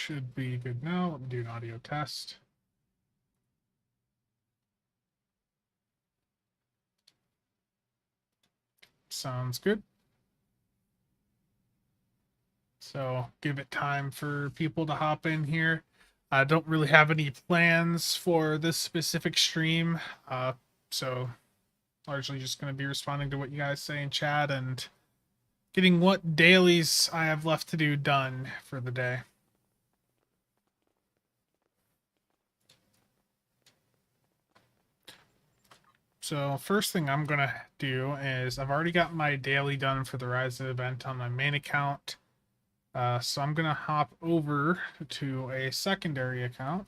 should be good now. Let me do an audio test. Sounds good. So give it time for people to hop in here. I don't really have any plans for this specific stream, so largely just going to be responding to what you guys say in chat and getting what dailies I have left to do done for the day. So first thing I'm going to do is I've already got my daily done for the Rise event on my main account. So I'm going to hop over to a secondary account.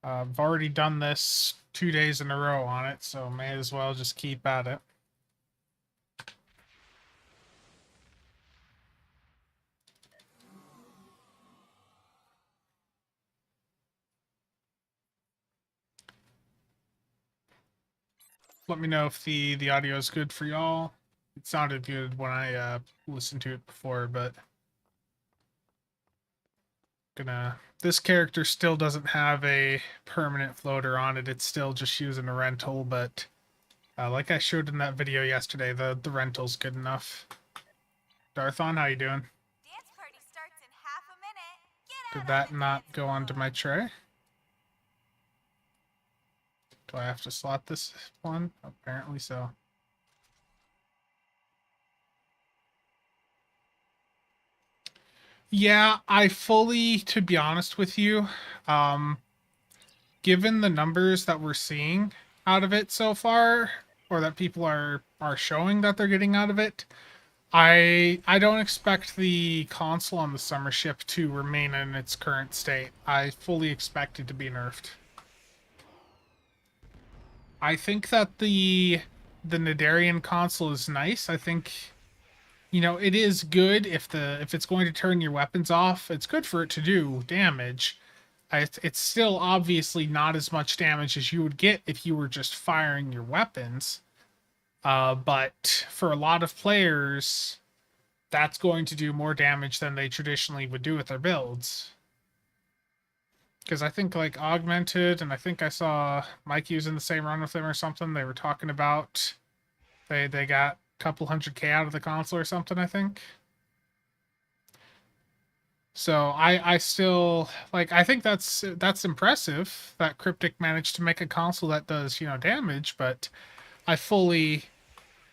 I've already done this 2 days in a row on it, so may as well just keep at it. Let me know if the audio is good for y'all. It sounded good when I listened to it before, but this character still doesn't have a permanent floater on it. It's still just using a rental, but like I showed in that video yesterday, the rental's good enough. Darthon, how you doing? Dance party starts in half a minute. Did that not go onto my tray? Do I have to slot this one? Apparently so. Yeah, I fully, to be honest with you, given the numbers that we're seeing out of it so far, or that people are showing that they're getting out of it, I don't expect the console on the summer ship to remain in its current state. I fully expect it to be nerfed. I think that the Nadarian console is nice. I think, you know, it is good if it's going to turn your weapons off. It's good for it to do damage. It's still obviously not as much damage as you would get if you were just firing your weapons. But for a lot of players, that's going to do more damage than they traditionally would do with their builds. Because I think like Augmented, and I think I saw Mikey was in the same run with them or something. They were talking about they got a couple 100K out of the console or something, I think. So I still like, I think that's impressive that Cryptic managed to make a console that does, you know, damage, but I fully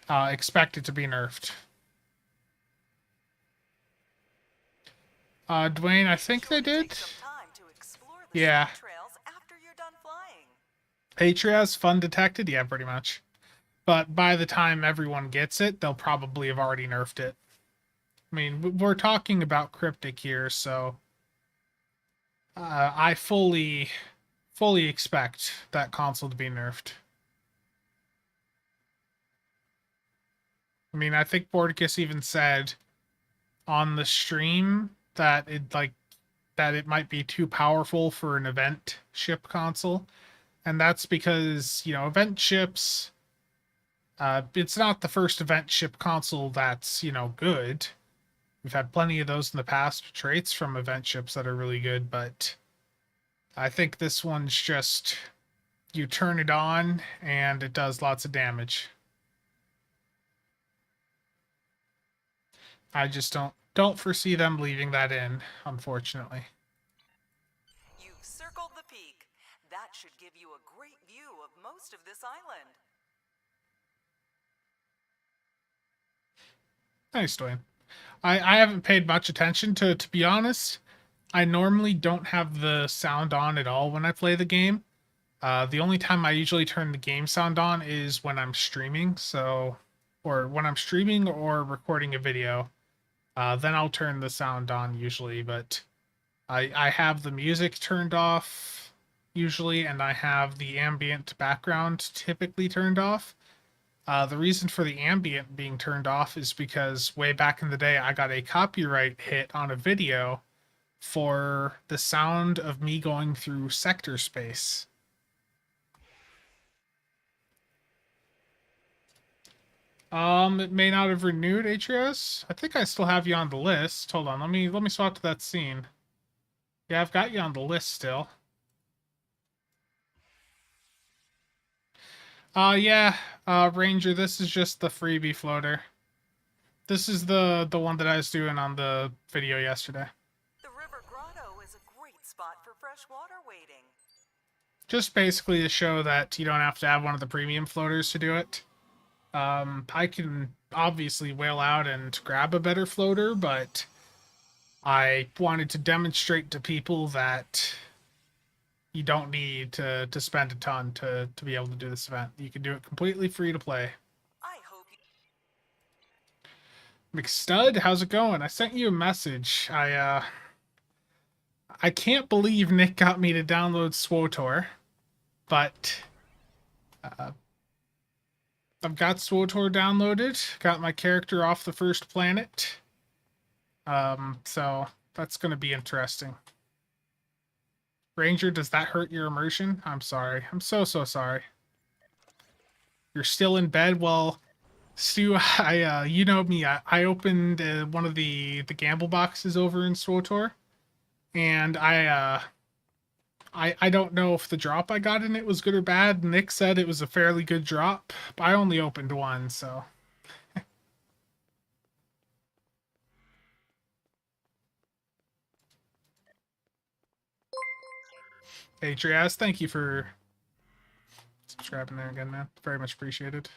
expect it to be nerfed. Dwayne, I think they did. Yeah. Atreus, fun detected? Yeah, pretty much. But by the time everyone gets it, they'll probably have already nerfed it. I mean, we're talking about Cryptic here, so I fully expect that console to be nerfed. I mean, I think Bordicus even said on the stream that it might be too powerful for an event ship console, and that's because, you know, event ships. It's not the first event ship console that's, you know, good. We've had plenty of those in the past, traits from event ships that are really good, but I think this one's just, you turn it on and it does lots of damage. I just don't foresee them leaving that in, unfortunately. You've circled the peak. That should give you a great view of most of this island. Nice, Dwayne. I haven't paid much attention to be honest. I normally don't have the sound on at all when I play the game. The only time I usually turn the game sound on is when I'm streaming, or when I'm streaming or recording a video. Then I'll turn the sound on usually, but I have the music turned off usually, and I have the ambient background typically turned off. The reason for the ambient being turned off is because way back in the day, I got a copyright hit on a video for the sound of me going through sector space. It may not have renewed, Atreus. I think I still have you on the list. Hold on, let me swap to that scene. Yeah, I've got you on the list still. Yeah, Ranger, this is just the freebie floater. This is the one that I was doing on the video yesterday. The River Grotto is a great spot for freshwater wading. Just basically to show that you don't have to have one of the premium floaters to do it. I can obviously whale out and grab a better floater, but I wanted to demonstrate to people that you don't need to spend a ton to be able to do this event. You can do it completely free to play. I hope you... McStud, how's it going? I sent you a message. I can't believe Nick got me to download SWOTOR, but I've got SWOTOR downloaded. Got my character off the first planet. So that's gonna be interesting. Ranger, does that hurt your immersion? I'm sorry. I'm so sorry. You're still in bed? Well, Stu, you know me. I opened one of the gamble boxes over in SWOTOR, and I don't know if the drop I got in it was good or bad. Nick said it was a fairly good drop, but I only opened one, so. Hey, Trias, thank you for subscribing there again, man. Very much appreciated.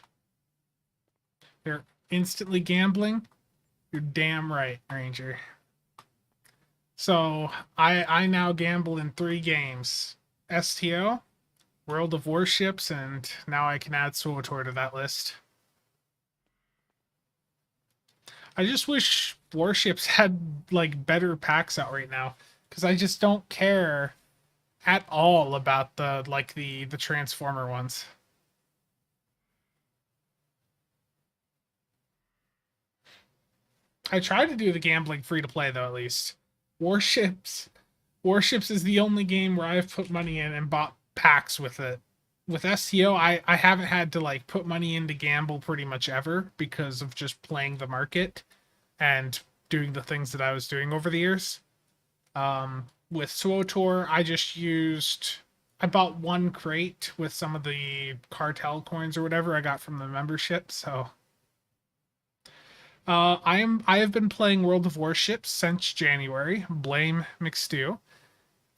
They're instantly gambling. You're damn right, Ranger. So I now gamble in 3 games: STO, World of Warships, and now I can add SWOTOR to that list. I just wish Warships had like better packs out right now, because I just don't care at all about the Transformer ones. I tried to do the gambling free to play though, at least. Warships Warships is the only game where I've put money in and bought packs with it. With STO, I haven't had to like put money in to gamble pretty much ever because of just playing the market and doing the things that I was doing over the years. With SWOTOR, I bought 1 crate with some of the cartel coins or whatever I got from the membership, so I have been playing World of Warships since January. Blame McStew.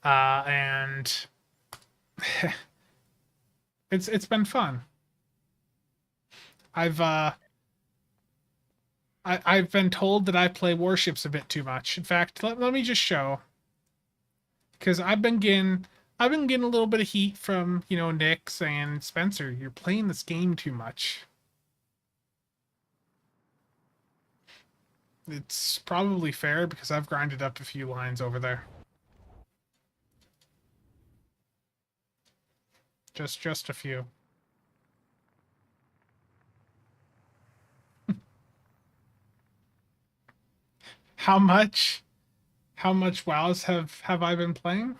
And it's been fun. I've been told that I play warships a bit too much. In fact, let me just show, because I've been getting a little bit of heat from, Nick saying, Spencer, you're playing this game too much. It's probably fair because I've grinded up a few lines over there. Just a few. How much? How much WoWs have I been playing?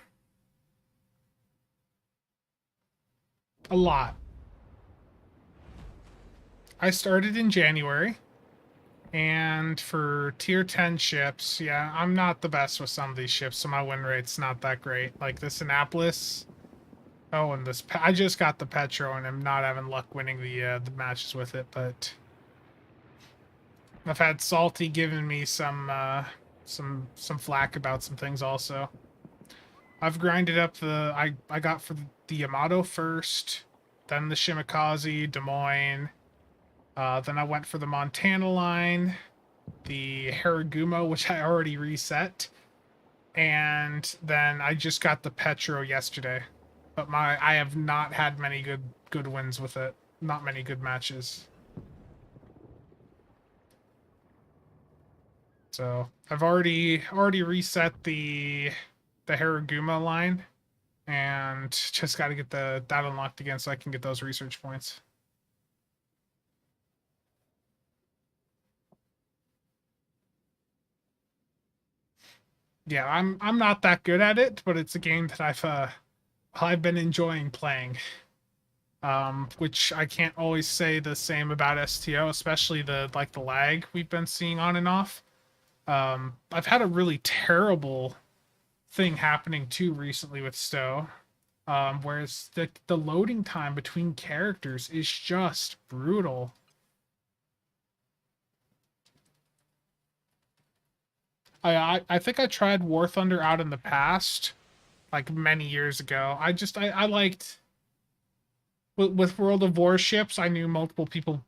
A lot. I started in January, and for tier 10 ships, yeah, I'm not the best with some of these ships, so my win rate's not that great. Like this Annapolis. Oh, and this I just got the Petro, and I'm not having luck winning the matches with it, but I've had Salty giving me some flack about some things also. I've grinded up I got for the Yamato first, then the Shimakaze, Des Moines, then I went for the Montana line, the Haragumo, which I already reset, and then I just got the Petro yesterday. But I have not had many good wins with it. Not many good matches. So I've already reset the Haraguma line, and just got to get that unlocked again so I can get those research points. Yeah, I'm not that good at it, but it's a game that I've been enjoying playing. which I can't always say the same about STO, especially the lag we've been seeing on and off. I've had a really terrible thing happening too recently with Stowe. Whereas the loading time between characters is just brutal. I think I tried War Thunder out in the past, like many years ago. I liked with World of Warships. I knew multiple people,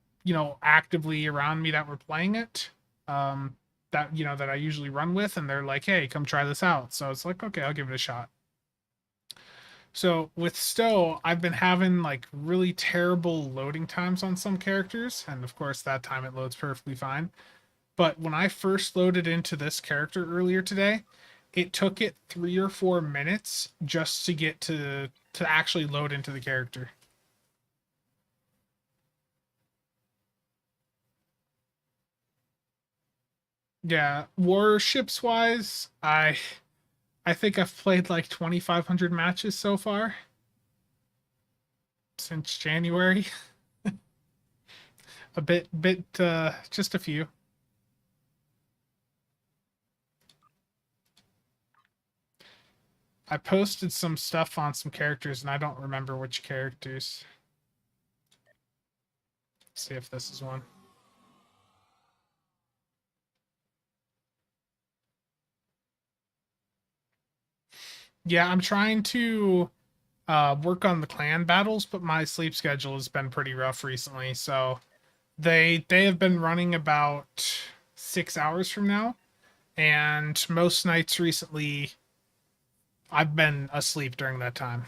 actively around me that were playing it. That that I usually run with, and they're like, "Hey, come try this out." So it's like, okay, I'll give it a shot. So with Stowe, I've been having like really terrible loading times on some characters, and of course that time it loads perfectly fine. But when I first loaded into this character earlier today, it took it 3 or 4 minutes just to get to actually load into the character. Yeah, warships wise, I think I've played like 2,500 matches so far since January. A bit, just a few. I posted some stuff on some characters, and I don't remember which characters. Let's see if this is one. Yeah, I'm trying to work on the clan battles, but my sleep schedule has been pretty rough recently. So they have been running about 6 hours from now, and most nights recently I've been asleep during that time.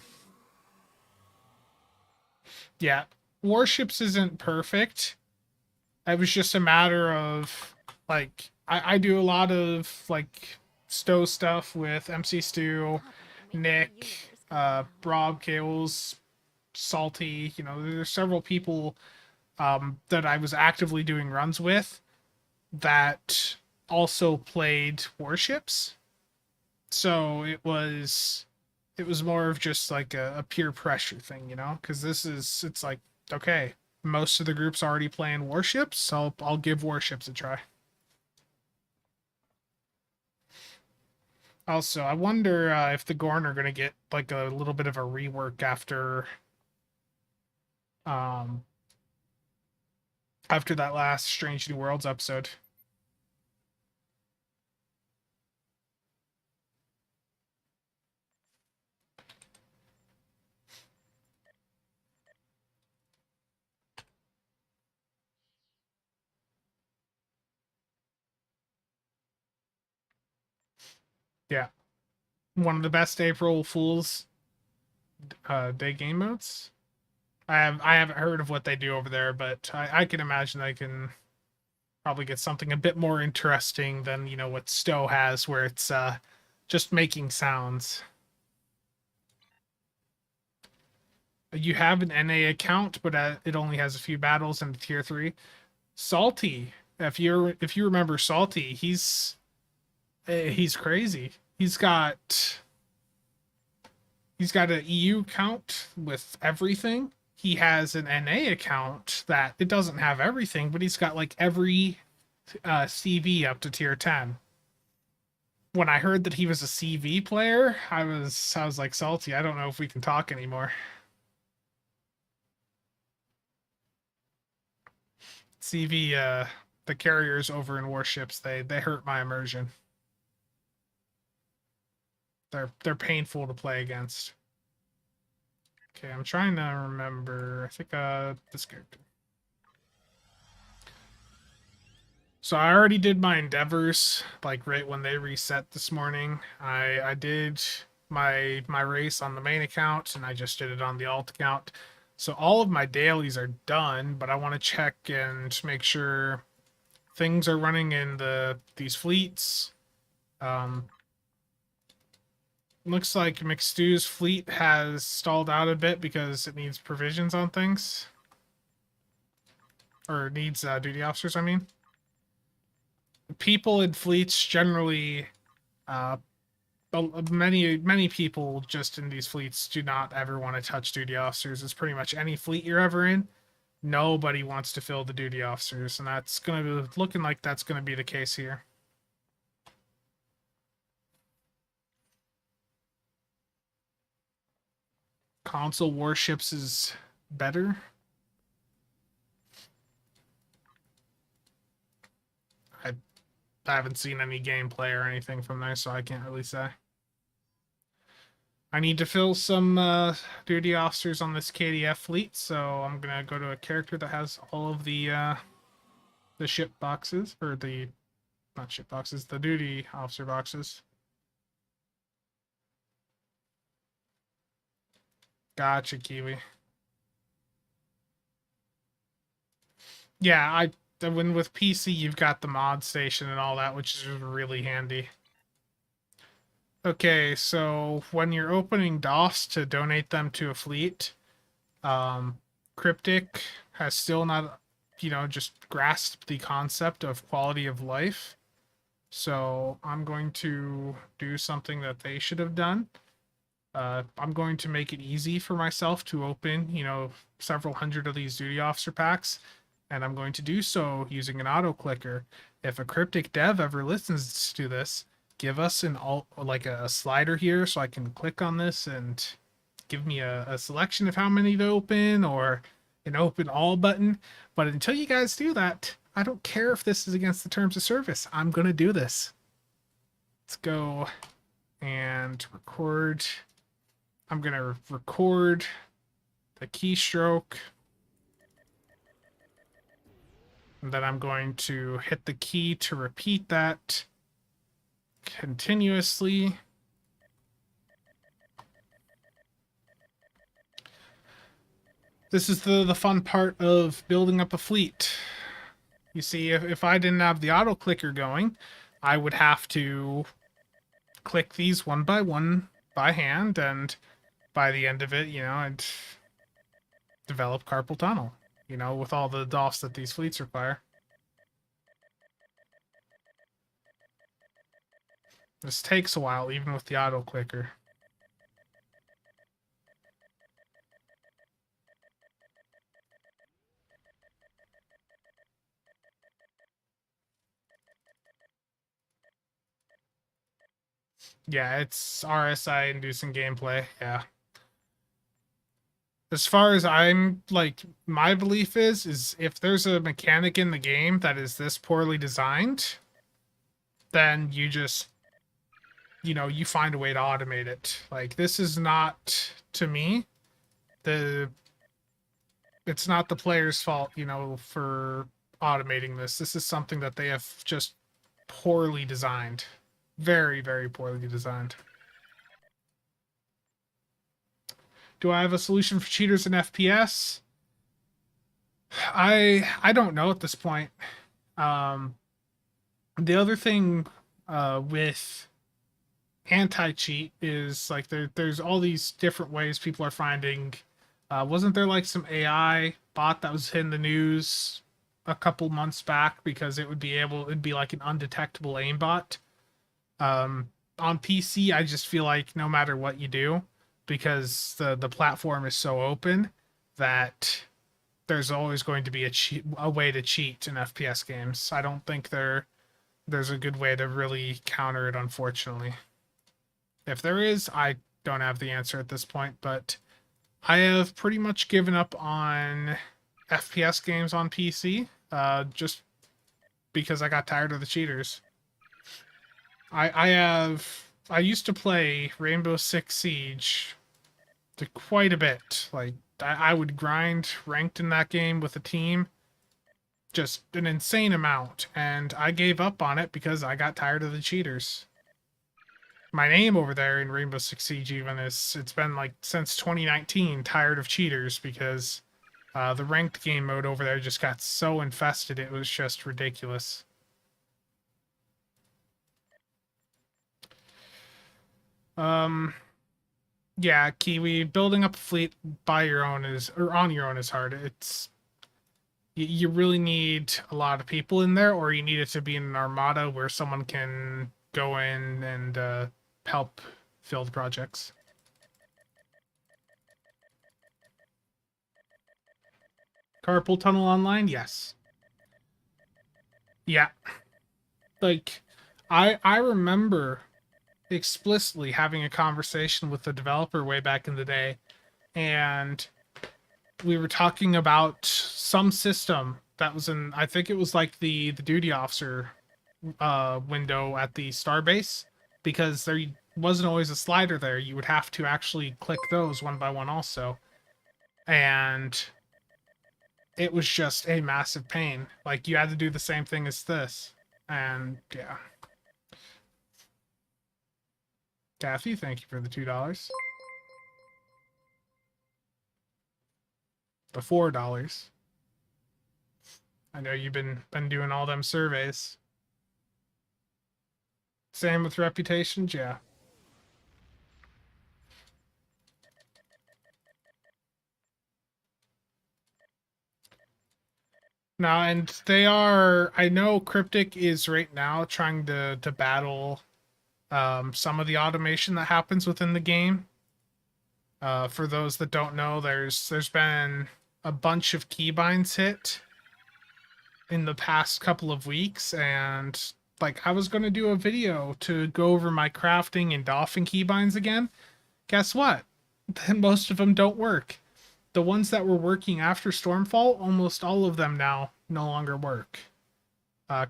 Yeah, warships isn't perfect. It was just a matter of like I do a lot of like Stowe stuff with MC Stew, Nick, Rob Kales, Salty. There's several people that I was actively doing runs with that also played warships. So it was more of just like a peer pressure thing, because it's like, okay, most of the group's already playing warships, so I'll give warships a try. Also, I wonder if the Gorn are gonna get like a little bit of a rework um after that last Strange New Worlds episode. Yeah, one of the best April Fools day game modes. I haven't heard of what they do over there, but I can imagine they can probably get something a bit more interesting than what Stowe has, where it's just making sounds. You have an NA account, but it only has a few battles in tier 3. Salty, if you remember Salty, he's crazy. He's got an EU account with everything. He has an NA account that it doesn't have everything, but he's got like every CV up to tier 10. When I heard that he was a CV player, I was like, Salty, I don't know if we can talk anymore. CV, the carriers over in warships, they hurt my immersion. They're painful to play against. Okay, I'm trying to remember. I think this character. So I already did my endeavors like right when they reset this morning. I did my race on the main account, and I just did it on the alt account. So all of my dailies are done, but I want to check and make sure things are running in these fleets. Um, Looks like McStew's fleet has stalled out a bit because it needs provisions on things, or needs duty officers. I mean, people in fleets generally many people just in these fleets do not ever want to touch duty officers. It's pretty much any fleet you're ever in. Nobody wants to fill the duty officers, and that's going to be looking like that's going to be the case here. Console warships is better. I haven't seen any gameplay or anything from there, so I can't really say. I need to fill some duty officers on this KDF fleet, so I'm gonna go to a character that has all of the ship boxes, or the not ship boxes, the duty officer boxes. Gotcha, Kiwi. Yeah, when with PC you've got the mod station and all that, which is really handy. Okay, so when you're opening DOS to donate them to a fleet, Cryptic has still not, just grasped the concept of quality of life. So I'm going to do something that they should have done. I'm going to make it easy for myself to open, several hundred of these duty officer packs, and I'm going to do so using an auto clicker. If a Cryptic dev ever listens to this, give us a slider here so I can click on this and give me a selection of how many to open, or an open all button. But until you guys do that, I don't care if this is against the terms of service. I'm going to do this. Let's go and record. I'm going to record the keystroke. And then I'm going to hit the key to repeat that continuously. This is the fun part of building up a fleet. You see, if I didn't have the auto clicker going, I would have to click these one by hand, and by the end of it, I'd develop carpal tunnel, with all the DOS that these fleets require. This takes a while, even with the auto clicker. Yeah, it's RSI inducing gameplay, yeah. As far as my belief is if there's a mechanic in the game that is this poorly designed, then you just, you find a way to automate it. Like, this is not, to me, it's not the player's fault, for automating this. This is something that they have just poorly designed. Very, very poorly designed. Do I have a solution for cheaters in FPS? I don't know at this point. The other thing with anti-cheat is there's all these different ways people are finding. Wasn't there some AI bot that was in the news a couple months back because it'd be like an undetectable aimbot? On PC, I just feel like no matter what you do, because the platform is so open, that there's always going to be a way to cheat in FPS games. I don't think there's a good way to really counter it, unfortunately. If there is, I don't have the answer at this point, but I have pretty much given up on FPS games on PC, just because I got tired of the cheaters. I used to play Rainbow Six Siege to quite a bit. I would grind ranked in that game with a team, just an insane amount, and I gave up on it because I got tired of the cheaters. My name over there in Rainbow Six Siege it's been since 2019, tired of cheaters, because the ranked game mode over there just got so infested, it was just ridiculous. Yeah, Kiwi, building up a fleet on your own is hard. You really need a lot of people in there, or you need it to be in an armada where someone can go in and help fill the projects. Carpal tunnel online? Yes. Yeah. Like I remember explicitly having a conversation with the developer way back in the day, and we were talking about some system that was in, I think it was like the duty officer window at the starbase, because there wasn't always a slider there. You would have to actually click those one by one also. And it was just a massive pain. Like, you had to do the same thing as this. And yeah. Kathy, thank you for the $2. The $4. I know you've been doing all them surveys. Same with reputations, yeah. No, and they are. I know Cryptic is right now trying to battle some of the automation that happens within the game. For those that don't know, there's been a bunch of keybinds hit in the past couple of weeks, and like, I was going to do a video to go over my crafting and dolphin keybinds again. Guess what? Most of them don't work. The ones that were working after Stormfall, almost all of them now no longer work.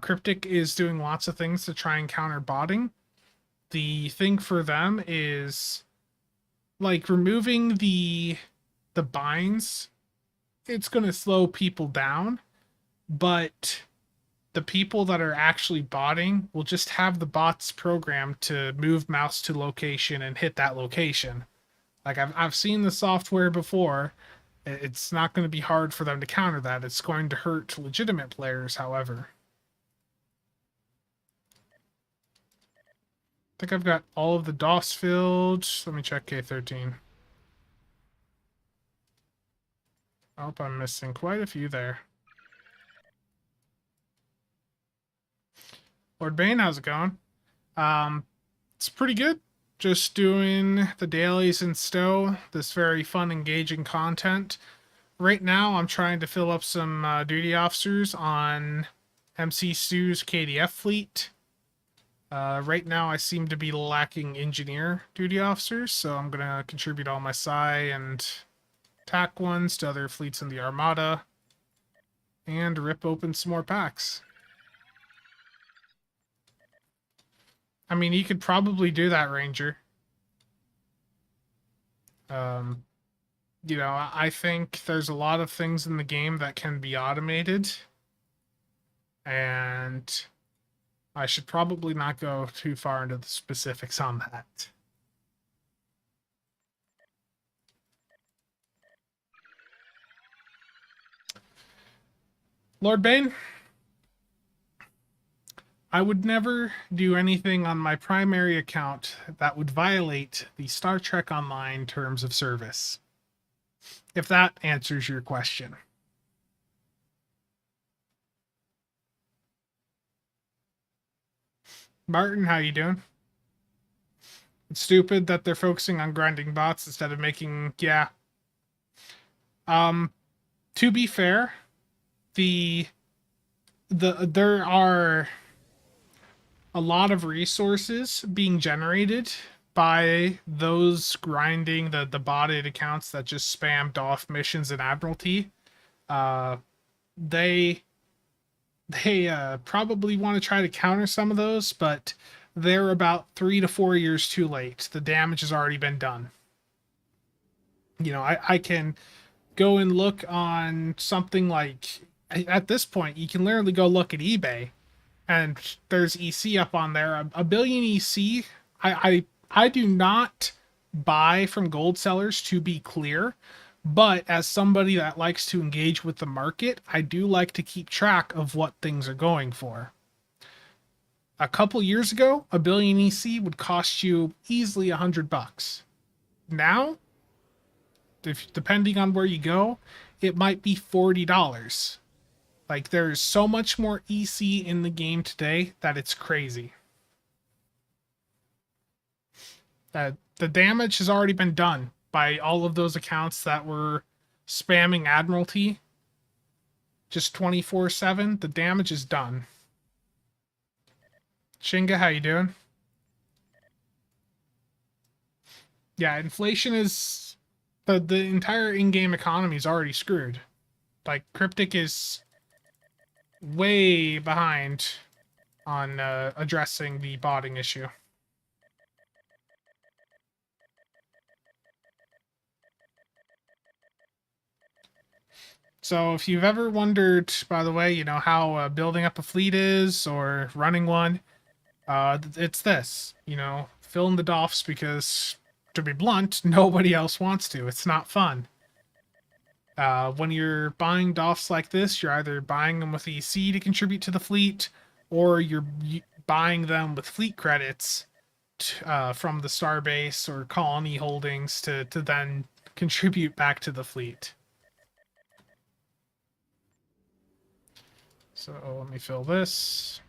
Cryptic is doing lots of things to try and counter botting. The thing for them is, like, removing the binds. It's going to slow people down, but the people that are actually botting will just have the bots programmed to move mouse to location and hit that location. Like, I've seen the software before. It's not going to be hard for them to counter that. It's going to hurt legitimate players, however. I think I've got all of the DOS filled. Let me check K13. I hope I'm missing quite a few there. Lord Bane, how's it going? It's pretty good. Just doing the dailies in Stowe. This very fun, engaging content. Right now, I'm trying to fill up some duty officers on MC Stu's KDF fleet. Right now, I seem to be lacking engineer duty officers, so I'm going to contribute all my Psi and TAC ones to other fleets in the Armada, and rip open some more packs. I mean, you could probably do that, Ranger. You know, I think there's a lot of things in the game that can be automated, and I should probably not go too far into the specifics on that. Lord Bane, I would never do anything on my primary account that would violate the Star Trek Online terms of service. If that answers your question. Martin, how you doing? It's stupid that they're focusing on grinding bots instead of making, yeah. To be fair, there are a lot of resources being generated by those grinding the botted accounts that just spam DOF missions and Admiralty. They probably want to try to counter some of those, but they're about 3 to 4 years too late. The damage has already been done. You know, I can go and look on something like, at this point, you can literally go look at eBay, and there's EC up on there. A billion EC. I do not buy from gold sellers, to be clear, but as somebody that likes to engage with the market, I do like to keep track of what things are going for. A couple years ago, a billion EC would cost you easily $100. Now, depending on where you go, it might be $40. Like, there's so much more EC in the game today that it's crazy. The damage has already been done by all of those accounts that were spamming Admiralty just 24/7. The damage is done. Shinga, how you doing? Yeah, inflation is the entire in-game economy is already screwed. Like Cryptic is way behind on addressing the botting issue. So if you've ever wondered, by the way, how building up a fleet is or running one, it's this. Fill in the DOFs because, to be blunt, nobody else wants to. It's not fun. When you're buying DOFs like this, you're either buying them with EC to contribute to the fleet, or you're buying them with fleet credits from the Starbase or Colony holdings to then contribute back to the fleet. So let me fill this.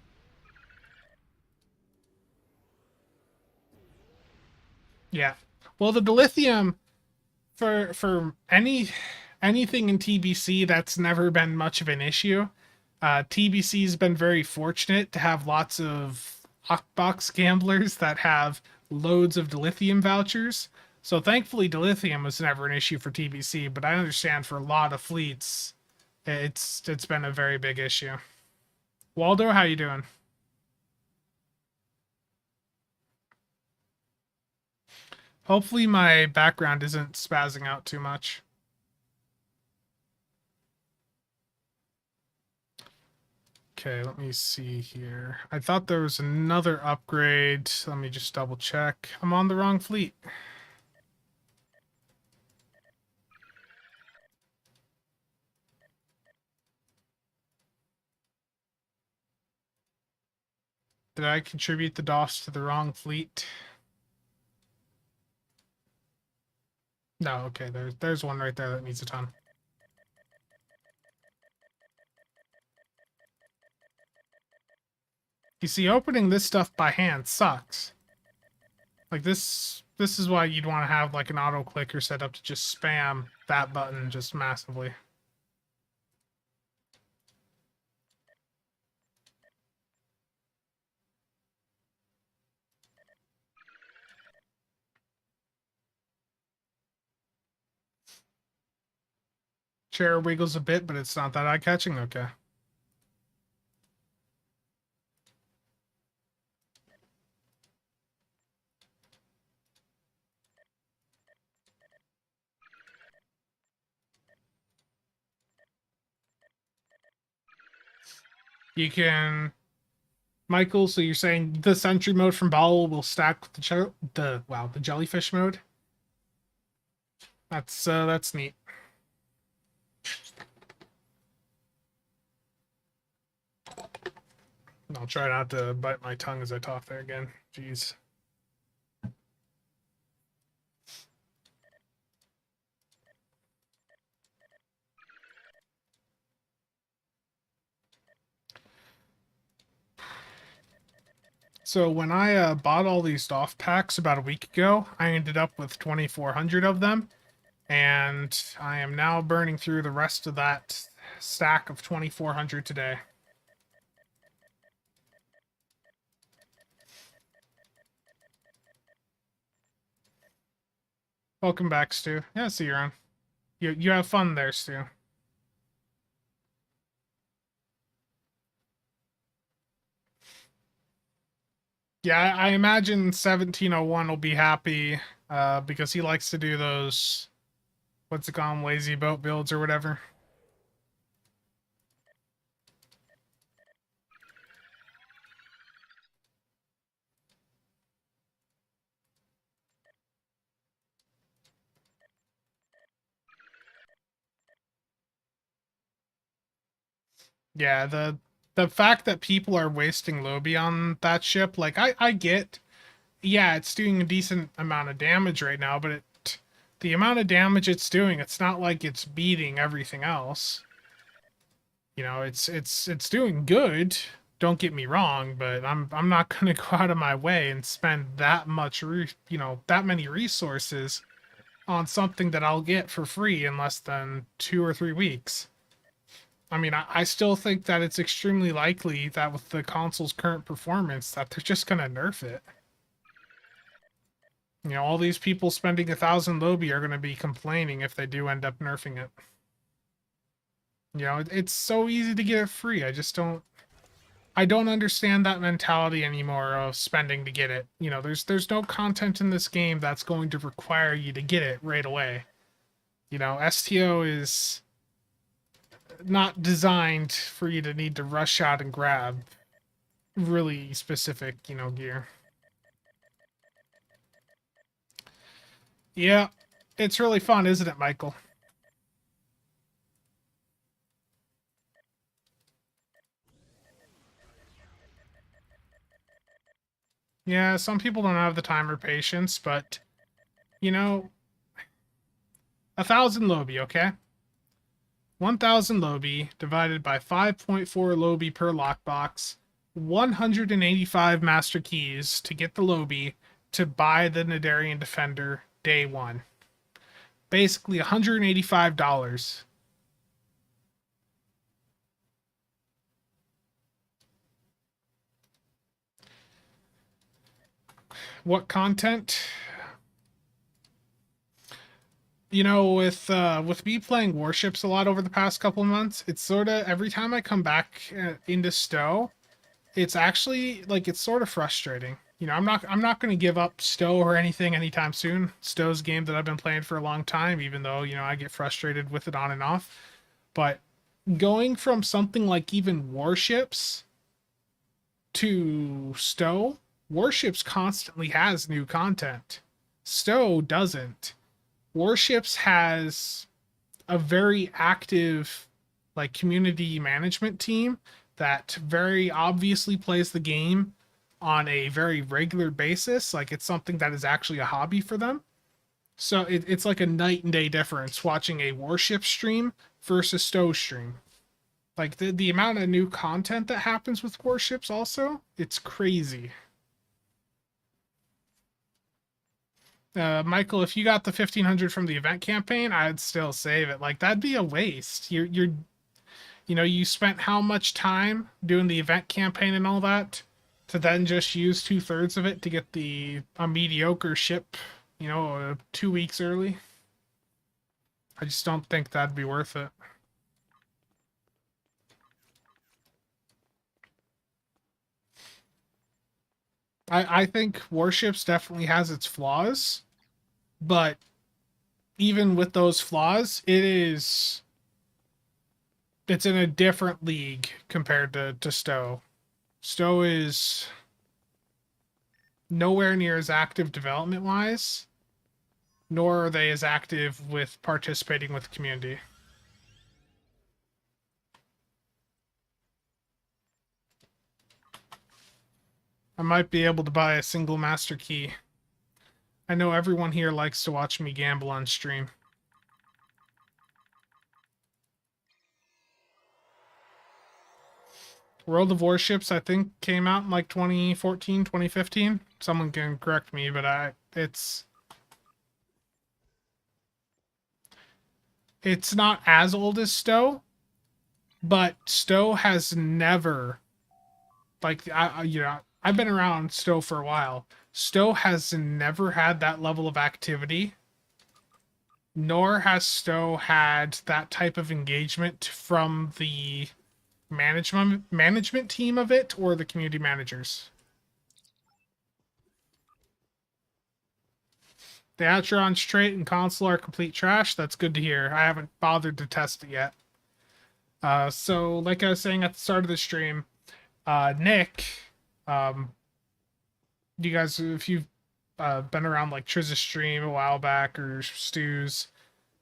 Yeah. Well, the dilithium for anything in TBC, that's never been much of an issue. TBC's been very fortunate to have lots of Hawkbox gamblers that have loads of dilithium vouchers. So thankfully, dilithium was never an issue for TBC, but I understand for a lot of fleets, it's been a very big issue. Waldo, how you doing? Hopefully my background isn't spazzing out too much. Okay, let me see here. I thought there was another upgrade. Let me just double check. I'm on the wrong fleet. Did I contribute the DOS to the wrong fleet? No, okay, there's one right there that needs a ton. You see, opening this stuff by hand sucks. Like this is why you'd want to have like an auto clicker set up to just spam that button just massively. Chair wiggles a bit, but it's not that eye-catching. Okay. You can, Michael. So you're saying the sentry mode from Bowel will stack with the jellyfish mode? That's neat. I'll try not to bite my tongue as I talk there again. Jeez. So when I bought all these DOF packs about a week ago, I ended up with 2,400 of them, and I am now burning through the rest of that stack of 2,400 today. Welcome back, Stu. Yeah, see you're on. You have fun there, Stu. Yeah, I imagine 1701 will be happy because he likes to do those, what's it called, lazy boat builds or whatever. Yeah, the fact that people are wasting Lobby on that ship, like I get, yeah, it's doing a decent amount of damage right now, but the amount of damage it's doing, it's not like it's beating everything else. It's doing good. don't get me wrong, but I'm not going to go out of my way and spend that much, that many resources on something that I'll get for free in less than 2 or 3 weeks. I mean, I still think that it's extremely likely that with the console's current performance, that they're just going to nerf it. All these people spending 1,000 Lobi are going to be complaining if they do end up nerfing it. It's so easy to get it free. I don't understand that mentality anymore of spending to get it. There's no content in this game that's going to require you to get it right away. STO is not designed for you to need to rush out and grab really specific, gear. Yeah, it's really fun, isn't it, Michael? Yeah, some people don't have the time or patience, but, 1,000 Lobi, okay? 1,000 Lobi divided by 5.4 Lobi per lockbox, 185 master keys to get the Lobi to buy the Nadarian Defender day one. Basically $185. What content? With me playing Warships a lot over the past couple of months, it's sort of every time I come back into Stowe, it's actually like it's sort of frustrating. I'm not going to give up Stowe or anything anytime soon. Stowe's a game that I've been playing for a long time, even though I get frustrated with it on and off. But going from something like even Warships to Stowe, Warships constantly has new content. Stowe doesn't. Warships has a very active community management team that very obviously plays the game on a very regular basis. Like it's something that is actually a hobby for them. So it's like a night and day difference watching a Warship stream versus Stowe stream. Like the amount of new content that happens with Warships also, it's crazy. Michael, if you got the 1,500 from the event campaign, I'd still save it. Like that'd be a waste. You spent how much time doing the event campaign and all that to then just use 2/3 of it to get a mediocre ship, 2 weeks early. I just don't think that'd be worth it. I think Warships definitely has its flaws, but even with those flaws, it's in a different league compared to Stowe. Stowe is nowhere near as active development wise, nor are they as active with participating with the community. I might be able to buy a single master key. I know everyone here likes to watch me gamble on stream. World of Warships, I think, came out in 2014, 2015. Someone can correct me, but it's not as old as Stowe, but Stowe has never, I've been around Stowe for a while. Stowe has never had that level of activity, nor has Stowe had that type of engagement from the management team of it or the community managers. The Atron Straight and console are complete trash. That's good to hear. I haven't bothered to test it yet. So like I was saying at the start of the stream, Nick, you guys, if you've been around Triz's stream a while back or Stu's,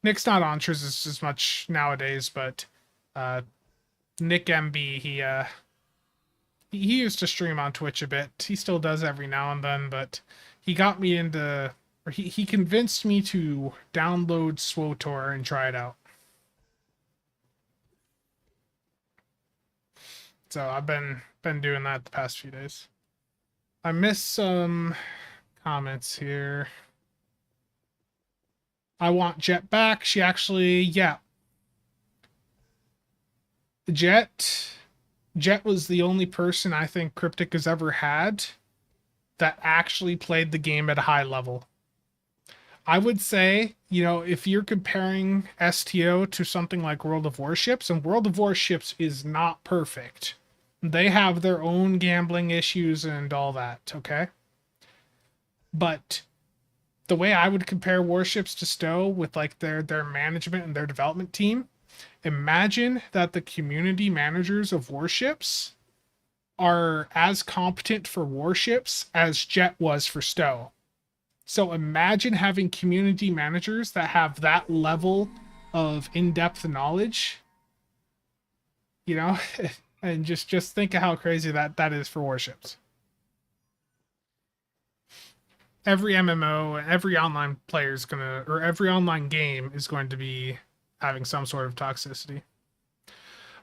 Nick's not on Triz's as much nowadays, but Nick MB, he used to stream on Twitch a bit. He still does every now and then, but he got me into, or he convinced me to download SWOTOR and try it out. So I've been doing that the past few days. I missed some comments here. I want Jet back. She actually, yeah. Jet was the only person I think Cryptic has ever had that actually played the game at a high level. I would say, if you're comparing STO to something like World of Warships, and World of Warships is not perfect. They have their own gambling issues and all that, okay? But the way I would compare Warships to STO with like their management and their development team, imagine that the community managers of Warships are as competent for Warships as Jet was for STO. So imagine having community managers that have that level of in-depth knowledge, and just think of how crazy that is for Warships. Every MMO, every online player is gonna, or every online game is going to be having some sort of toxicity.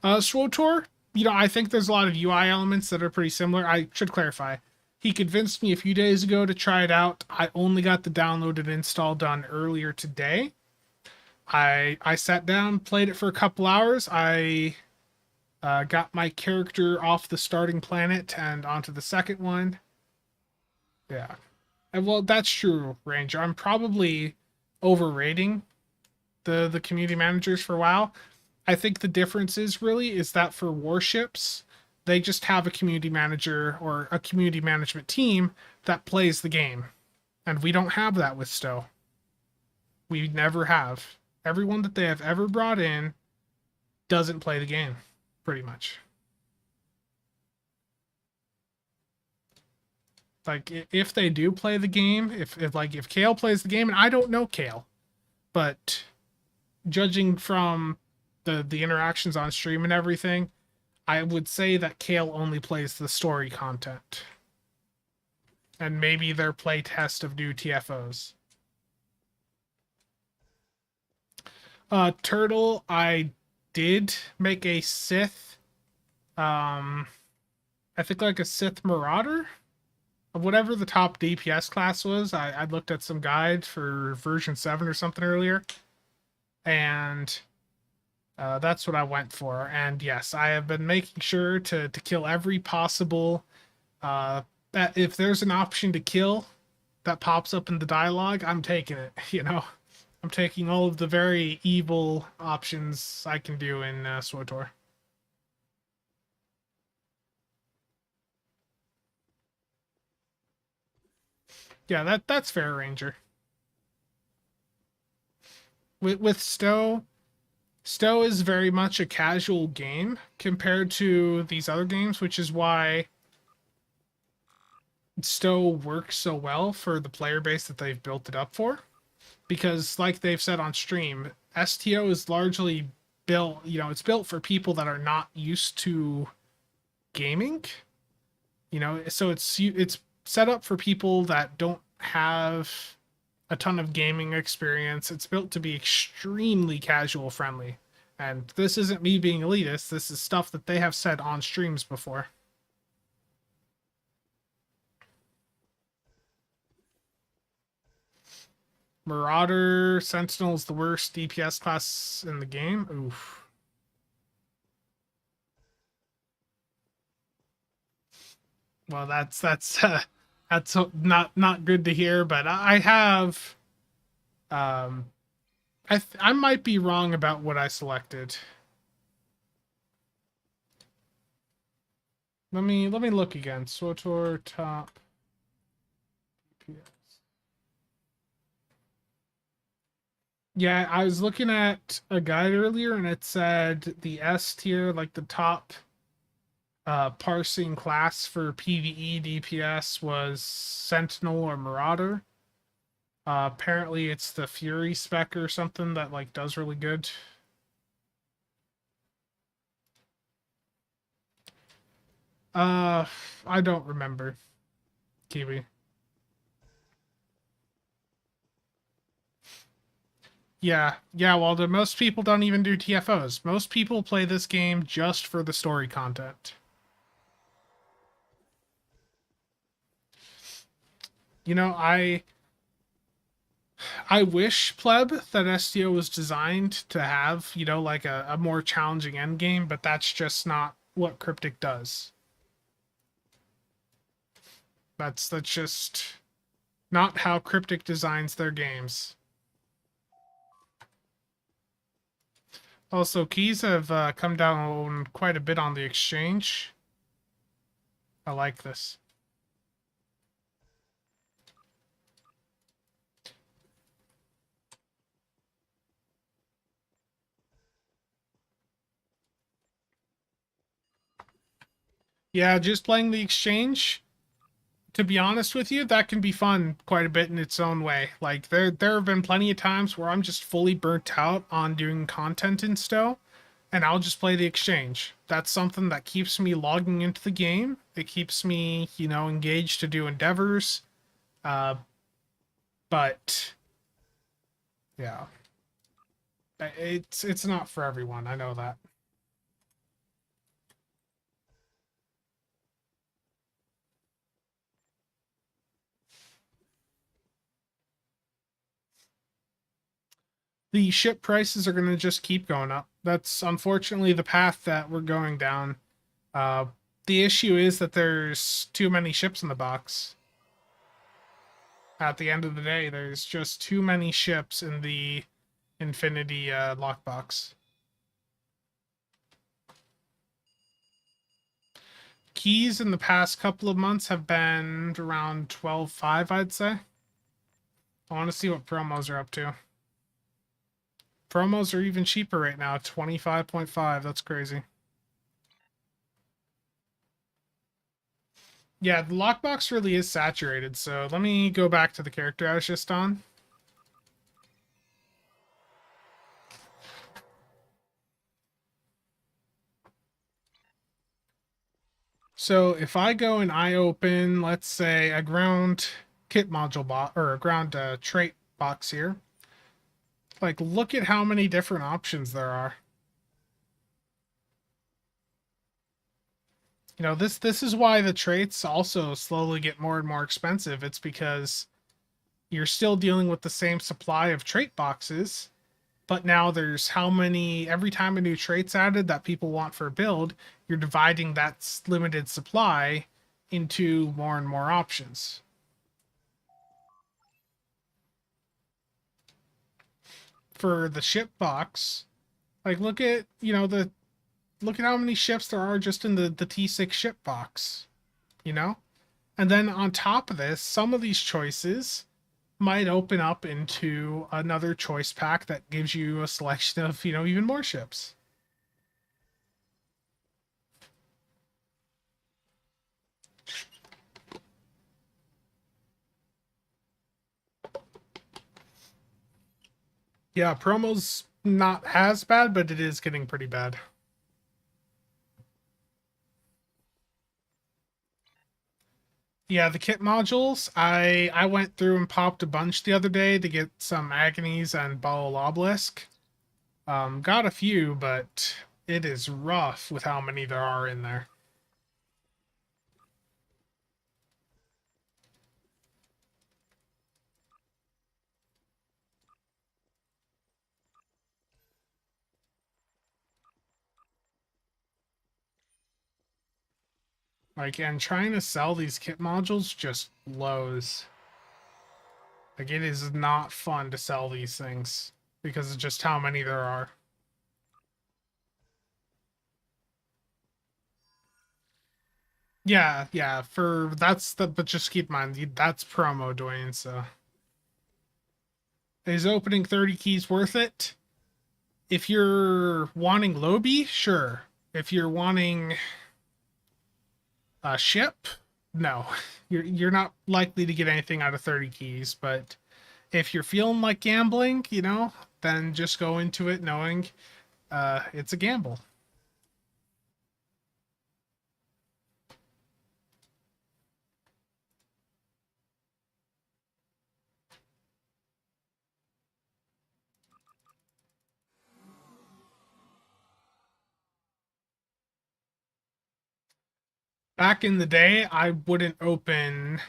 Swotor, I think there's a lot of UI elements that are pretty similar. I should clarify. He convinced me a few days ago to try it out. I only got the download and install done earlier today. I sat down, played it for a couple hours. I got my character off the starting planet and onto the second one. Yeah. And well, that's true, Ranger. I'm probably overrating the community managers for WoW. I think the difference is that for Warships, they just have a community manager or a community management team that plays the game. And we don't have that with STO. We never have. Everyone that they have ever brought in doesn't play the game, pretty much. Like, if they do play the game, if Kale plays the game, and I don't know Kale, but judging from the interactions on stream and everything, I would say that Kale only plays the story content. And maybe their play test of new TFOs. Turtle, I did make a Sith, I think like a Sith Marauder? Of whatever the top DPS class was. I looked at some guides for version 7 or something earlier. And that's what I went for. And yes, I have been making sure to kill every possible... that if there's an option to kill that pops up in the dialogue, I'm taking it, I'm taking all of the very evil options I can do in SWTOR. Yeah, that's fair, Ranger. With STO is very much a casual game compared to these other games, which is why STO works so well for the player base that they've built it up for. Because, like they've said on stream, STO is largely built, it's built for people that are not used to gaming. So it's set up for people that don't have a ton of gaming experience. It's built to be extremely casual friendly. And this isn't me being elitist, this is stuff that they have said on streams before. Marauder Sentinel is the worst DPS class in the game. Oof. Well, that's not good to hear, but I have I might be wrong about what I selected. Let me look again. SWTOR top DPS. Yeah, I was looking at a guide earlier and it said the S tier, like the top parsing class for PvE DPS was Sentinel or Marauder. Apparently it's the Fury spec or something that like does really good. I don't remember. Kiwi. Yeah, Waldo, most people don't even do TFOs. Most people play this game just for the story content. You know, I wish pleb that STO was designed to have, you know, like a more challenging end game, but that's just not what Cryptic does. That's just not how Cryptic designs their games. Also, keys have come down quite a bit on the exchange. I like this. Yeah, just playing the exchange, to be honest with you, that can be fun quite a bit in its own way. Like there have been plenty of times where I'm just fully burnt out on doing content in Stowe, and I'll just play the exchange. That's something that keeps me logging into the game. It keeps me, you know, engaged to do endeavors. Uh, but yeah, it's not for everyone. I know that. The ship prices are going to just keep going up. That's unfortunately the path that we're going down. Uh, the issue is that there's too many ships in the box. At the end of the day, there's just too many ships in the Infinity lockbox. Keys in the past couple of months have been around 12.5, I'd say. I want to see what promos are up to. Promos are even cheaper right now, 25.5. That's crazy. Yeah, the lockbox really is saturated, so let me go back to the character I was just on. So if I go and I open, let's say, a ground kit module box or a ground trait box here, like look at how many different options there are. You know, this is why the traits also slowly get more and more expensive. It's because you're still dealing with the same supply of trait boxes, but now there's how many every time a new trait's added that people want for a build, you're dividing that limited supply into more and more options. For the ship box, like look at, you know, the look at how many ships there are just in the T6 ship box, you know? And then on top of this, some of these choices might open up into another choice pack that gives you a selection of, you know, even more ships. Yeah, promo's not as bad, but it is getting pretty bad. Yeah, the kit modules, I went through and popped a bunch the other day to get some Agonies and Ball Obelisk. Got a few, but it is rough with how many there are in there. Like, and trying to sell these kit modules just blows. Like, it is not fun to sell these things because of just how many there are. Yeah, yeah, for that's the, but just keep in mind, that's promo, Dwayne, so. Is opening 30 keys worth it? If you're wanting Lobby, sure. If you're wanting a ship, no. You're not likely to get anything out of 30 keys, but if you're feeling like gambling, you know, then just go into it knowing it's a gamble. Back in the day, I wouldn't open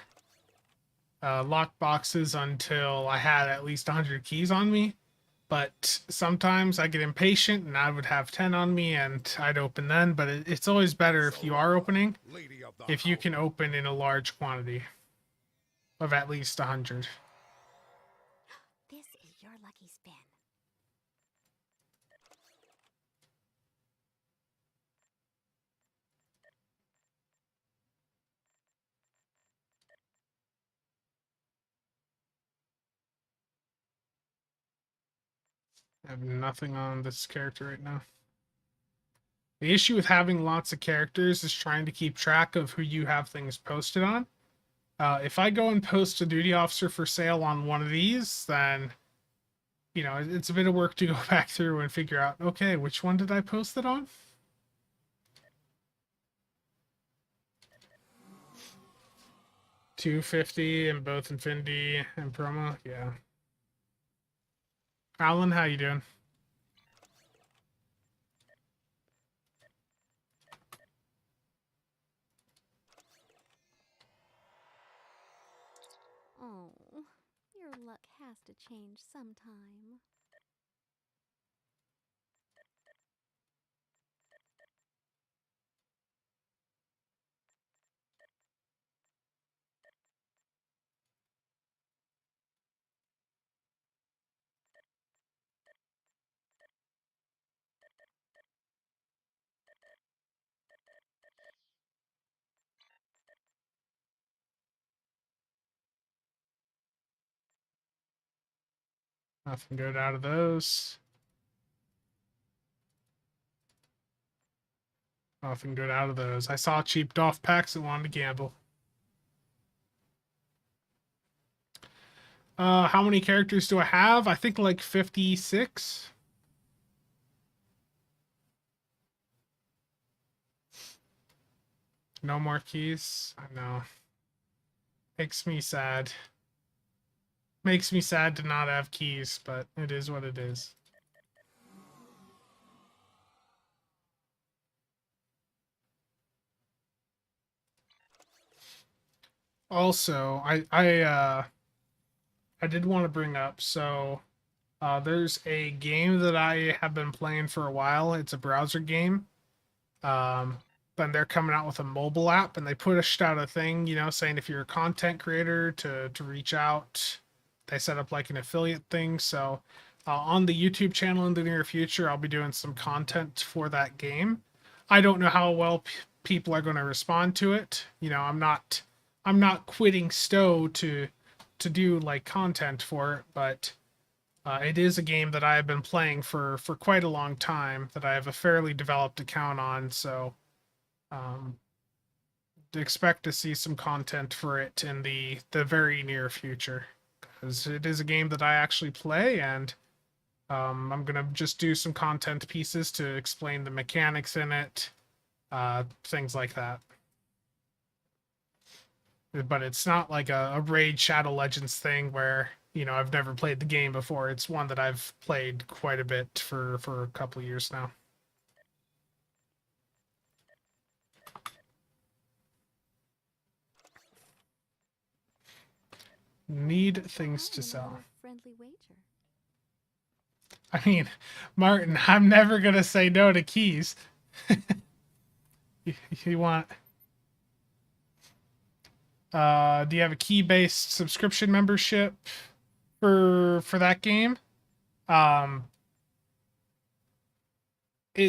lock boxes until I had at least 100 keys on me. But sometimes I get impatient and I would have 10 on me and I'd open then. But it's always better if you are opening, if you can open in a large quantity of at least 100. This is your lucky spin. I have nothing on this character right now. The issue with having lots of characters is trying to keep track of who you have things posted on. If I go and post a duty officer for sale on one of these, then it's a bit of work to go back through and figure out, okay, which one did I post it on? $250 and both Infinity and promo, yeah. Alan, how you doing? Oh, your luck has to change sometime. Nothing good out of those. Nothing good out of those. I saw cheap Dolph packs and wanted to gamble. How many characters do I have? I think like 56. No more keys. I know. Makes me sad. Makes me sad to not have keys, but it is what it is. Also, I did want to bring up, so there's a game that I have been playing for a while. It's a browser game. But they're coming out with a mobile app, and they pushed out a thing, saying if you're a content creator to reach out. They set up like an affiliate thing. So on the YouTube channel in the near future, I'll be doing some content for that game. I don't know how well people are going to respond to it. I'm not quitting Stowe to do like content for it, but it is a game that I have been playing for quite a long time, that I have a fairly developed account on. So expect to see some content for it in the very near future, because it is a game that I actually play, and I'm gonna just do some content pieces to explain the mechanics in it, things like that. But it's not like a Raid Shadow Legends thing where I've never played the game before. It's one that I've played quite a bit for a couple of years now. Need things to sell. Friendly wager. I mean, Martin, I'm never gonna say no to keys. You want? Do you have a key-based subscription membership for that game? Um,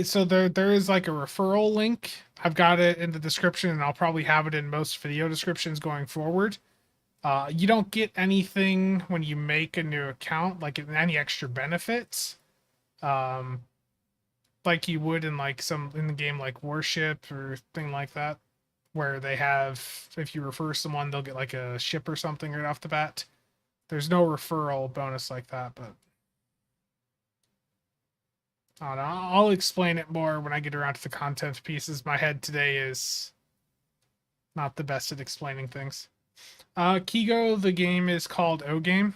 so there is like a referral link. I've got it in the description, and I'll probably have it in most video descriptions going forward. You don't get anything when you make a new account, like any extra benefits, um, like you would in like some in the game like Warship or thing like that, where they have, if you refer someone, they'll get like a ship or something right off the bat. There's no referral bonus like that, but I don't know. I'll explain it more when I get around to the content pieces. My head today is not the best at explaining things. Kigo, the game is called O Game.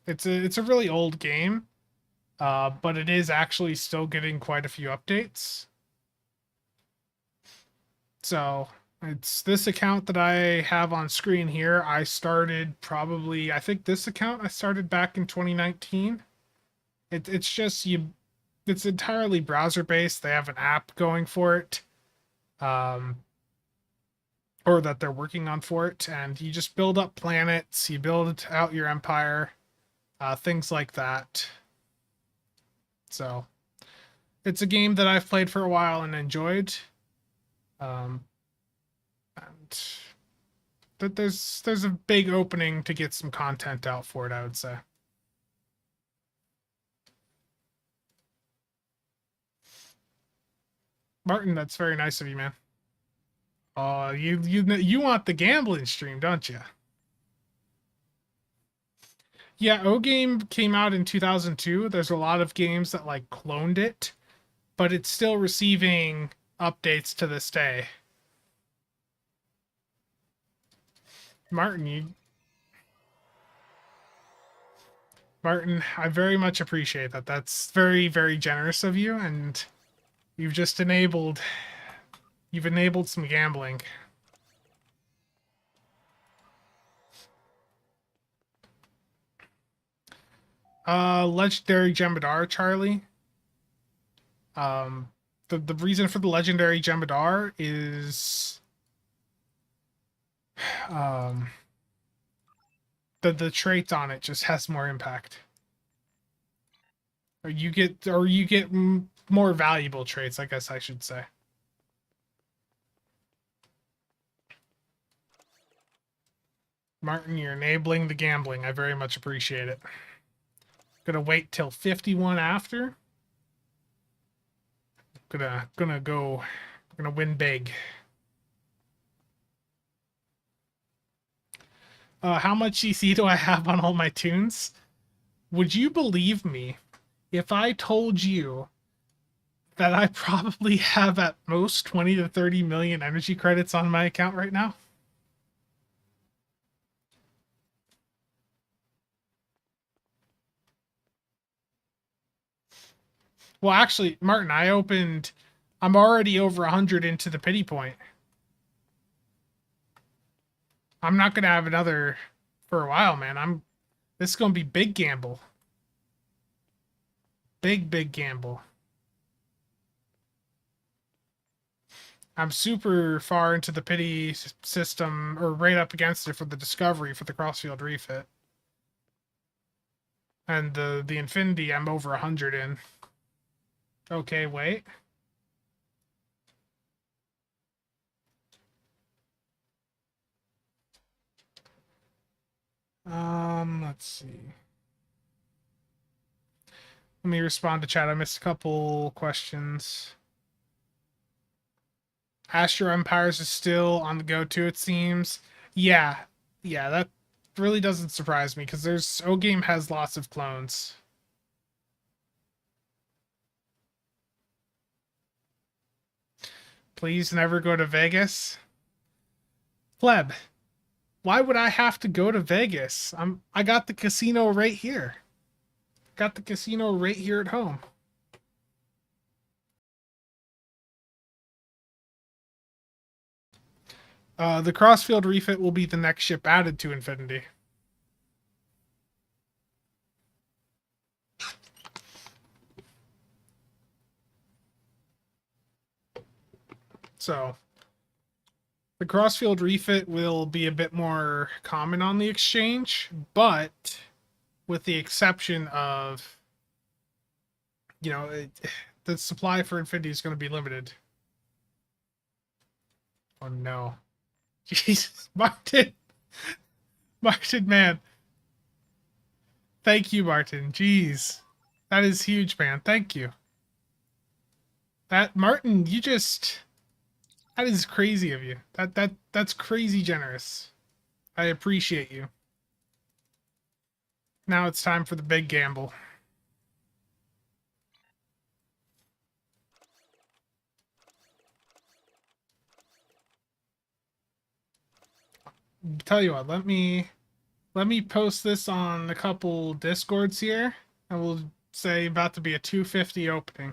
It's a really old game, but it is actually still getting quite a few updates. So It's this account that I have on screen here. I started probably, I think this account I started back in 2019. It's just it's entirely browser based. They have an app going for it, or that they're working on for it, and you just build up planets, you build out your empire, things like that. So it's a game that I've played for a while and enjoyed. And there's a big opening to get some content out for it, I would say. Martin, that's very nice of you, man. Oh, you want the gambling stream, don't you? Yeah, O Game came out in 2002. There's a lot of games that like cloned it, but it's still receiving updates to this day. Martin, Martin, I very much appreciate that. That's very, very generous of you, and you've just you've enabled some gambling. Legendary Jemadar, Charlie. The reason for the legendary Jemadar is um the trait on it just has more impact. Or you get more valuable traits, I guess I should say. Martin, you're enabling the gambling. I very much appreciate it. Gonna wait till 51 after. Gonna win big. How much CC do I have on all my tunes? Would you believe me if I told you that I probably have at most 20 to 30 million energy credits on my account right now? Well, actually, Martin, I'm already over 100 into the pity point. I'm not going to have another for a while, man. This is going to be big gamble. Big gamble. I'm super far into the pity system, or right up against it for the discovery for the crossfield refit. And the infinity, I'm over 100 in. Okay, wait. Let's see. Let me respond to chat. I missed a couple questions. Astro Empires is still on the go too, it seems. Yeah, that really doesn't surprise me because O Game has lots of clones. Please never go to Vegas. Pleb, why would I have to go to Vegas? I got the casino right here. Got the casino right here at home. The crossfield refit will be the next ship added to Infinity. So, the crossfield refit will be a bit more common on the exchange, but with the exception of, the supply for Infinity is going to be limited. Oh no. Jesus, Martin, man. Thank you, Martin. Jeez, that is huge, man. Thank you. Martin, that is crazy of you. That's crazy generous. I appreciate you. Now it's time for the big gamble. Tell you what, let me post this on a couple discords here, and we'll say about to be a 250 opening.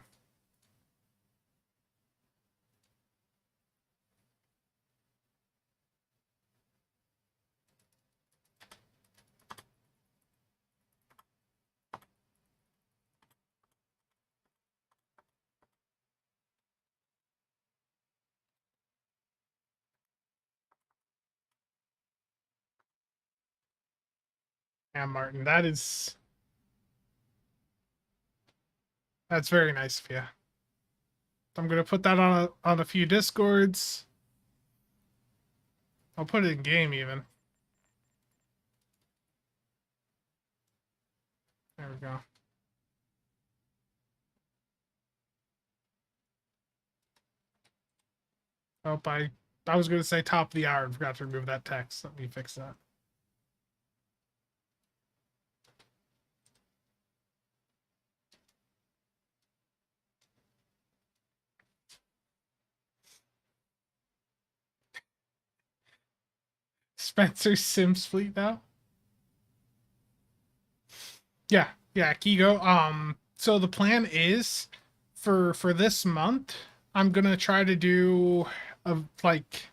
Yeah, Martin, that's very nice of you. I'm gonna put that on a few discords. I'll put it in game even. There we go. Oh, I was gonna say top of the hour and forgot to remove that text. Let me fix that. Spencer's Sims fleet now. Yeah, Kigo. So the plan is for this month, I'm gonna try to do a like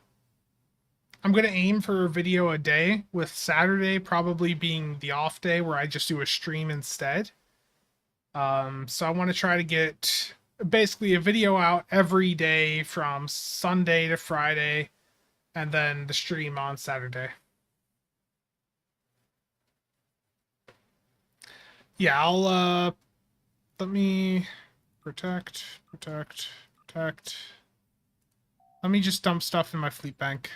I'm gonna aim for a video a day, with Saturday probably being the off day where I just do a stream instead. So I want to try to get basically a video out every day from Sunday to Friday, and then the stream on Saturday. Yeah, I'll let me protect. Let me just dump stuff in my fleet bank.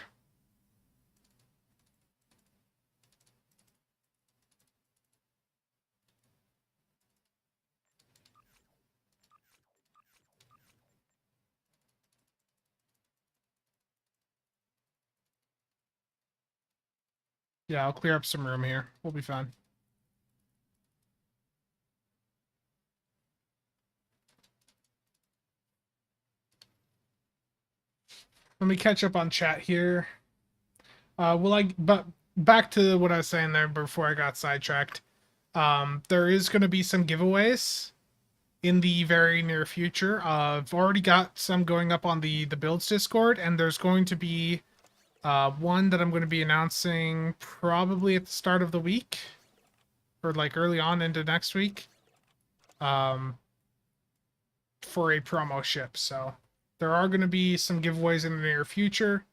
Yeah, I'll clear up some room here. We'll be fine. Let me catch up on chat here. But back to what I was saying there before I got sidetracked. There is going to be some giveaways in the very near future. I've already got some going up on the builds Discord, and there's going to be one that I'm going to be announcing probably at the start of the week, or like early on into next week, for a promo ship. So there are going to be some giveaways in the near future.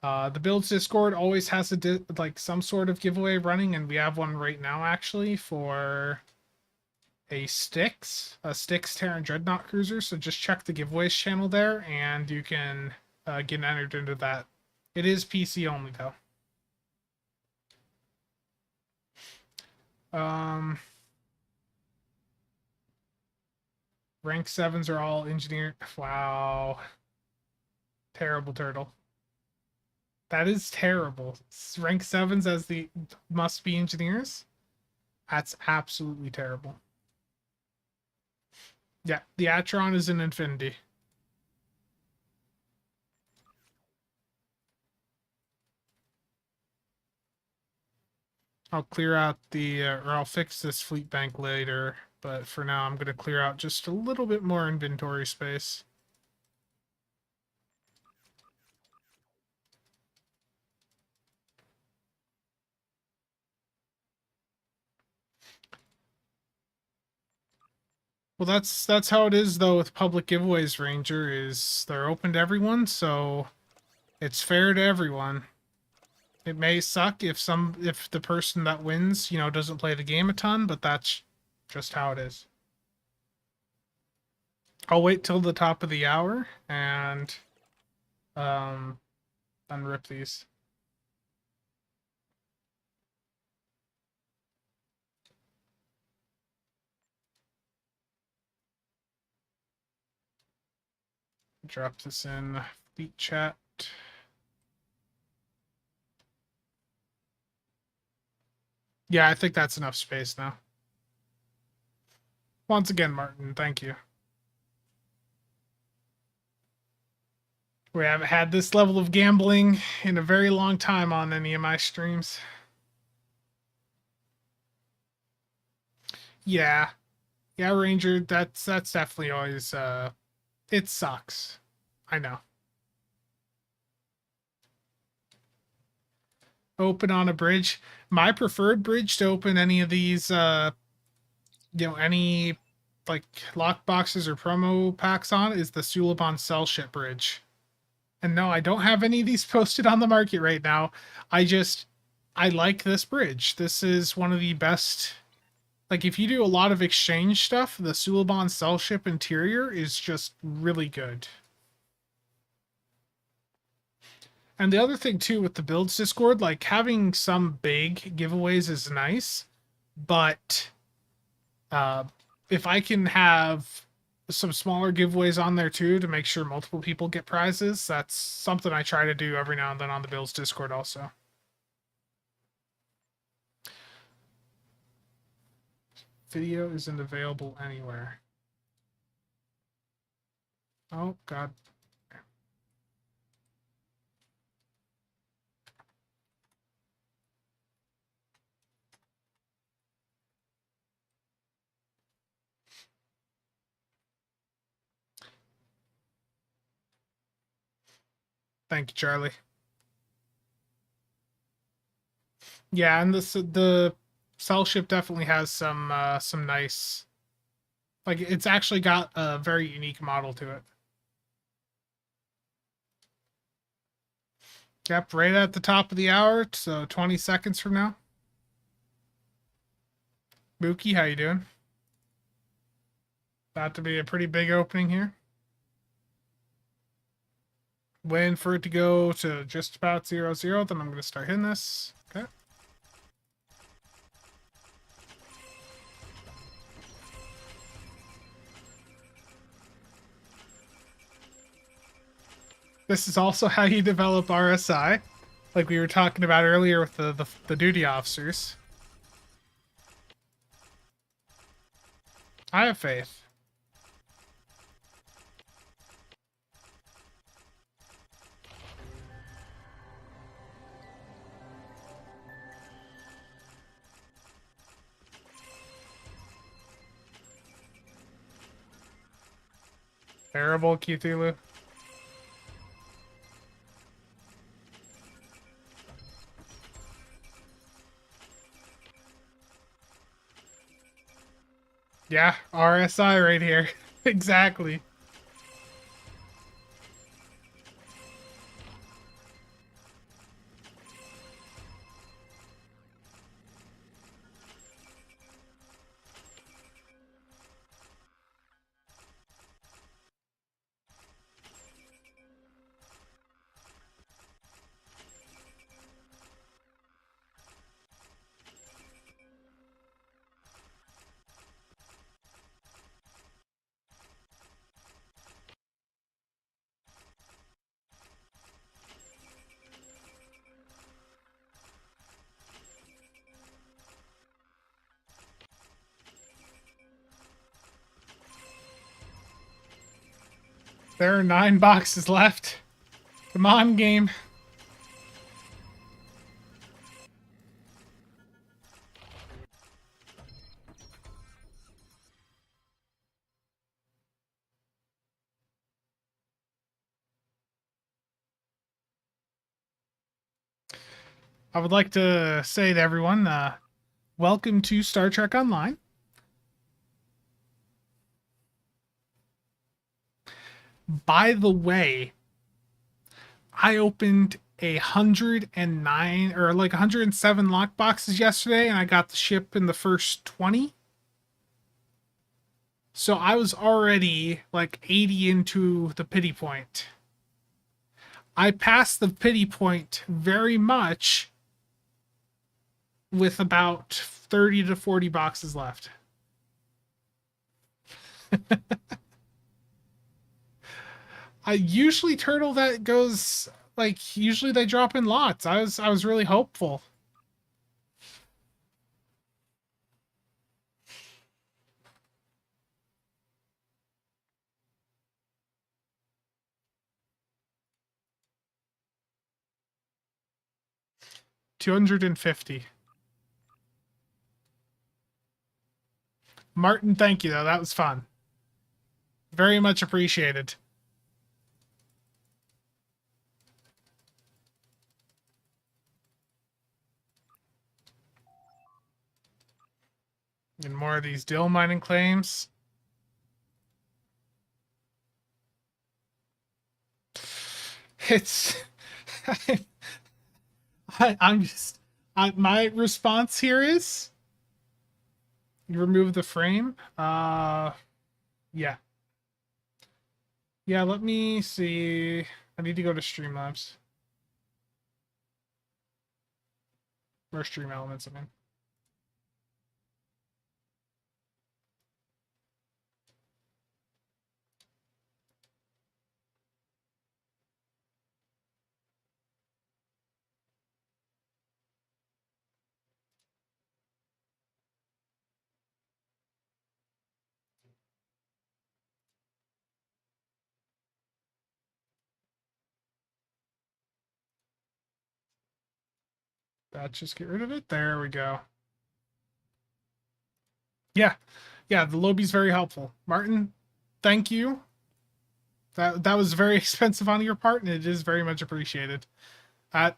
The builds Discord always has like some sort of giveaway running, and we have one right now actually for a Styx Terran Dreadnought cruiser. So just check the giveaways channel there, and you can get entered into that. It is PC only though. Rank 7s are all engineer. Wow. Terrible turtle. That is terrible. Rank 7s as the must be engineers? That's absolutely terrible. Yeah, the Atron is an infinity. I'll clear out or I'll fix this fleet bank later, but for now I'm going to clear out just a little bit more inventory space. Well, that's how it is though with public giveaways, Ranger, is they're open to everyone, so it's fair to everyone. It may suck if the person that wins, doesn't play the game a ton, but that's just how it is. I'll wait till the top of the hour and unrip these. Drop this in fleet chat. Yeah, I think that's enough space now. Once again, Martin, thank you. We haven't had this level of gambling in a very long time on any of my streams. Yeah. Yeah, Ranger, that's definitely always it sucks. I know. Open on a bridge. My preferred bridge to open any of these any like lock boxes or promo packs on is the Suliban Cell Ship bridge. And no, I don't have any of these posted on the market right now. I I like this bridge. This is one of the best. Like, if you do a lot of exchange stuff, the Suliban Cell Ship interior is just really good. And the other thing, too, with the Builds Discord, like, having some big giveaways is nice, but if I can have some smaller giveaways on there, too, to make sure multiple people get prizes, that's something I try to do every now and then on the Builds Discord also. Video isn't available anywhere. Oh, God. Thank you, Charlie. Yeah, and the cell ship definitely has some nice, like, it's actually got a very unique model to it. Yep, right at the top of the hour, so 20 seconds from now. Mookie, how you doing? About to be a pretty big opening here. Waiting for it to go to just about 0-0, then I'm going to start hitting this. Okay. This is also how you develop RSI, like we were talking about earlier with the duty officers. I have faith. Terrible, Cthulhu. Yeah, RSI right here. Exactly. There are 9 boxes left. Come on, game. I would like to say to everyone, welcome to Star Trek Online. By the way, I opened 109 or like 107 lock boxes yesterday, and I got the ship in the first 20. So I was already like 80 into the pity point. I passed the pity point very much with about 30 to 40 boxes left. I usually turtle that goes like usually they drop in lots. I was really hopeful. $250. Martin, thank you though. That was fun. Very much appreciated. And more of these dill mining claims. It's I'm My response here is you remove the frame. Yeah. Yeah, let me see. I need to go to Streamlabs. Or Stream Elements, I mean. Just get rid of it. There we go. Yeah. Yeah, the lobby's very helpful. Martin, thank you. That was very expensive on your part, and it is very much appreciated. That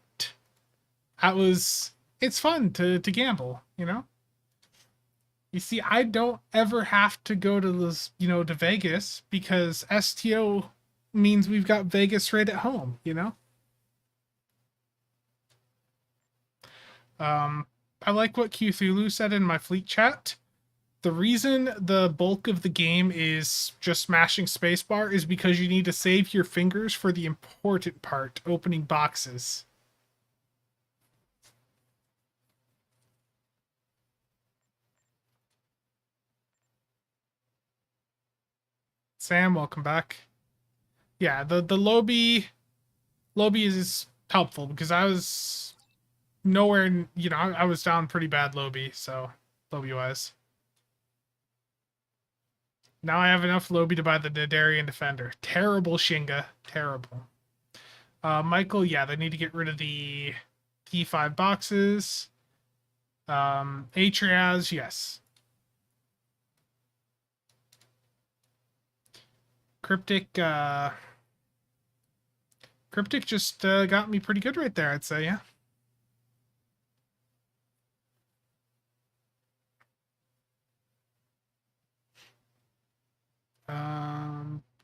that was it's fun to gamble, you know? You see, I don't ever have to go to this, to Vegas because STO means we've got Vegas right at home, you know? I like what Cthulhu said in my fleet chat. The reason the bulk of the game is just smashing spacebar is because you need to save your fingers for the important part, opening boxes. Sam, welcome back. Yeah, the lobby is helpful because I was nowhere, I was down pretty bad lobby, so lobby wise. Now I have enough lobby to buy the Nadarian Defender. Terrible Shinga. Terrible. Michael, yeah, they need to get rid of the T5 boxes. Atriaz, yes. Cryptic, Cryptic just got me pretty good right there, I'd say, yeah.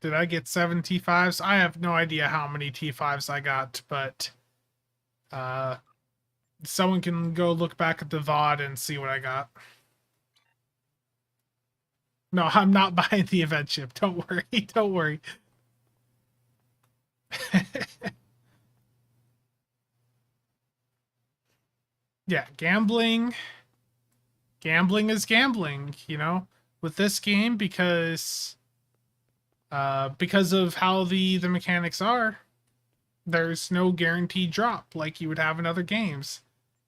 Did I get 7 T5s? I have no idea how many T5s I got, but someone can go look back at the VOD and see what I got. No, I'm not buying the event chip. Don't worry. Don't worry. Yeah, gambling is gambling, with this game because of how the mechanics are. There's no guaranteed drop like you would have in other games.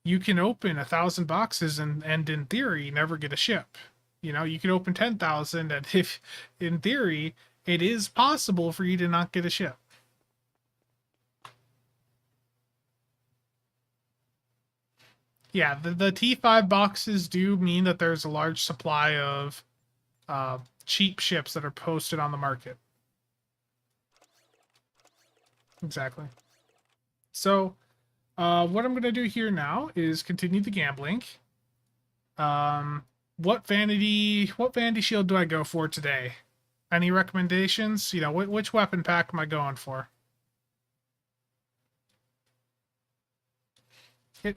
You can open 1,000 boxes and in theory never get a ship. You can open 10,000 and if in theory it is possible for you to not get a ship. Yeah, the T5 boxes do mean that there's a large supply of cheap ships that are posted on the market. Exactly. So, what I'm going to do here now is continue the gambling. What vanity shield do I go for today? Any recommendations? Which weapon pack am I going for?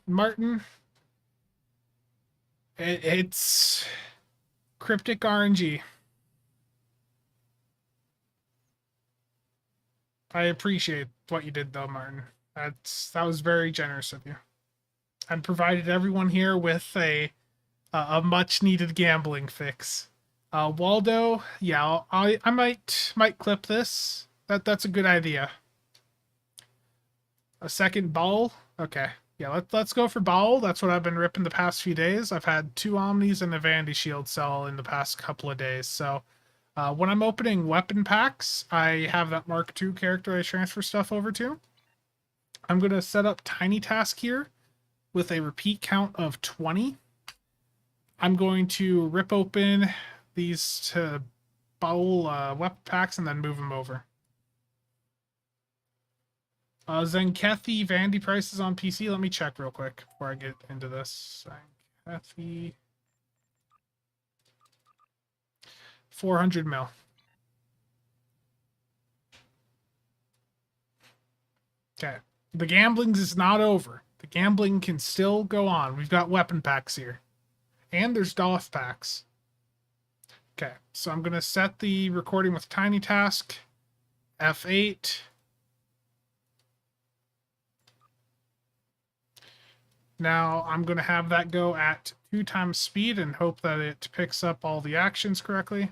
Martin. It's Cryptic RNG. I appreciate what you did, though, Martin. That was very generous of you, and provided everyone here with a much needed gambling fix. Waldo, yeah, I might clip this. That's a good idea. A second Baul, okay. Yeah, let's go for Baul. That's what I've been ripping the past few days. I've had 2 Omnis and a Vandy Shield sell in the past couple of days. So when I'm opening weapon packs, I have that Mark II character I transfer stuff over to. I'm going to set up Tiny Task here with a repeat count of 20. I'm going to rip open these to Baul weapon packs and then move them over. Zenkethi Vandy prices on PC. Let me check real quick before I get into this. Zenkethi 400 mil. Okay. The gamblings is not over. The gambling can still go on. We've got weapon packs here. And there's DOF packs. Okay, so I'm going to set the recording with Tiny Task, F8. Now I'm going to have that go at 2 times speed and hope that it picks up all the actions correctly.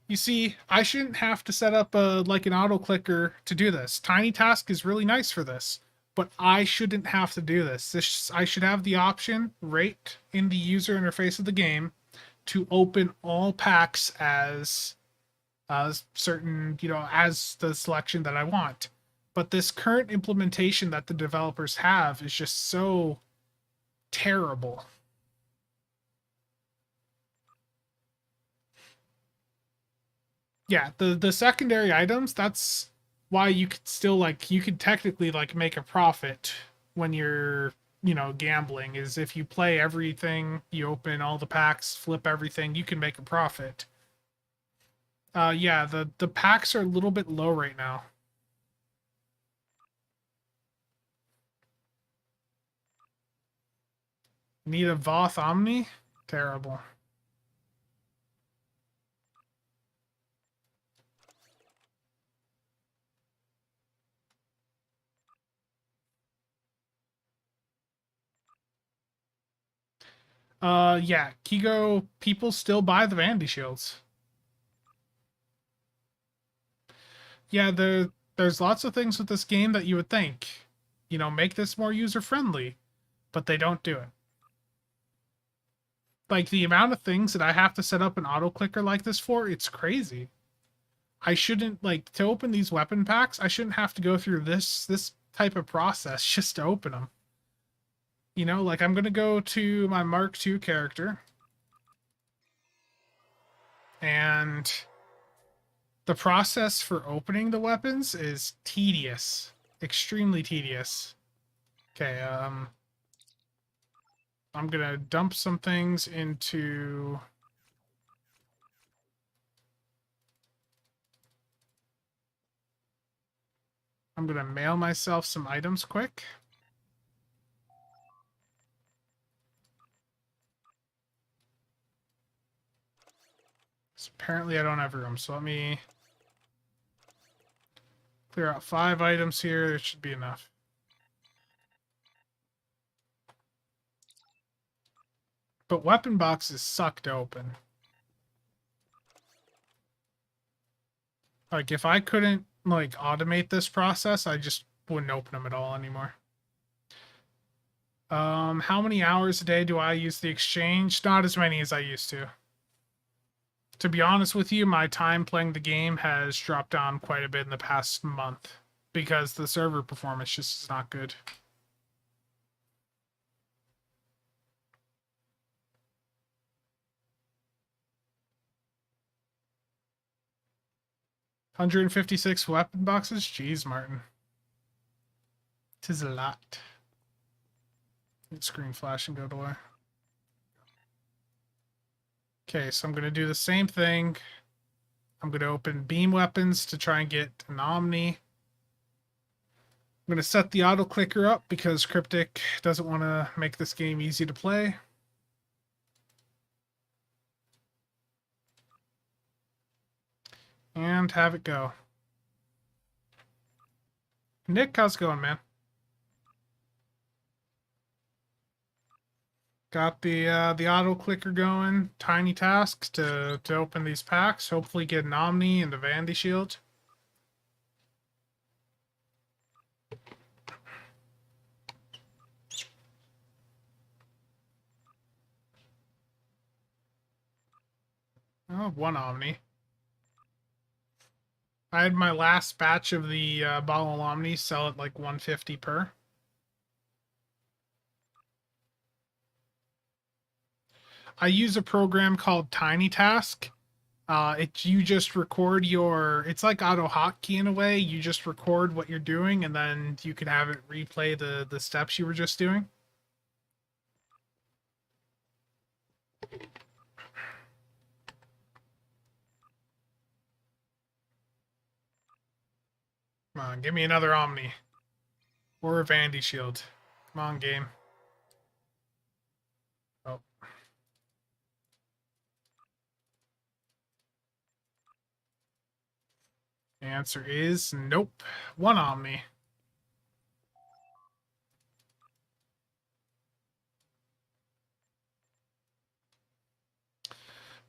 You see, I shouldn't have to set up like an auto clicker to do this. Tiny Task is really nice for this, but I shouldn't have to do this. I should have the option right in the user interface of the game to open all packs as certain, as the selection that I want. But this current implementation that the developers have is just so terrible. Yeah, the secondary items, that's why you could still you could technically make a profit when you're, gambling, is if you play everything, you open all the packs, flip everything, you can make a profit. Yeah, the packs are a little bit low right now. Need a Voth Omni? Terrible. Yeah, Kigo, people still buy the Vandy Shields. Yeah, there's lots of things with this game that you would think, make this more user-friendly, but they don't do it. Like, the amount of things that I have to set up an auto-clicker like this for, it's crazy. I shouldn't, to open these weapon packs, I shouldn't have to go through this type of process just to open them. I'm going to go to my Mark II character. And the process for opening the weapons is tedious. Extremely tedious. Okay, I'm going to dump some things into... I'm going to mail myself some items quick. So apparently I don't have room, so let me clear out 5 items here. There should be enough. But weapon boxes suck to open. Like, if I couldn't, automate this process, I just wouldn't open them at all anymore. How many hours a day do I use the exchange? Not as many as I used to. To be honest with you, my time playing the game has dropped down quite a bit in the past month because the server performance just is not good. $156 weapon boxes? Jeez, Martin. 'Tis a lot. Screen flash and go away. Okay, so I'm going to do the same thing. I'm going to open beam weapons to try and get an Omni. I'm going to set the auto clicker up because Cryptic doesn't want to make this game easy to play. And have it go. Nick, how's it going, man? Got the auto clicker going. Tiny tasks to open these packs. Hopefully get an Omni and a Vandy Shield. Oh, 1 Omni. I had my last batch of the bottle Omni sell at like 150 per. I use a program called Tiny Task. You just record it's like auto hotkey in a way. You just record what you're doing and then you can have it replay the steps you were just doing. Come on, give me another Omni. Or a Vandy Shield. Come on, game. Oh. The answer is nope. One on me.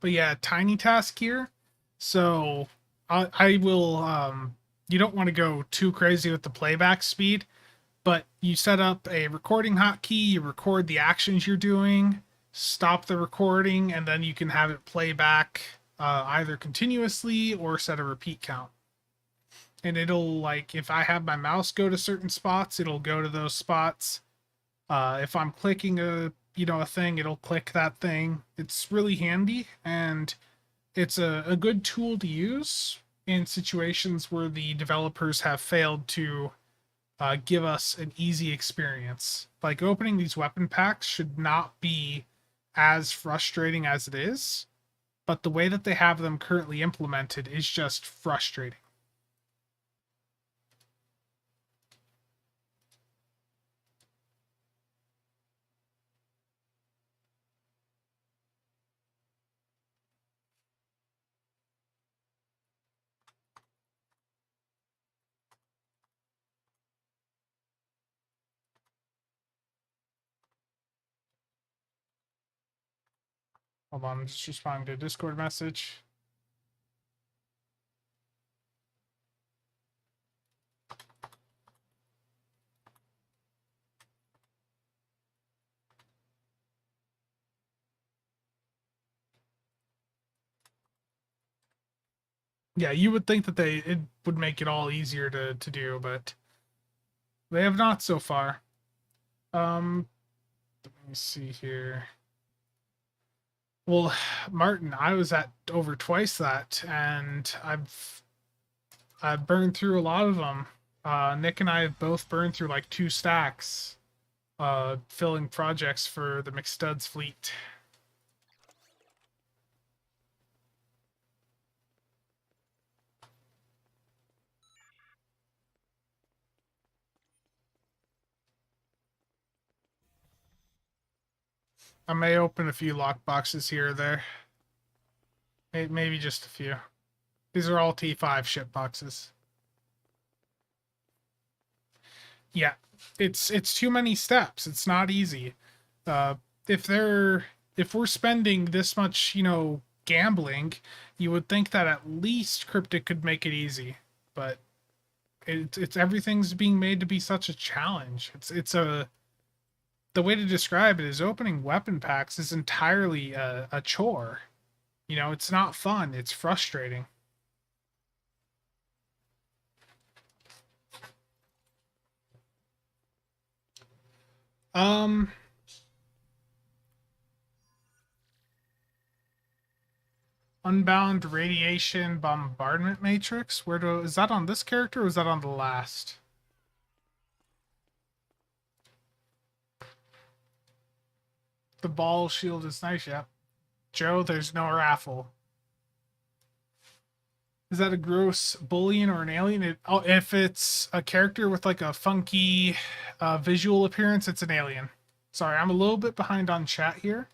But yeah, tiny task here. So I will. You don't want to go too crazy with the playback speed, but you set up a recording hotkey. You record the actions you're doing, stop the recording, and then you can have it play back either continuously or set a repeat count. And it'll like if I have my mouse go to certain spots, it'll go to those spots. If I'm clicking a thing, it'll click that thing. It's really handy, and it's a good tool to use in situations where the developers have failed to give us an easy experience. Like opening these weapon packs should not be as frustrating as it is, but the way that they have them currently implemented is just frustrating. Hold on, I'm just responding to a Discord message. Yeah, you would think that it would make it all easier to do, but they have not so far. Let me see here. Well, Martin, I was at over twice that, and I've burned through a lot of them. Nick and I have both burned through like 2 stacks, filling projects for the McStuds fleet. I may open a few lock boxes here or there. Maybe just a few. These are all T5 ship boxes. Yeah, it's too many steps. It's not easy. Uh, if they're if we're spending this much, gambling, you would think that at least Cryptic could make it easy, but it's everything's being made to be such a challenge. It's the way to describe it is opening weapon packs is entirely a chore. It's not fun. It's frustrating. Um, Unbound radiation bombardment matrix. Is that on this character or is that on the last? The ball shield is nice, yeah. Joe, there's no raffle. Is that a gross bullion or an alien? If it's a character with like a funky visual appearance, it's an alien. Sorry, I'm a little bit behind on chat here.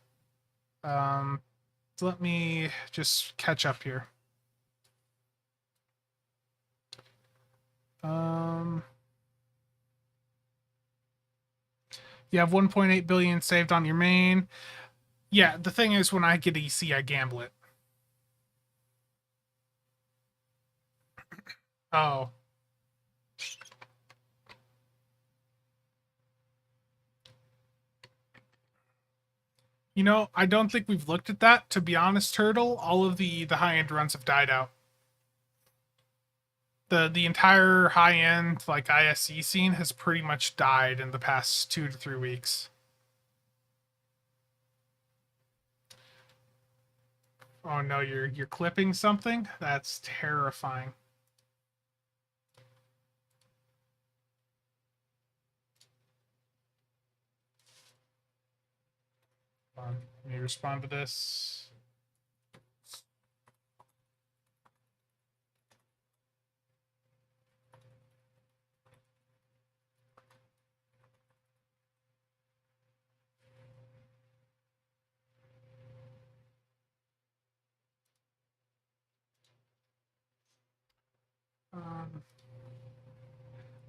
So let me just catch up here. You have 1.8 billion saved on your main. Yeah, the thing is, when I get EC, I gamble it. Oh. I don't think we've looked at that. To be honest, Turtle, all of the high-end runs have died out. The entire high-end, like, ISC scene has pretty much died in the past 2 to 3 weeks. Oh no, you're clipping something? That's terrifying. Let me respond to this.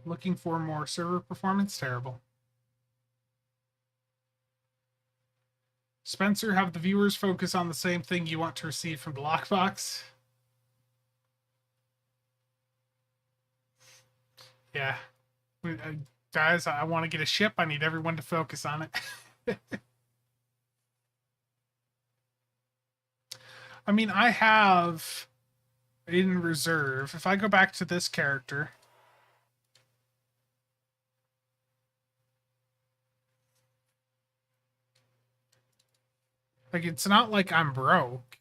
Looking for more server performance? Terrible. Spencer, have the viewers focus on the same thing you want to receive from the lockbox. Yeah. Guys, I want to get a ship. I need everyone to focus on it. I mean, I have in reserve. If I go back to this character, like, it's not like I'm broke.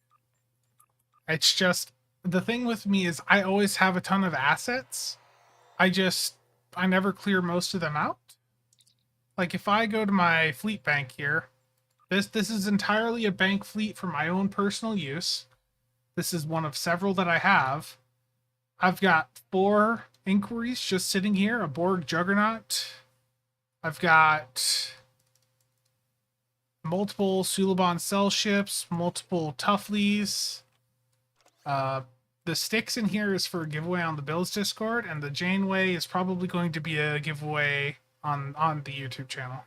It's just, the thing with me is I always have a ton of assets. I never clear most of them out. Like, if I go to my fleet bank here, this is entirely a bank fleet for my own personal use. This is one of several that I have. I've got 4 inquiries just sitting here, a Borg Juggernaut. I've got multiple Suliban cell ships, multiple Tuffleys. The sticks in here is for a giveaway on the Builds Discord, and the Janeway is probably going to be a giveaway on the YouTube channel.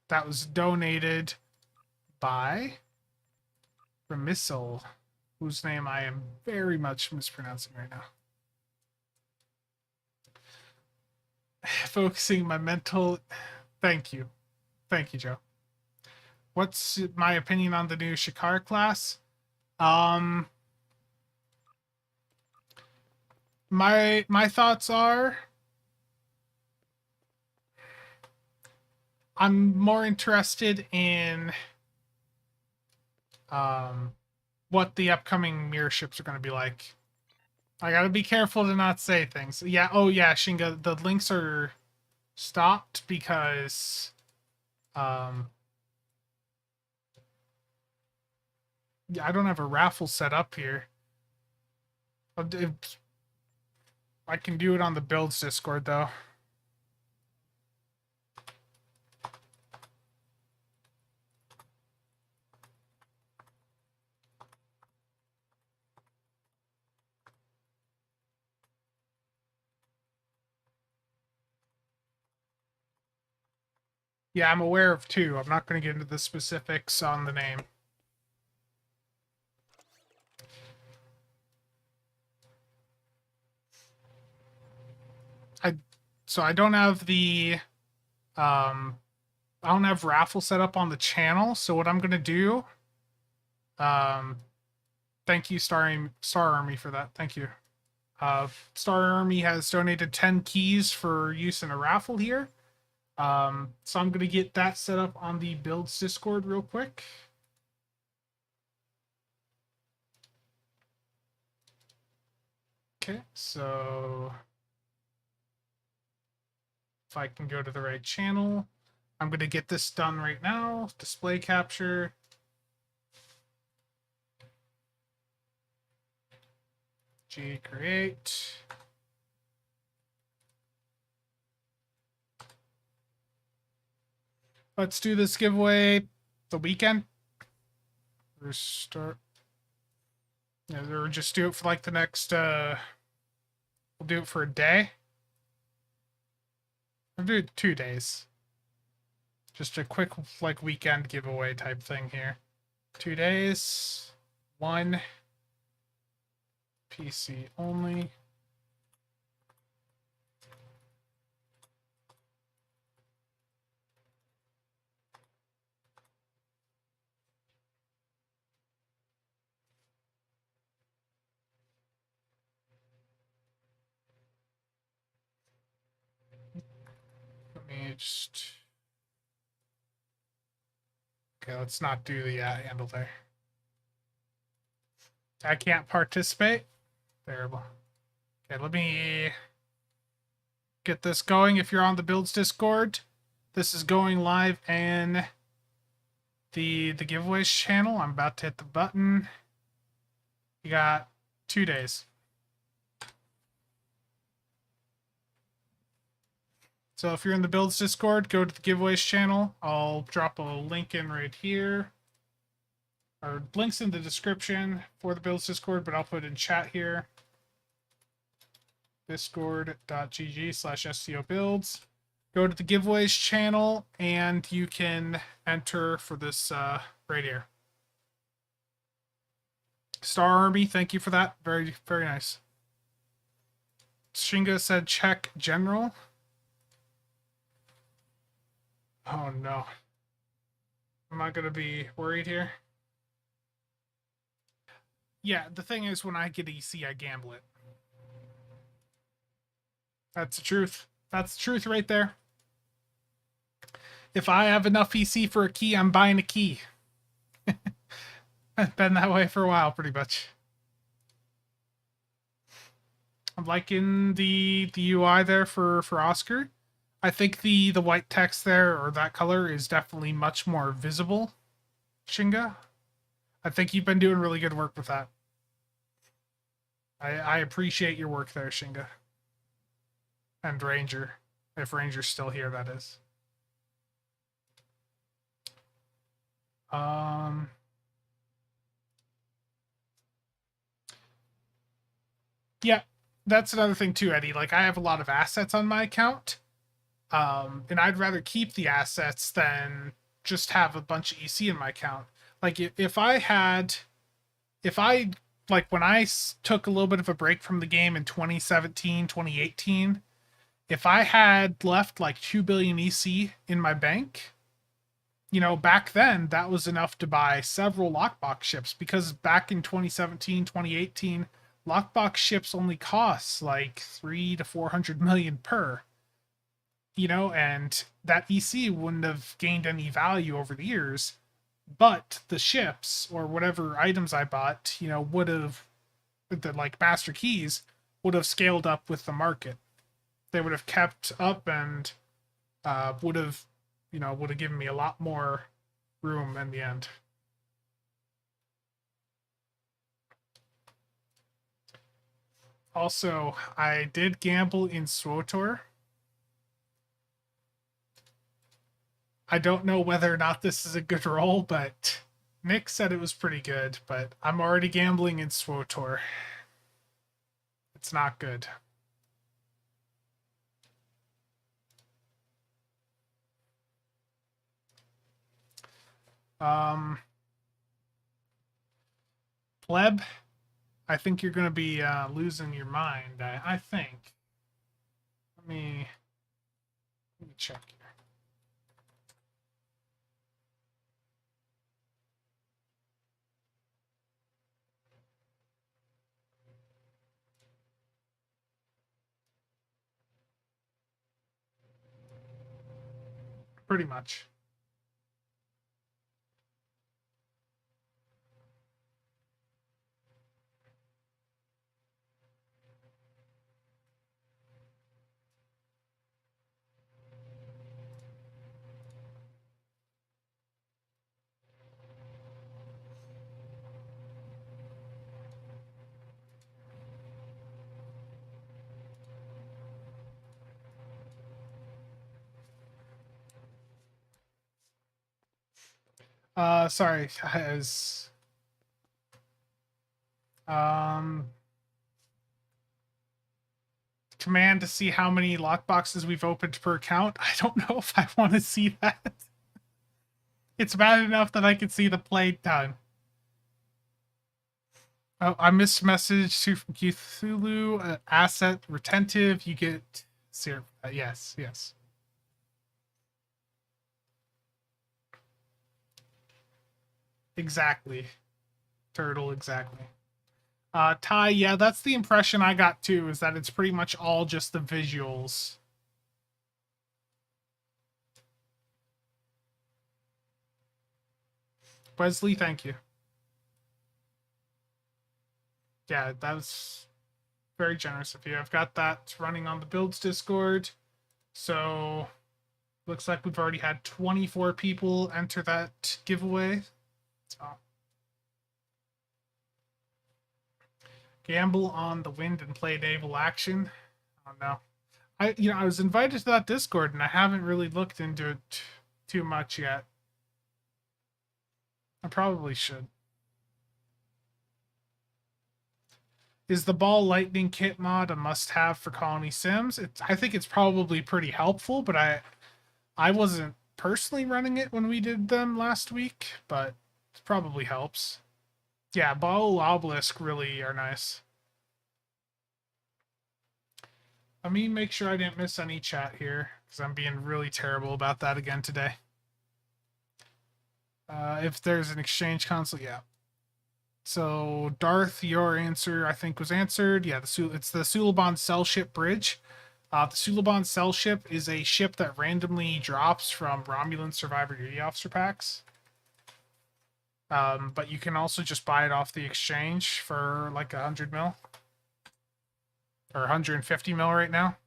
That was donated by Remissal, whose name I am very much mispronouncing right now. Focusing my mental... Thank you. Thank you, Joe. What's my opinion on the new Shikar class? My thoughts are, I'm more interested in what the upcoming mirror ships are going to be like. I gotta be careful to not say things. Yeah, oh yeah, Shinga, the links are stopped because yeah, I don't have a raffle set up here. I can do it on the Builds Discord though. Yeah, I'm aware of 2. I'm not going to get into the specifics on the name. So I don't have the I don't have raffle set up on the channel. So what I'm going to do, thank you Star Army for that. Thank you. Star Army has donated 10 keys for use in a raffle here. So I'm going to get that set up on the Builds Discord real quick. Okay, so if I can go to the right channel, I'm going to get this done right now. Display capture. Create. Let's do this giveaway the weekend. Restart. Yeah, or just do it for like the next we'll do it for a day. I'll do it 2 days. Just a quick like weekend giveaway type thing here. 2 days. 1 PC only. Let me just... Okay, let's not do the handle there. I can't participate. Terrible. Okay, let me get this going. If you're on the Builds Discord, this is going live in the giveaways channel. I'm about to hit the button. You got 2 days. So if you're in the Builds Discord, go to the giveaways channel. I'll drop a link in right here. Or links in the description for the Builds Discord, but I'll put it in chat here. discord.gg/SCO builds. Go to the giveaways channel and you can enter for this right here. Star Army, thank you for that. Very, very nice. Shinga said check general. Oh no. Am I going to be worried here? Yeah, the thing is, when I get EC, I gamble it. That's the truth. That's the truth right there. If I have enough EC for a key, I'm buying a key. I've been that way for a while, pretty much. I'm liking the UI there for Oscar. I think the white text there, or that color, is definitely much more visible, Shinga. I think you've been doing really good work with that. I appreciate your work there, Shinga. And Ranger. If Ranger's still here, that is. Yeah, that's another thing too, Eddie. Like, I have a lot of assets on my account. And I'd rather keep the assets than just have a bunch of EC in my account. Like, if I like, when I took a little bit of a break from the game in 2017, 2018, if I had left like 2 billion EC in my bank, you know, back then that was enough to buy several lockbox ships, because back in 2017, 2018, lockbox ships only cost like 300 to 400 million per. You know, and that EC wouldn't have gained any value over the years, but the ships or whatever items I bought, you know, would have, the like master keys, would have scaled up with the market. They would have kept up and would have, you know, would have given me a lot more room in the end. Also, I did gamble in SWOTOR. I don't know whether or not this is a good roll, but Nick said it was pretty good, but I'm already gambling in SWOTOR. It's not good. Pleb, I think you're going to be losing your mind, I think. Let me check here. Pretty much. Sorry, as command to see how many lockboxes we've opened per account. I don't know if I want to see that. It's bad enough that I can see the play time. Oh, I missed a message to Cthulhu. Asset retentive. You get 0. Yes, yes. Exactly. Turtle, exactly. Ty, yeah, that's the impression I got too, is that it's pretty much all just the visuals. Wesley, thank you. Yeah, that was very generous of you. I've got that running on the Builds Discord. So, looks like we've already had 24 people enter that giveaway. So, gamble on the wind and play naval action. Oh no. I was invited to that Discord and I haven't really looked into it too much yet. I probably should. Is the Ball Lightning kit mod a must-have for Colony Sims? I think it's probably pretty helpful, but I wasn't personally running it when we did them last week, but it probably helps. Yeah, Ball Obelisk really are nice. Let me make sure I didn't miss any chat here, because I'm being really terrible about that again today. If there's an exchange console, yeah. So, Darth, your answer, I think, was answered. Yeah, it's the Suliban Cell Ship Bridge. The Suliban Cell Ship is a ship that randomly drops from Romulan Survivor Duty Officer packs. But you can also just buy it off the exchange for like 100 mil. Or 150 mil right now.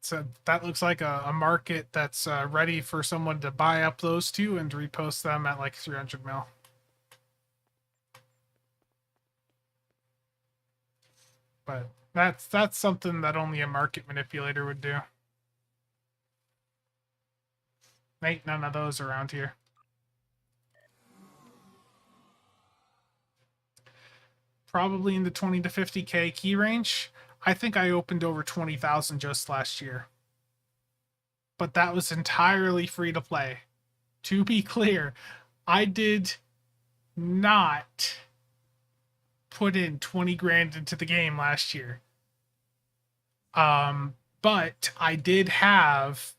So that looks like a market that's ready for someone to buy up those two and repost them at like 300 mil. But that's something that only a market manipulator would do. Ain't none of those around here. Probably in the 20 to 50k key range. I think I opened over 20,000 just last year. But that was entirely free to play. To be clear, I did not put in 20 grand into the game last year. But I did have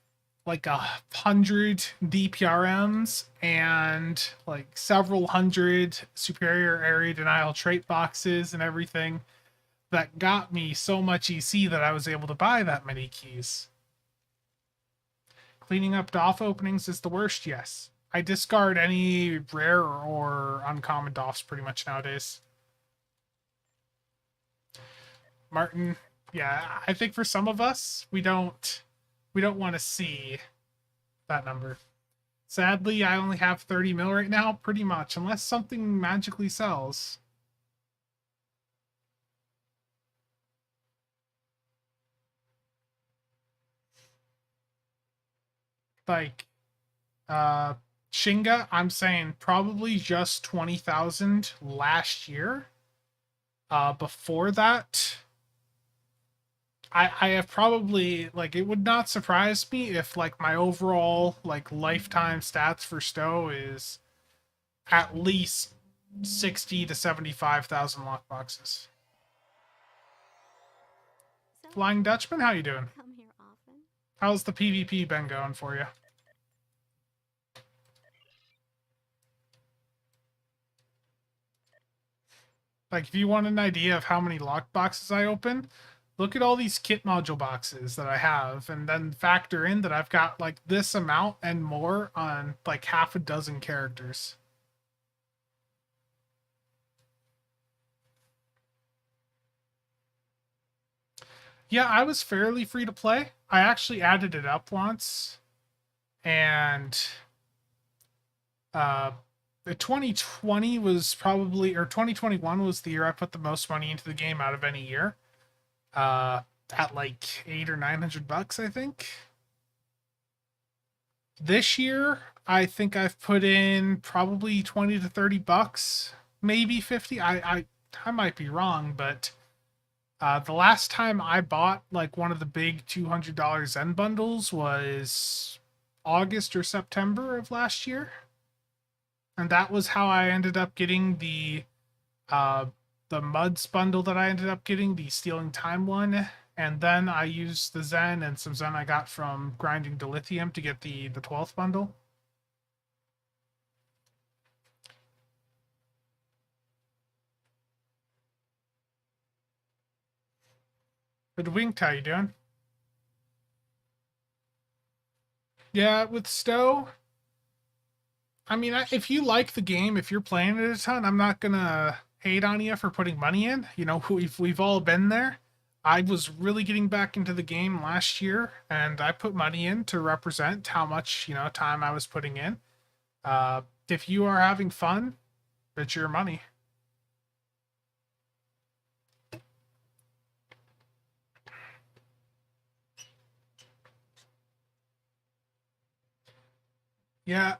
like 100 DPRMs and like several hundred superior area denial trait boxes and everything that got me so much EC that I was able to buy that many keys. Cleaning up DOF openings is the worst, yes. I discard any rare or uncommon DOFs pretty much nowadays. Martin, yeah, I think for some of us, we don't want to see that number. Sadly, I only have 30 mil right now, pretty much, unless something magically sells. Like, Shinga, I'm saying probably just 20,000 last year. Before that, I have probably, like, it would not surprise me if like my overall like lifetime stats for Stowe is at least 60 to 75,000 lockboxes. So, Flying Dutchman, how you doing? come here often? How's the PvP been going for you? Like, if you want an idea of how many lockboxes I open, look at all these kit module boxes that I have, and then factor in that I've got like this amount and more on like half a dozen characters. Yeah, I was fairly free to play. I actually added it up once, and the 2020 was probably, or 2021 was the year I put the most money into the game out of any year. At like $800 or $900, I think. This year, I think I've put in probably 20 to $30, maybe 50. I might be wrong, but the last time I bought like one of the big $200 Zen bundles was August or September of last year. And that was how I ended up getting the Muds bundle that I ended up getting, the Stealing Time one. And then I used the Zen and some Zen I got from grinding Dilithium to get the 12th bundle. But Winked, how you doing? Yeah, with Stowe, I mean, if you like the game, if you're playing it a ton, I'm not gonna hate on you for putting money in. You know, we've all been there. I was really getting back into the game last year, and I put money in to represent how much time I was putting in. If you are having fun, it's your money. Yeah.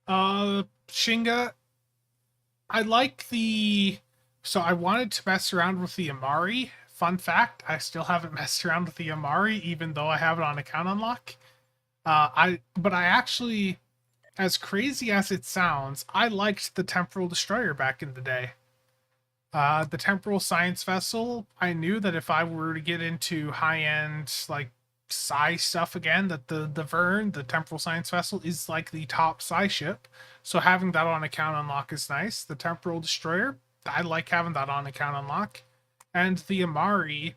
Shinga, I like the. So I wanted to mess around with the Amari. Fun fact: I still haven't messed around with the Amari, even though I have it on account unlock. But I actually, as crazy as it sounds, I liked the Temporal Destroyer back in the day. The Temporal Science Vessel, I knew that if I were to get into high end like psi stuff again, that the Vern, the Temporal Science Vessel, is like the top psi ship. So having that on account unlock is nice. The Temporal Destroyer, I like having that on account unlock. And the Amari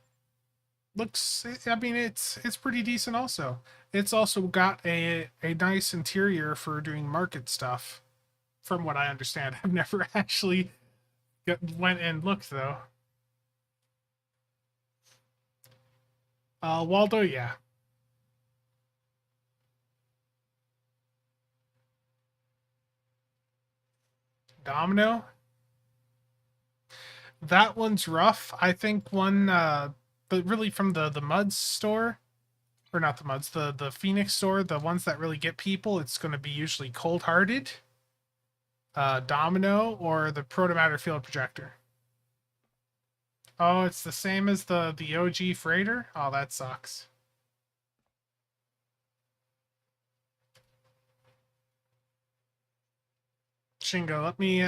looks, I mean, it's pretty decent also. It's also got a nice interior for doing market stuff, from what I understand. I've never actually went and looked though. Waldo, yeah. Domino, that one's rough. I think one, but really from the Muds store, or not the Muds, the Phoenix store, the ones that really get people, it's going to be usually Cold Hearted, Domino, or the Protomatter Field Projector. Oh, it's the same as the OG Freighter. Oh, that sucks. Shingo, let me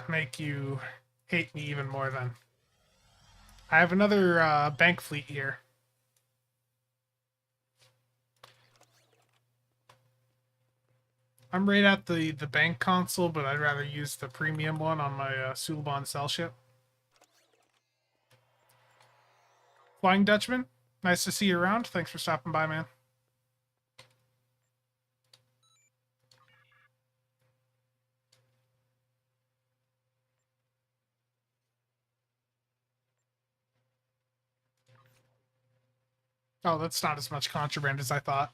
make you hate me even more then. I have another bank fleet here. I'm right at the bank console, but I'd rather use the premium one on my Suliban cell ship. Flying Dutchman, nice to see you around. Thanks for stopping by, man. Oh, that's not as much contraband as I thought.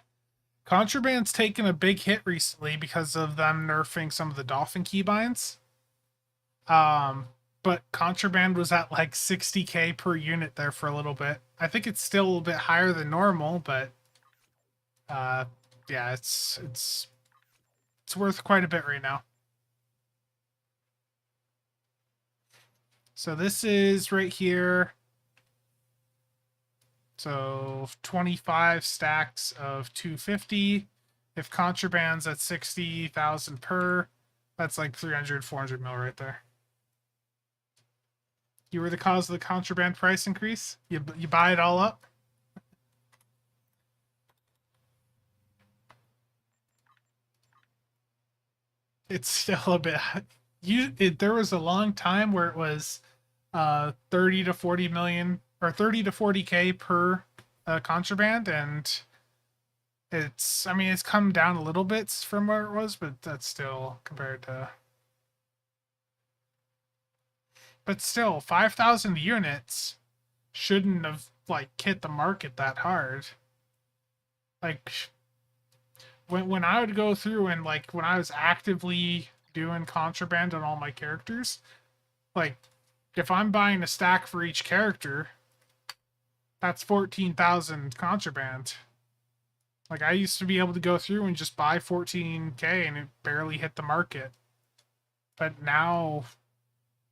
Contraband's taken a big hit recently because of them nerfing some of the dolphin keybinds. Um, but contraband was at like 60k per unit there for a little bit. I think it's still a little bit higher than normal, but uh, yeah, it's worth quite a bit right now. So this is right here. So 25 stacks of 250. If contraband's at 60,000 per, that's like 300, 400 mil right there. You were the cause of the contraband price increase? You buy it all up? It's still a bit. There was a long time where it was 30 to 40 million or 30 to 40k per contraband, and I mean, it's come down a little bit from where it was, but that's still compared to. But still, 5,000 units shouldn't have like hit the market that hard. Like when I would go through and like when I was actively doing contraband on all my characters, like if I'm buying a stack for each character, that's 14,000 contraband. Like I used to be able to go through and just buy 14k and it barely hit the market. But now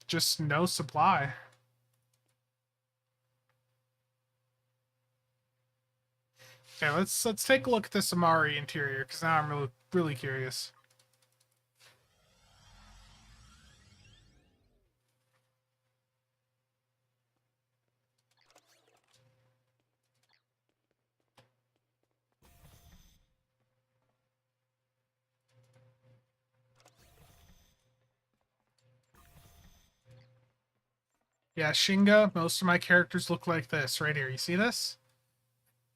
just no supply. Okay, let's take a look at this Amari interior because now I'm really curious. Yeah, Shinga, most of my characters look like this right here. You see this?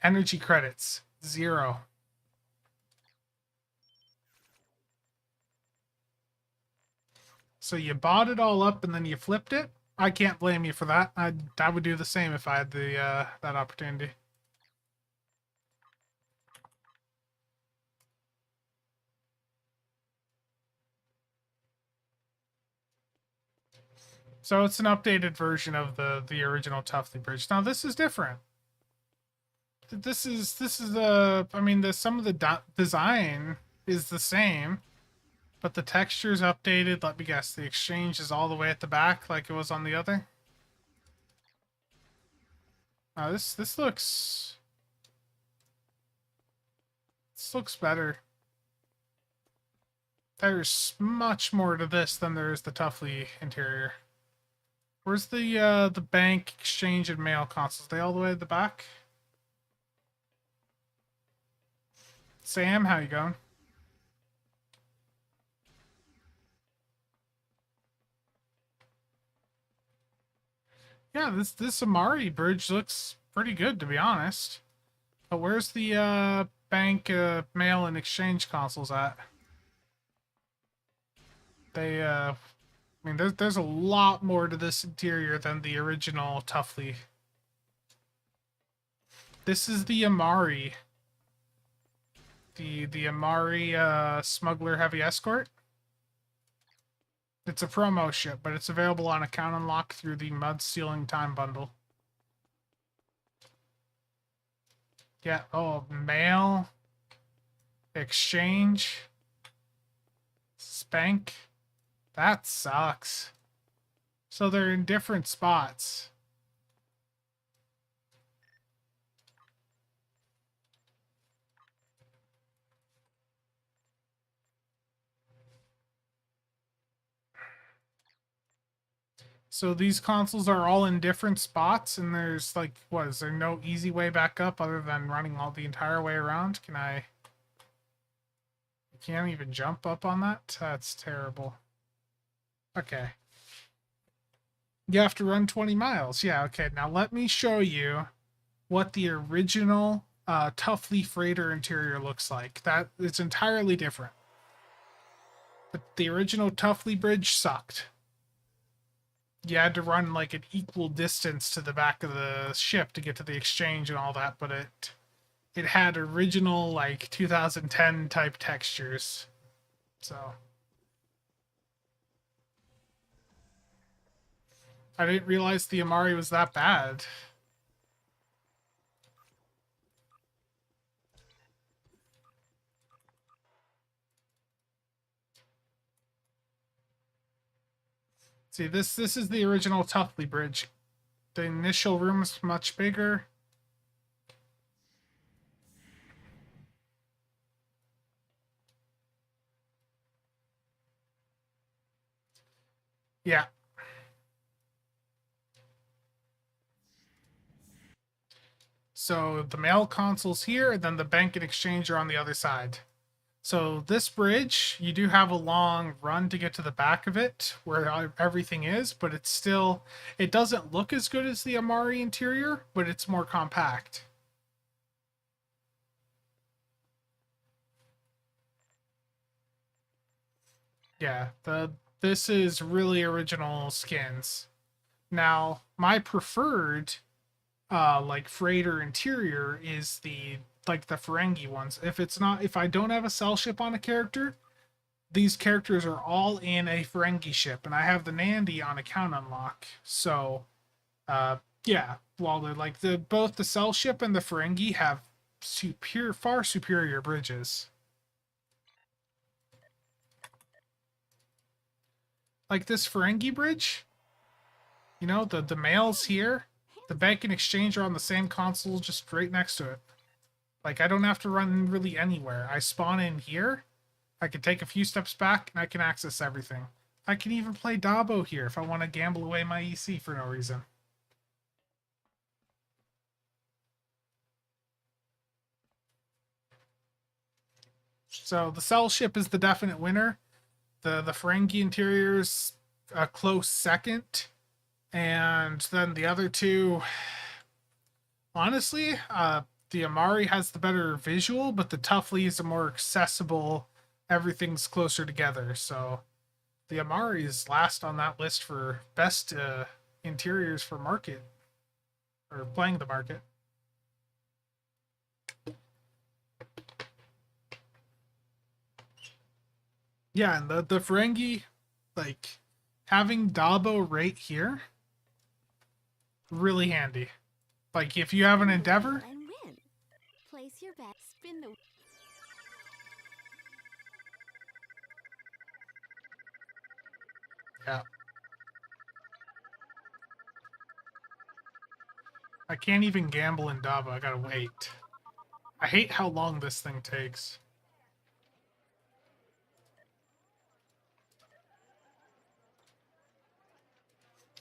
Energy credits, 0. So you bought it all up and then you flipped it? I can't blame you for that. I would do the same if I had the that opportunity. So it's an updated version of the original Tuffley Bridge. Now this is different. This is the I mean the some of the design is the same. But the texture's updated. Let me guess. The exchange is all the way at the back like it was on the other. This looks... This looks better. There's much more to this than there is the Tuffley interior. Where's the bank, exchange, and mail consoles? They all the way at the back? Sam, how you going? Yeah, this Amari bridge looks pretty good, to be honest. But where's the bank, mail, and exchange consoles at? They, I mean, there's a lot more to this interior than the original Tuffley. This is the Amari. The Amari Smuggler Heavy Escort. It's a promo ship, but it's available on account unlock through the Mud Stealing Time Bundle. Yeah, oh, mail, exchange, spank. That sucks. So they're in different spots. So these consoles are all in different spots, and there's like, what, is there no easy way back up other than running all the entire way around? Can I... You can't even jump up on that? That's terrible. Okay. You have to run 20 miles. Yeah, okay. Now let me show you what the original Tuffley freighter interior looks like. That it's entirely different. But the original Tuffley bridge sucked. You had to run like an equal distance to the back of the ship to get to the exchange and all that, but it had original like 2010 type textures. So I didn't realize the Amari was that bad. See, this is the original Tuffley bridge. The initial room is much bigger. Yeah. So the mail console's here, and then the bank and exchange are on the other side. So this bridge, you do have a long run to get to the back of it, where everything is, but it's still, it doesn't look as good as the Amari interior, but it's more compact. Yeah, this is really original skins. Now, my preferred like freighter interior is the like the Ferengi ones. If I don't have a cell ship on a character, these characters are all in a Ferengi ship, and I have the Nandi on account unlock. So yeah, while they're like both the cell ship and the Ferengi have far superior bridges. Like this Ferengi bridge, you know, the mail's here. The bank and exchange are on the same console, just right next to it. Like, I don't have to run really anywhere. I spawn in here, I can take a few steps back, and I can access everything. I can even play Dabo here if I want to gamble away my EC for no reason. So the cell ship is the definite winner. The Ferengi interior's a close second. And then the other two, honestly, the Amari has the better visual, but the Tuffley is a more accessible, everything's closer together. So the Amari is last on that list for best interiors for market, or playing the market. Yeah, and the Ferengi, like, having Dabo right here, really handy. Like, if you have an Endeavor, And win. Place your bet. Spin the. Yeah. I can't even gamble in Daba. I gotta wait. I hate how long this thing takes.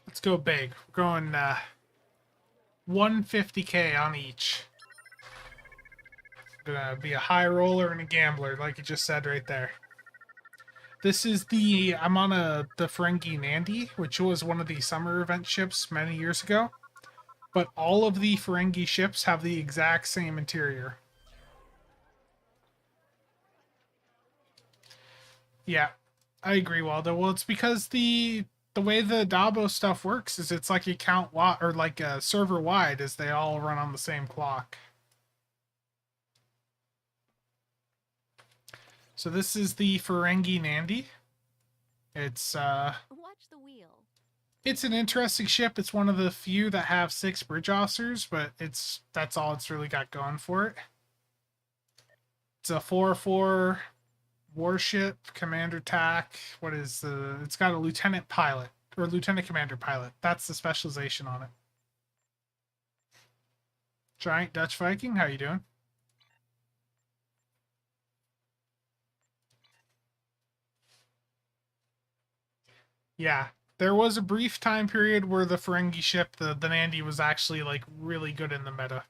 Let's go big. We're going 150k on each. Gonna be a high roller and a gambler, like you just said right there. This is I'm on the Ferengi Nandi, which was one of the summer event ships many years ago. But all of the Ferengi ships have the exact same interior. Yeah, I agree, Waldo. Well, it's because the way the Dabo stuff works is it's like account wide or like server wide, as they all run on the same clock. So this is the Ferengi Nandi. It's Watch the wheel. it's an interesting ship. It's one of the few that have 6 bridge officers, but that's all it's really got going for it. It's a 4-4 warship, commander tack. What is the? It's got a lieutenant pilot or lieutenant commander pilot. That's the specialization on it. Giant Dutch Viking, how you doing? Yeah, there was a brief time period where the Ferengi ship, the Nandi, was actually like really good in the meta.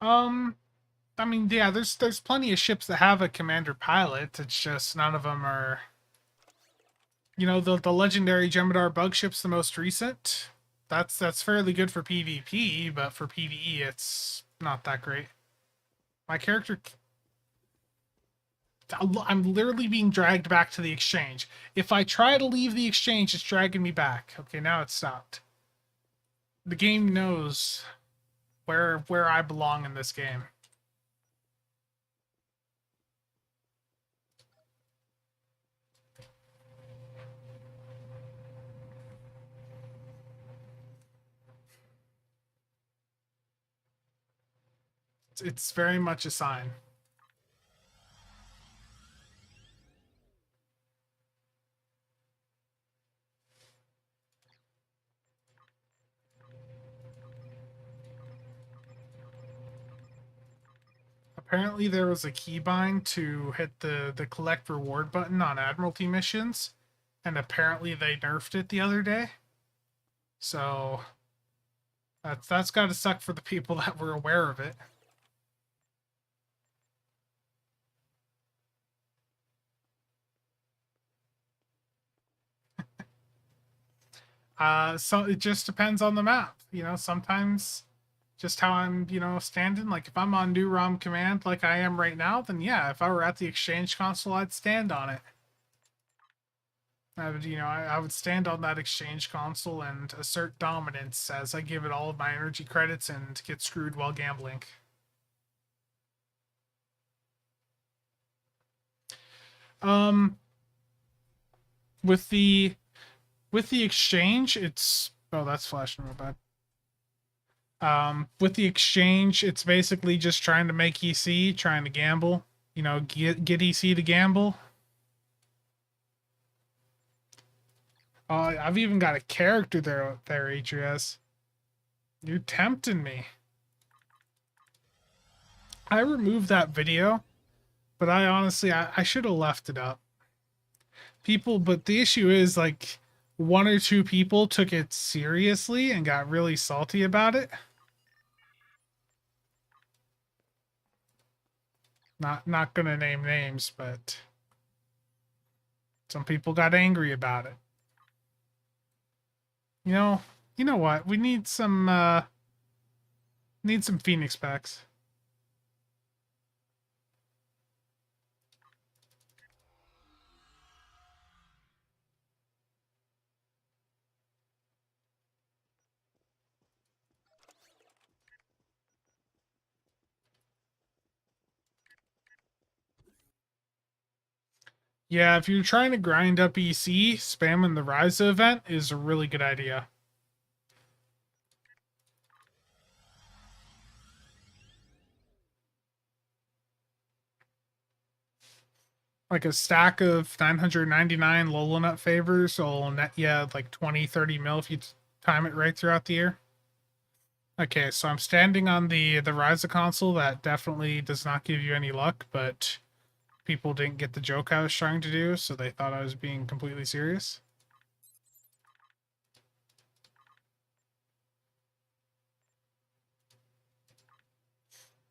Um, I mean, yeah, there's plenty of ships that have a commander pilot. It's just none of them are. You know, the legendary Jem'Hadar bug ship's the most recent. That's fairly good for PvP, but for PvE, it's not that great. My character, I'm literally being dragged back to the exchange. If I try to leave the exchange, it's dragging me back. Okay, now it's stopped. The game knows where I belong in this game. It's very much a sign. Apparently, there was a keybind to hit the collect reward button on Admiralty missions, and apparently they nerfed it the other day. So that's got to suck for the people that were aware of it. So it just depends on the map. You know, sometimes just how I'm, standing. Like if I'm on New ROM command like I am right now, then yeah, if I were at the exchange console, I'd stand on it. I would stand on that exchange console and assert dominance as I give it all of my energy credits and get screwed while gambling. Um, with the exchange, it's that's flashing real bad. With the exchange, it's basically just trying to make EC, trying to gamble. You know, get EC to gamble. I've even got a character there, Atreus. You're tempting me. I removed that video, but I honestly, I should have left it up. But the issue is like 1 or 2 people took it seriously and got really salty about it. Not gonna name names, but some people got angry about it. You know, you know what? We need some Phoenix packs. Yeah, if you're trying to grind up EC, spamming the Ryza event is a really good idea. Like a stack of 999 Lola Nut favors will net you like 20, 30 mil if you time it right throughout the year. Okay, so I'm standing on the Ryza console. That definitely does not give you any luck, but people didn't get the joke I was trying to do, so they thought I was being completely serious.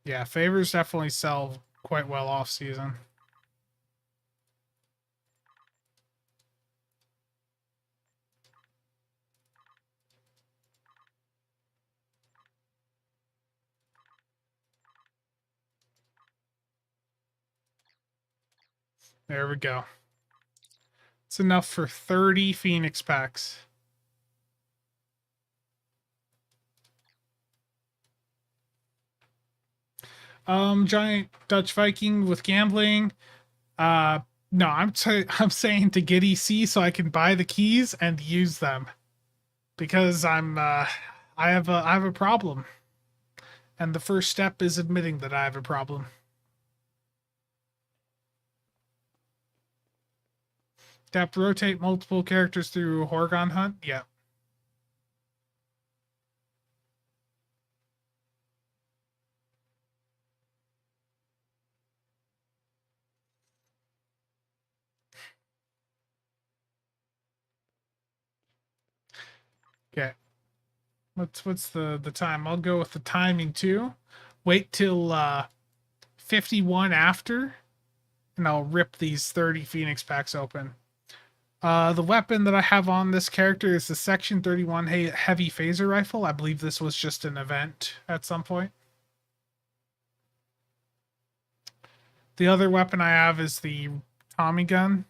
Yeah, favors definitely sell quite well off season. There we go. It's enough for 30 Phoenix packs. Giant Dutch Viking with gambling. Uh, no, I'm saying to get EC so I can buy the keys and use them because I have a problem, and the first step is admitting that I have a problem. Tap rotate multiple characters through Horgon Hunt. Yeah. Okay. What's the time? I'll go with the timing too. Wait till 51 after, and I'll rip these 30 Phoenix packs open. The weapon that I have on this character is the Section 31 heavy phaser rifle. I believe this was just an event at some point. The other weapon I have is the Tommy gun.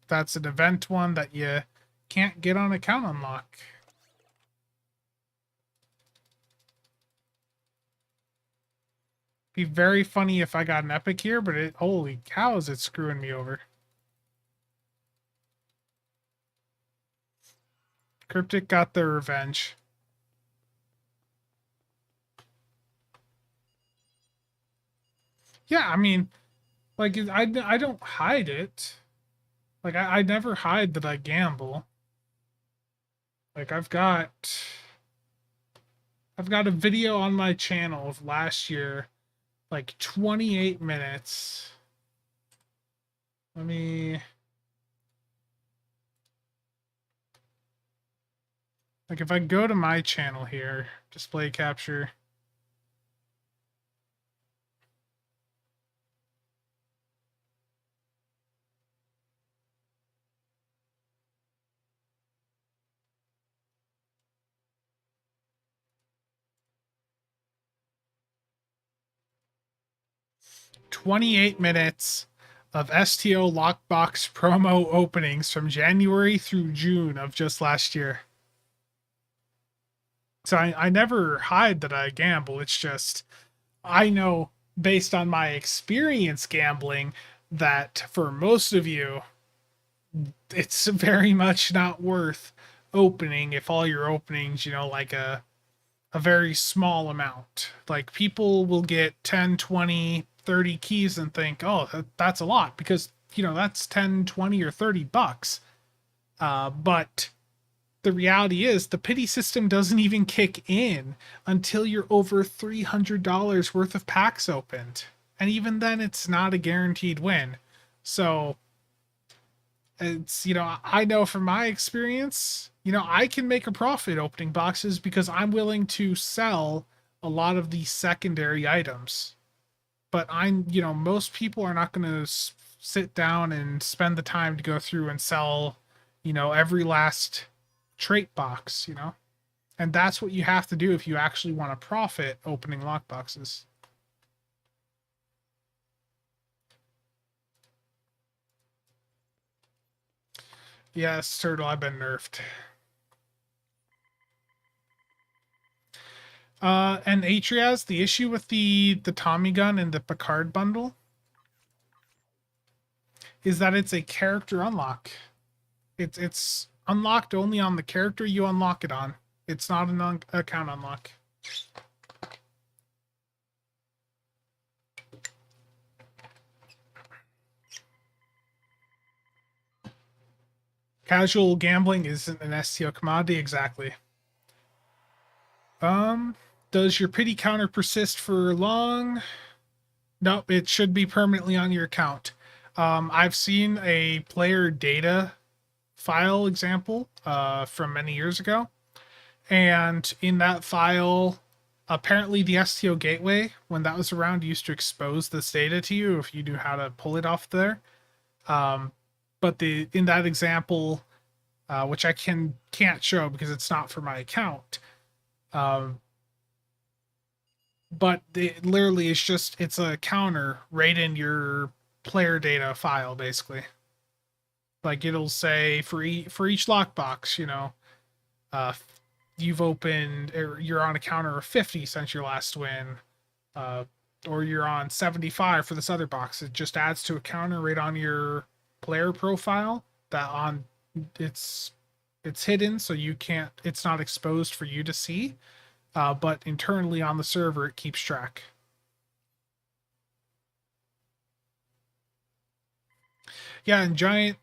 That's an event one that you can't get on account unlock. Be very funny if I got an epic here, but holy cow, is it screwing me over. Cryptic got their revenge. Yeah, I mean, like, I don't hide it. Like, I never hide that I gamble. Like, I've got a video on my channel of last year, like 28 minutes. Let me... Like, if I go to my channel here, display capture... 28 minutes of STO lockbox promo openings from January through June of just last year. So I never hide that I gamble. It's just, I know based on my experience gambling that for most of you, it's very much not worth opening if all your openings, like a very small amount. Like people will get 10, 20, 30 keys and think, oh, that's a lot because, that's 10, 20, or $30. But the reality is the pity system doesn't even kick in until you're over $300 worth of packs opened. And even then, it's not a guaranteed win. So it's, I know from my experience, I can make a profit opening boxes because I'm willing to sell a lot of these secondary items. But most people are not going to sit down and spend the time to go through and sell, every last trait box, And that's what you have to do if you actually want to profit opening lock boxes. Yes, Turtle, I've been nerfed. And Atrias, the issue with the Tommy gun and the Picard bundle is that it's a character unlock. It's unlocked only on the character you unlock it on. It's not an account unlock. Casual gambling isn't an STO commodity, exactly. Does your pity counter persist for long? Nope, it should be permanently on your account. I've seen a player data file example from many years ago, and in that file, apparently the STO gateway, when that was around, used to expose this data to you if you knew how to pull it off there. But in that example, which I can't show because it's not for my account. But it literally is it's a counter right in your player data file, basically. Like it'll say for each lockbox, you've opened, or you're on a counter of 50 since your last win, or you're on 75 for this other box. It just adds to a counter right on your player profile that on it's hidden, so you can't. It's not exposed for you to see. But internally on the server, it keeps track. Yeah, and Giant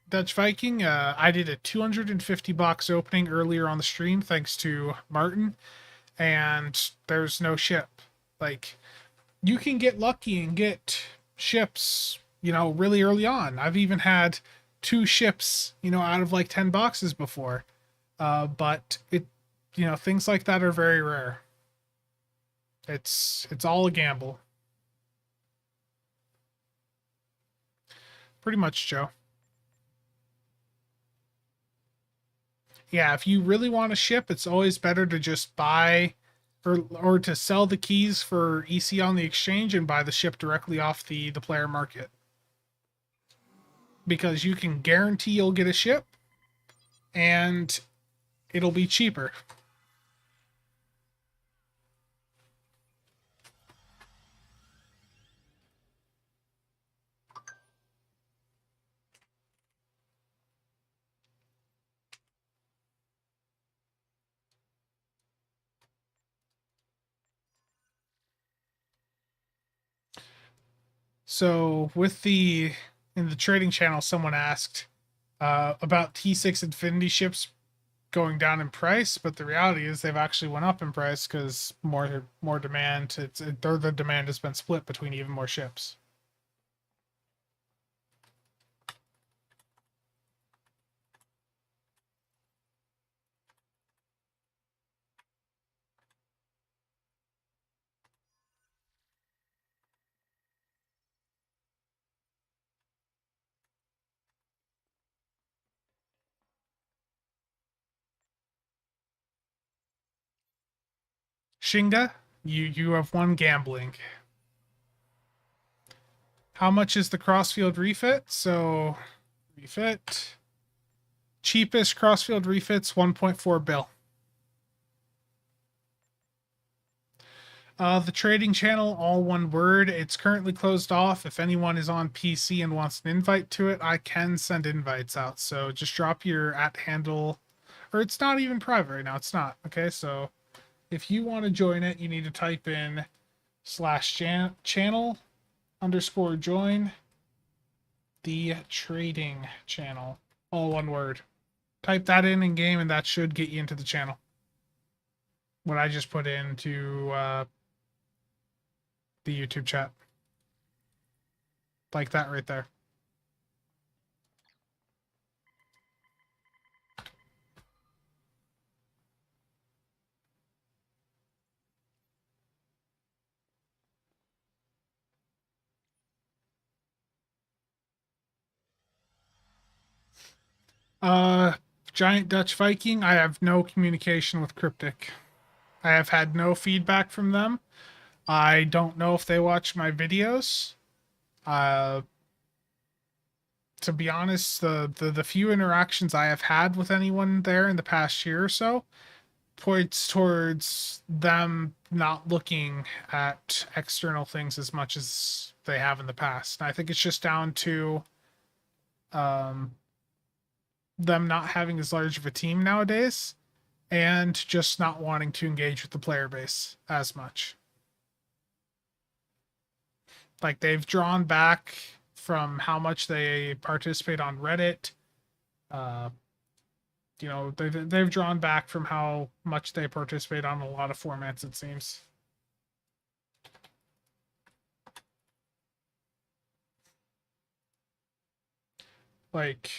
Dutch Viking, I did a 250 box opening earlier on the stream thanks to Martin, and there's no ship. Like, you can get lucky and get ships, really early on. I've even had 2 ships, out of like 10 boxes before. But things like that are very rare. It's all a gamble. Pretty much, Joe. Yeah, if you really want a ship, it's always better to just buy or to sell the keys for EC on the exchange and buy the ship directly off the player market. Because you can guarantee you'll get a ship and it'll be cheaper. So in the trading channel, someone asked about T6 Infinity ships going down in price, but the reality is they've actually went up in price because more demand. The demand has been split between even more ships. Shinga, you have won gambling. How much is the crossfield refit? So refit. Cheapest crossfield refit's 1.4 bill. The trading channel, all one word. It's currently closed off. If anyone is on PC and wants an invite to it, I can send invites out. So just drop your @ handle, or it's not even private right now. It's not. Okay, so if you want to join it, you need to type in /channel_join the trading channel. All one word. Type that in game, and that should get you into the channel. What I just put into the YouTube chat. Like that right there. Giant Dutch Viking, I have no communication with Cryptic. I have had no feedback from them. I don't know if they watch my videos. To be honest, the few interactions I have had with anyone there in the past year or so points towards them not looking at external things as much as they have in the past. And I think it's just down to um, them not having as large of a team nowadays, and just not wanting to engage with the player base as much. Like they've drawn back from how much they participate on Reddit. Uh, they've drawn back from how much they participate on a lot of formats. It seems. Like,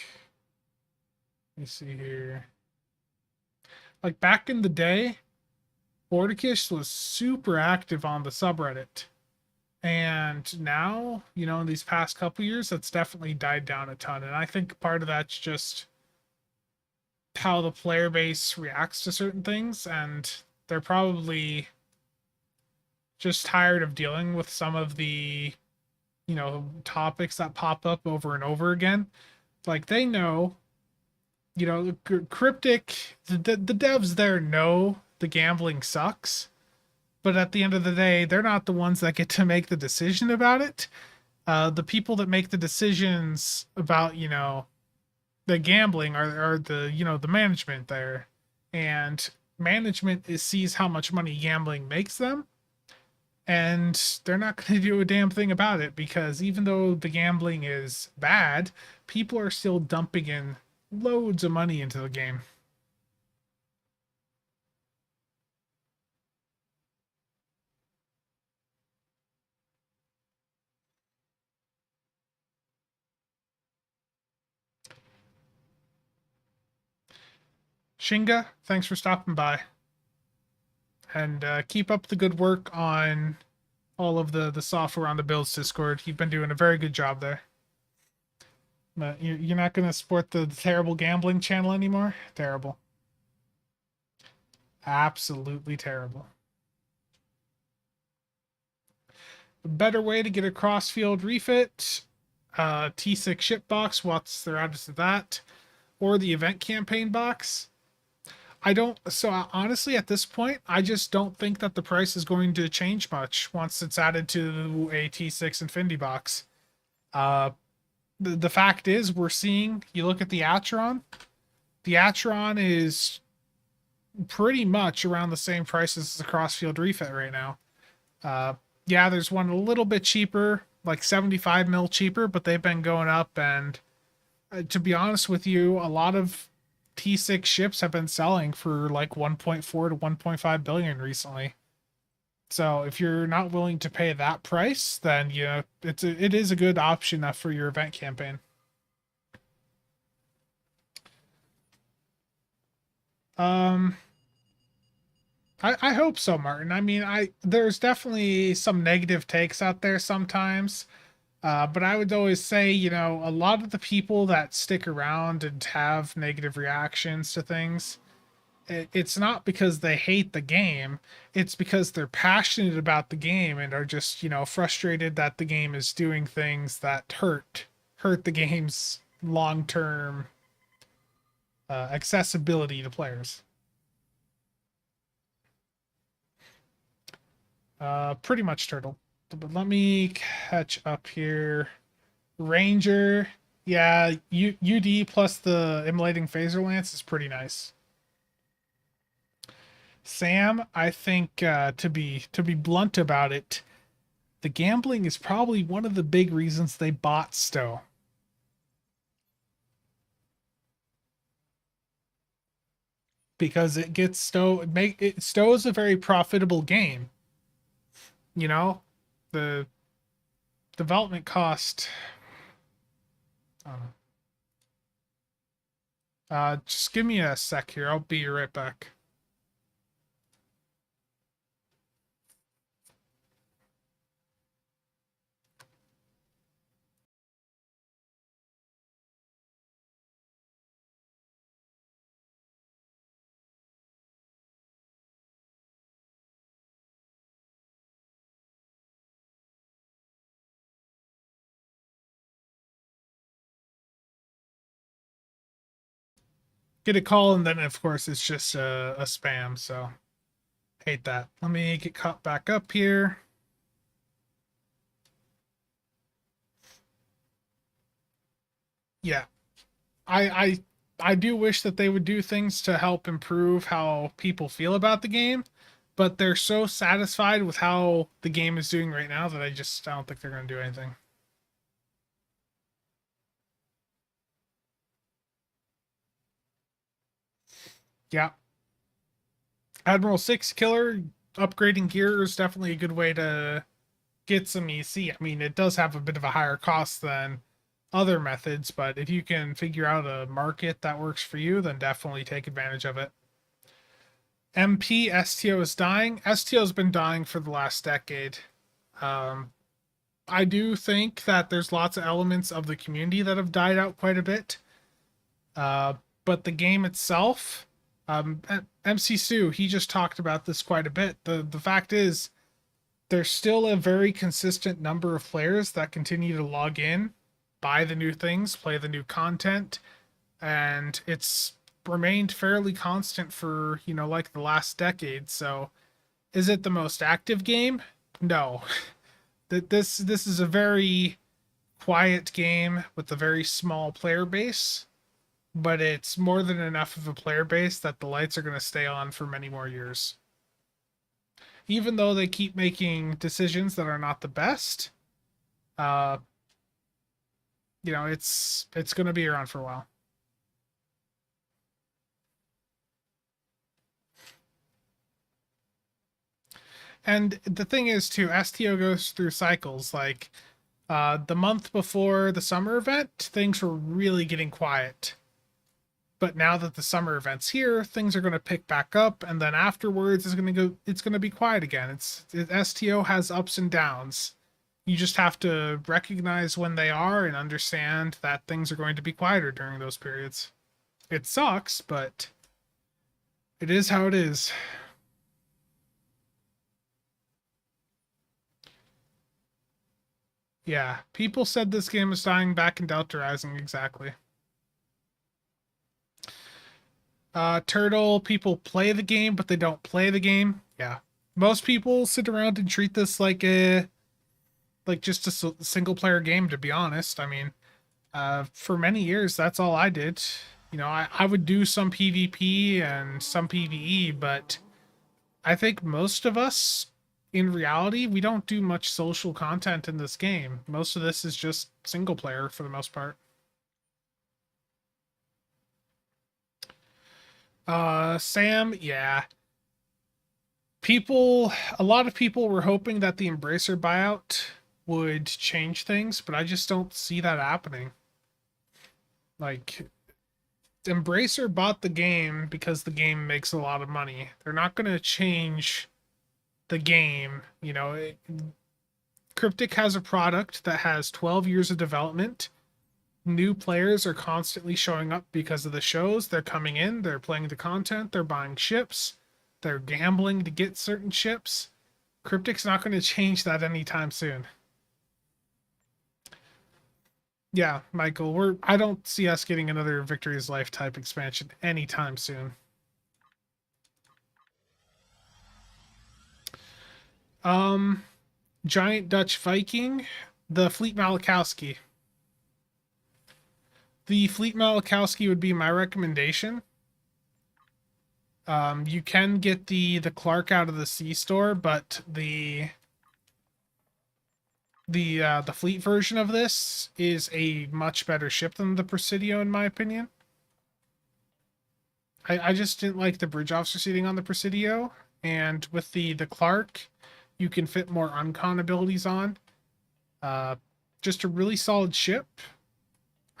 let me see here. Like back in the day, Bordakish was super active on the subreddit. And now, in these past couple years, that's definitely died down a ton. And I think part of that's just how the player base reacts to certain things. And they're probably just tired of dealing with some of the, topics that pop up over and over again. Like they know, Cryptic, the devs there know the gambling sucks. But at the end of the day, they're not the ones that get to make the decision about it. The people that make the decisions about, the gambling are the, the management there. And management sees how much money gambling makes them. And they're not going to do a damn thing about it because even though the gambling is bad, people are still dumping in loads of money into the game. Shinga, thanks for stopping by. And keep up the good work on all of the software on the Builds Discord. You've been doing a very good job there. But you're not going to support the terrible gambling channel anymore? Terrible. Absolutely terrible. A better way to get a cross-field refit, T6 ship box, what's their address to that, or the event campaign box. Honestly, at this point, I just don't think that the price is going to change much once it's added to a T6 Infinity box. The fact is, we're seeing, you look at the Atron is pretty much around the same price as the Crossfield refit right now. Yeah, there's one a little bit cheaper, like 75 mil cheaper, but they've been going up. And to be honest with you, a lot of T6 ships have been selling for like 1.4 to 1.5 billion recently. So if you're not willing to pay that price, then it is a good option for your event campaign. I hope so, Martin. I mean, there's definitely some negative takes out there sometimes. But I would always say, a lot of the people that stick around and have negative reactions to things, it's not because they hate the game. It's because they're passionate about the game and are just, frustrated that the game is doing things that hurt the game's long-term accessibility to players. Pretty much turtle. But let me catch up here. Ranger, yeah, UD plus the immolating phaser lance is pretty nice. Sam, I think to be blunt about it, the gambling is probably one of the big reasons they bought Stowe. Because it gets Stowe is a very profitable game. The development cost. Just give me a sec here. I'll be right back. Get a call, and then of course it's just a spam, so hate that. Let me get caught back up here. Yeah, I I I do wish that they would do things to help improve how people feel about the game, but they're so satisfied with how the game is doing right now that I don't think they're going to do anything. Yeah, Admiral Six Killer upgrading gear is definitely a good way to get some EC. I mean, it does have a bit of a higher cost than other methods, but if you can figure out a market that works for you, then definitely take advantage of it. MP STO is dying. STO has been dying for the last decade. Um, I do think that there's lots of elements of the community that have died out quite a bit. Uh, but the game itself, MC Sue, he just talked about this quite a bit. The fact is, there's still a very consistent number of players that continue to log in, buy the new things, play the new content, and it's remained fairly constant for, like the last decade. So, is it the most active game? No. That this is a very quiet game with a very small player base, but it's more than enough of a player base that the lights are going to stay on for many more years. Even though they keep making decisions that are not the best, uh, it's going to be around for a while. And the thing is, too, STO goes through cycles. Like the month before the summer event, things were really getting quiet. But now that the summer event's here, things are going to pick back up, and then afterwards it's going to be quiet again. STO has ups and downs. You just have to recognize when they are and understand that things are going to be quieter during those periods. It sucks, but it is how it is. Yeah, people said this game is dying back in Delta Rising, exactly. Turtle, people play the game, but they don't play the game. Yeah. Most people sit around and treat this like just a single player game, to be honest. I mean, for many years, that's all I did. I would do some PvP and some PvE, but I think most of us, in reality, we don't do much social content in this game. Most of this is just single player for the most part. Sam, yeah. A lot of people were hoping that the Embracer buyout would change things, but I just don't see that happening. Like, Embracer bought the game because the game makes a lot of money. They're not going to change the game. Cryptic has a product that has 12 years of development. New players are constantly showing up because of the shows. They're coming in, they're playing the content, they're buying ships, they're gambling to get certain ships. Cryptic's not going to change that anytime soon. Yeah, Michael, I don't see us getting another Victory's Life type expansion anytime soon. Um, Giant Dutch Viking, the Fleet Malakowski. The Fleet Malakowski would be my recommendation. You can get the Clark out of the C store, but the fleet version of this is a much better ship than the Presidio, in my opinion. I just didn't like the bridge officer seating on the Presidio, and with the Clark, you can fit more uncon abilities on. Uh, just a really solid ship.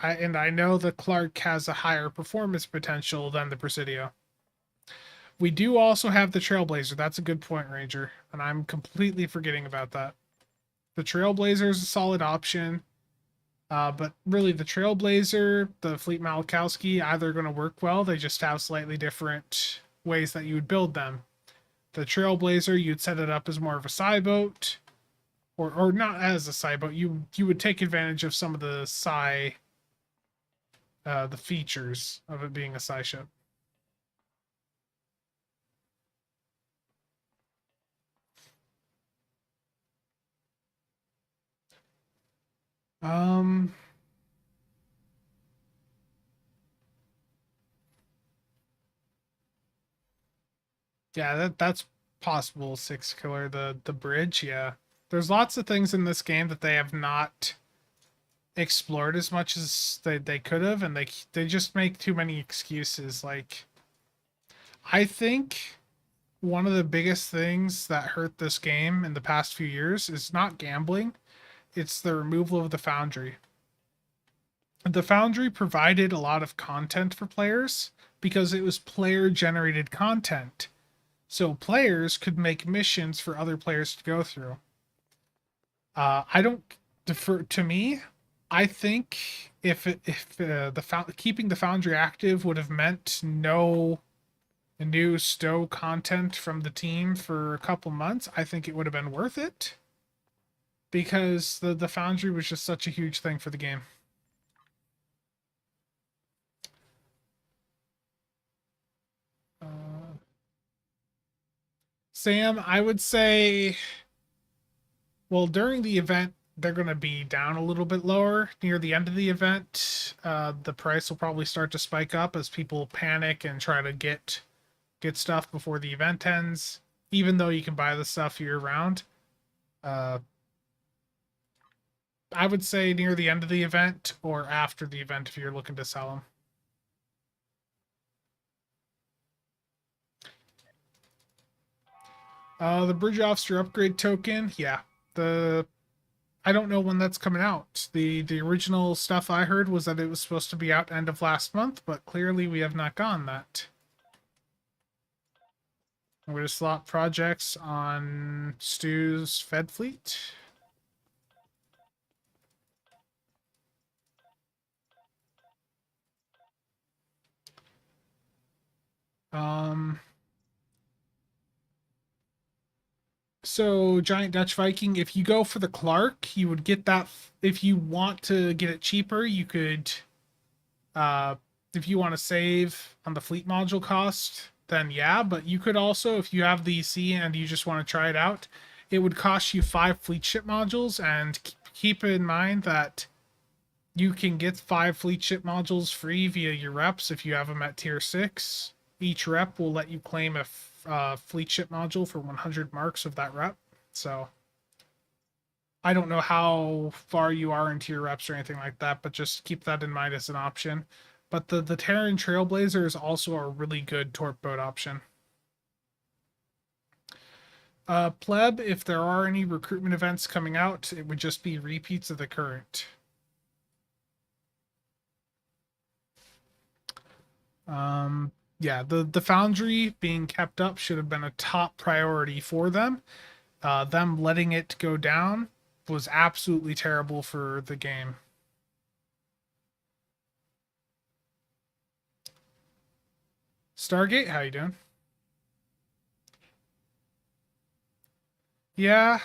I know the Clark has a higher performance potential than the Presidio. We do also have the Trailblazer. That's a good point, Ranger, and I'm completely forgetting about that. The Trailblazer is a solid option. But really, the Trailblazer, the Fleet Malakowski, either going to work well. They just have slightly different ways that you would build them. The Trailblazer, you'd set it up as more of a psi boat, or not as a psi boat. You would take advantage of some of the psi, the features of it being a psi ship. Um, Yeah, that's possible. Six killer, the bridge. Yeah, there's lots of things in this game that they have not explored as much as they could have, and they just make too many excuses. Like, I think one of the biggest things that hurt this game in the past few years is not gambling, it's the removal of the foundry. The foundry provided a lot of content for players because it was player generated content, so players could make missions for other players to go through. I don't defer to me. I think if keeping the foundry active would have meant no new stow content from the team for a couple months, I think it would have been worth it because the foundry was just such a huge thing for the game. Sam, I would say, well, during the event, they're going to be down a little bit lower. Near the end of the event, the price will probably start to spike up as people panic and try to get stuff before the event ends. Even though you can buy the stuff year round, uh, I would say near the end of the event or after the event if you're looking to sell them. The bridge officer upgrade token, yeah. The I don't know when that's coming out. The original stuff I heard was that it was supposed to be out end of last month, but clearly we have not gotten that. We're going to slot projects on Stu's Fed fleet. Um, so Giant Dutch Viking, if you go for the Clark, you would get that. If you want to get it cheaper, you could, uh, if you want to save on the fleet module cost, then yeah, but you could also, if you have the EC and you just want to try it out, it would cost you 5 fleet ship modules, and keep in mind that you can get 5 fleet ship modules free via your reps if you have them at tier 6. Each rep will let you claim a fleet ship module for 100 marks of that rep. So I don't know how far you are into your reps or anything like that, but just keep that in mind as an option. But the Terran Trailblazer is also a really good torp boat option. Pleb, if there are any recruitment events coming out, it would just be repeats of the current. Yeah, the foundry being kept up should have been a top priority for them. Them letting it go down was absolutely terrible for the game. Stargate, how you doing? Yeah,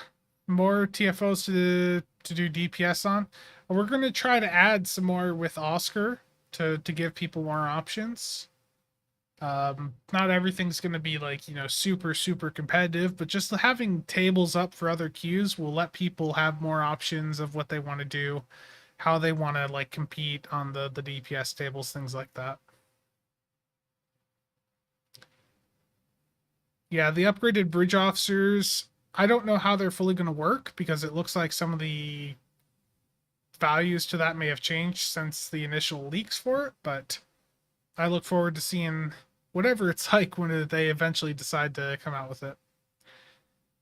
more TFOs to do DPS on. We're gonna try to add some more with Oscar to give people more options. Not everything's going to be like, super competitive, but just having tables up for other queues will let people have more options of what they want to do, how they want to like compete on the DPS tables, things like that. Yeah, the upgraded bridge officers, I don't know how they're fully going to work because it looks like some of the values to that may have changed since the initial leaks for it, but I look forward to seeing whatever it's like when they eventually decide to come out with it.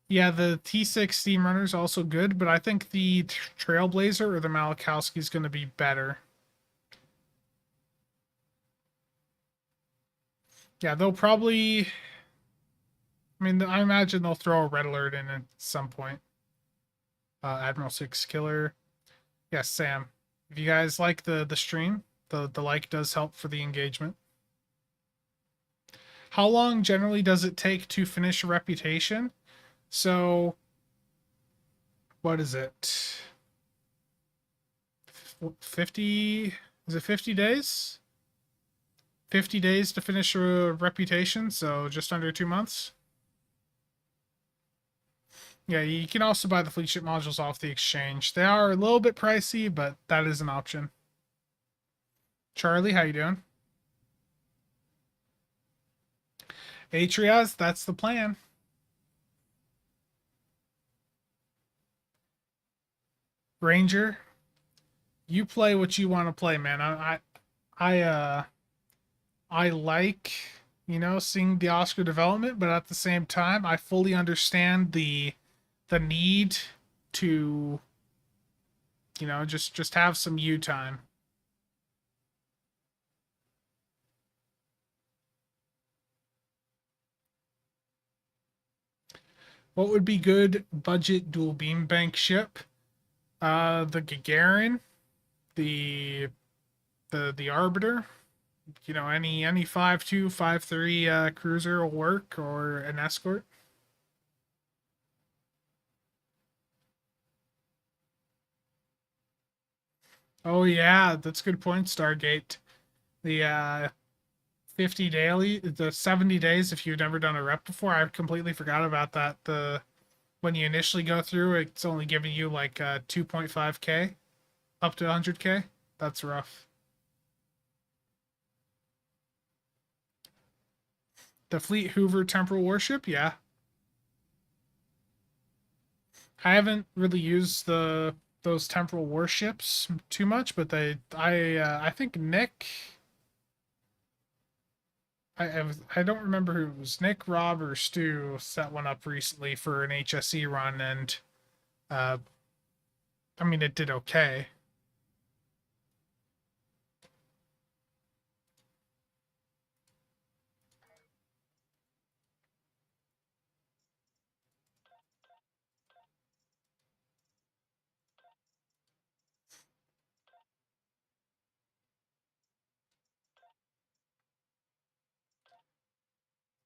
Yeah, the T6 Steam Runner is also good, but I think the Trailblazer or the Malachowski is going to be better. Yeah, they'll probably. I mean, I imagine they'll throw a red alert in at some point. Admiral 6 Killer. Yes, Sam. If you guys like the stream, the like does help for the engagement. How long generally does it take to finish a reputation? So, what is it? 50? Is it 50 days? 50 days to finish a reputation, so just under 2 months. Yeah, you can also buy the fleet ship modules off the exchange. They are a little bit pricey, but that is an option. Charlie, how you doing? Atrias, that's the plan. Ranger, you play what you want to play, man. I I like, seeing the Oscar development, but at the same time, I fully understand the need to, just have some you time. What would be good budget dual beam bank ship? The Gagarin, the the Arbiter. Any 5.2, 5.3 cruiser will work, or an escort. Oh yeah, that's a good point. Stargate. The 50 daily, the 70 days if you've never done a rep before. I completely forgot about that. The When you initially go through, it's only giving you like 2.5k up to 100k. That's rough. The Fleet Hoover Temporal Warship, yeah. I haven't really used those temporal warships too much, but I think Nick, I don't remember who it was, Nick, Rob, or Stu set one up recently for an HSE run, and uh, I mean it did okay.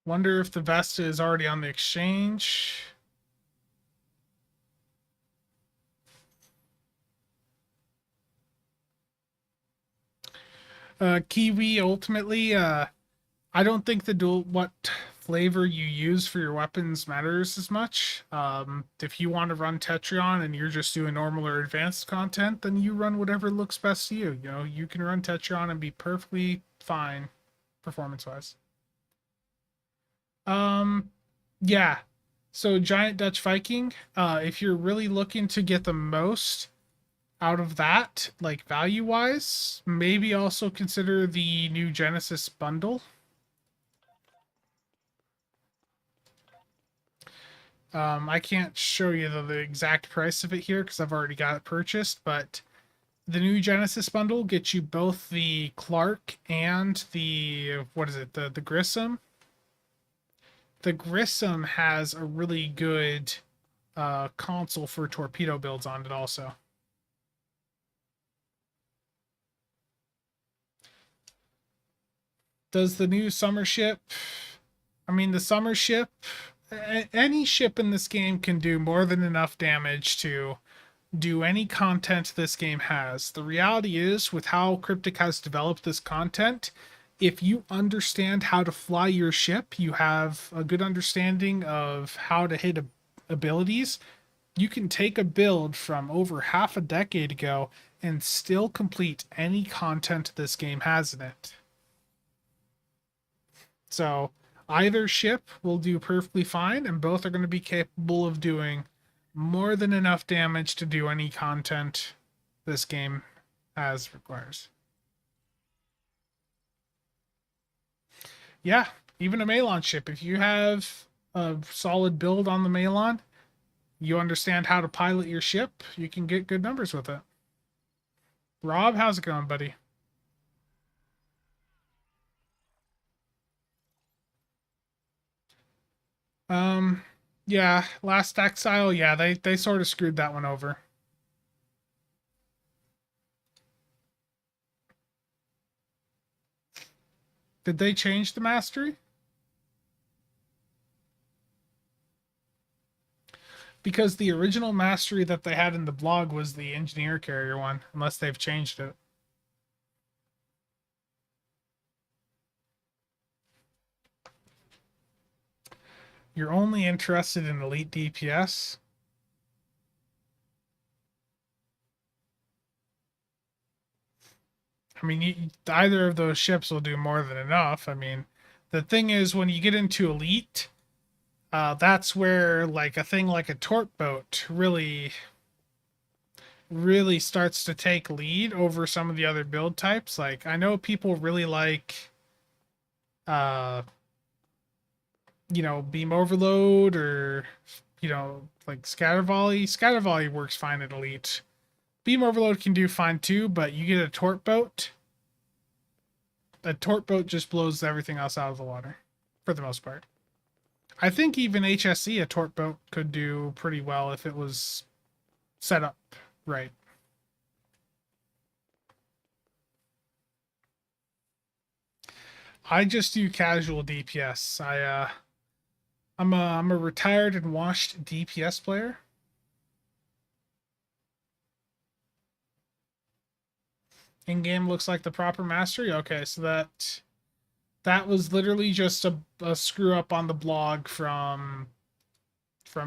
Wonder if the Vesta is already on the exchange. Kiwi ultimately, I don't think the dual what flavor you use for your weapons matters as much. If you want to run Tetrion and you're just doing normal or advanced content, then you run whatever looks best to you. You can run Tetrion and be perfectly fine performance wise. Um, yeah. So Giant Dutch Viking, if you're really looking to get the most out of that, like value wise, maybe also consider the new Genesis bundle. I can't show you the exact price of it here because I've already got it purchased, but the new Genesis bundle gets you both the Clark and the what is it? The Grissom. The Grissom has a really good console for torpedo builds on it also. Does the new summer ship, I mean the summer ship, any ship in this game can do more than enough damage to do any content this game has. The reality is, with how Cryptic has developed this content, if you understand how to fly your ship, you have a good understanding of how to hit abilities, you can take a build from over half a decade ago and still complete any content this game has in it. So either ship will do perfectly fine, and both are going to be capable of doing more than enough damage to do any content this game has requires. Yeah, even a Malon ship. If you have a solid build on the Malon, you understand how to pilot your ship, you can get good numbers with it. Rob, how's it going, buddy? Um, yeah, Last Exile, yeah, they sort of screwed that one over. Did they change the mastery? Because the original mastery that they had in the blog was the engineer carrier one, unless they've changed it. You're only interested in elite DPS? I mean, either of those ships will do more than enough. I mean, The thing is, when you get into elite, that's where like a thing like a torp boat really starts to take lead over some of the other build types. Like I know people really like uh beam overload or like scatter volley. Scatter volley works fine at elite. Beam overload can do fine too, but you get a torp boat. A torp boat just blows everything else out of the water for the most part. I think even HSC a torp boat could do pretty well if it was set up right. I just do casual DPS. I'm a retired and washed DPS player. In game looks like the proper mastery. Okay, so that was literally just a screw up on the blog from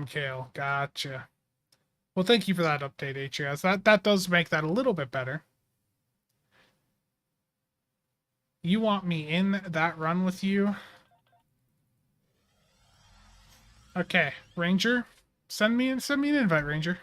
Kale. Gotcha. Well, thank you for that update, HAS. That does make that a little bit better. You want me in that run with you? Okay, Ranger, send me an invite, Ranger.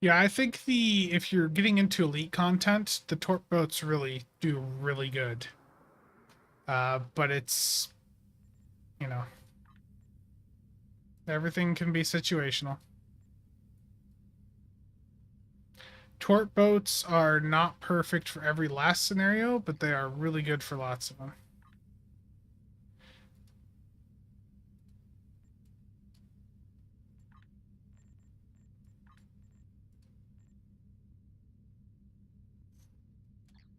Yeah, I think if you're getting into elite content, the torp boats really do really good. But it's you know everything can be situational. Torp boats are not perfect for every last scenario, but they are really good for lots of them.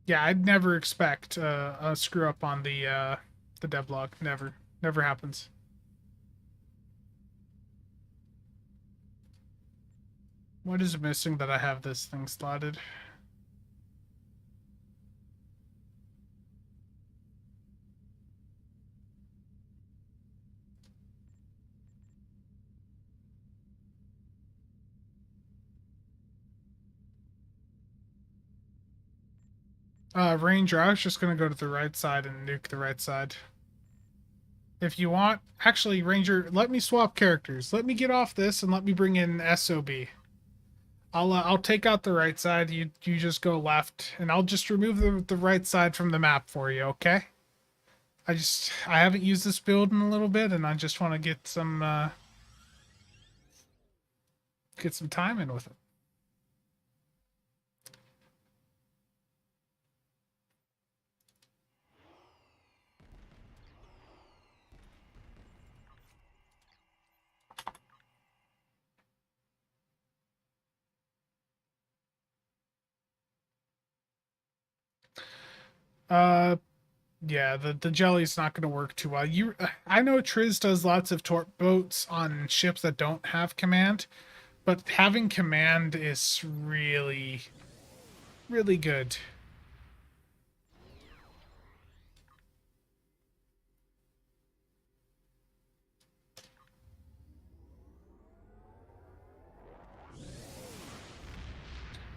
Yeah, I'd never expect a screw up on the devlog. Never happens. What is missing that I have this thing slotted? Ranger, I was just gonna go to the right side and nuke the right side. If you want, actually, Ranger, let me swap characters. Let me get off this and let me bring in SOB. I'll take out the right side. You just go left, and I'll just remove the right side from the map for you. Okay? I haven't used this build in a little bit, and I just want to get some time in with it. Uh, yeah, the jelly's not going to work too well. I know Triz does lots of torp boats on ships that don't have command, but having command is really, really good.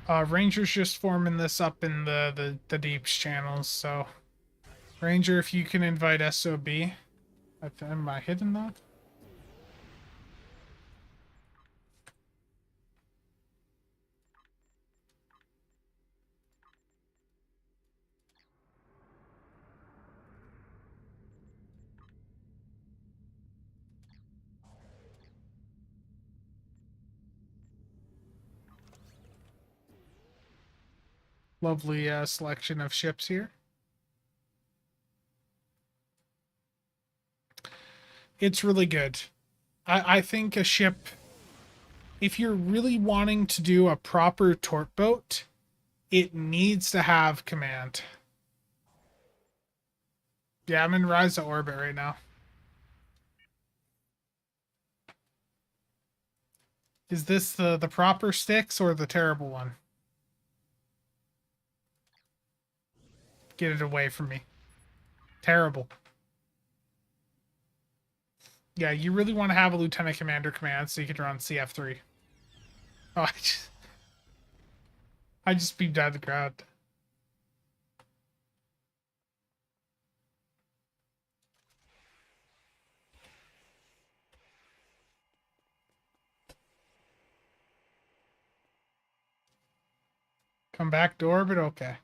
Ranger's just forming this up in the deeps channels, so Ranger, if you can invite SOB. Am I hidden that? Lovely selection of ships here. It's really good. I think a ship, if you're really wanting to do a proper torp boat, it needs to have command. Yeah, I'm in Rise to Orbit right now. Is this the proper sticks or the terrible one? Get it away from me. Terrible. Yeah, you really want to have a Lieutenant Commander command so you can run CF3. Oh, I just beamed out of the ground. Come back to orbit? Okay.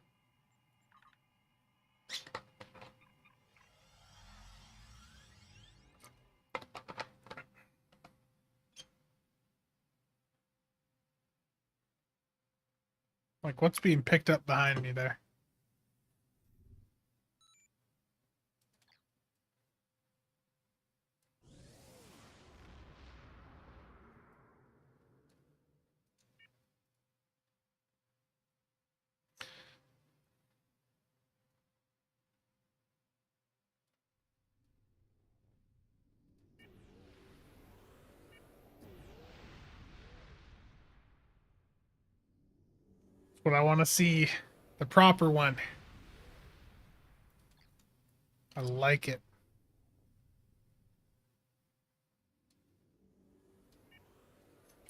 Like, what's being picked up behind me there? What I want to see. The proper one. I like it.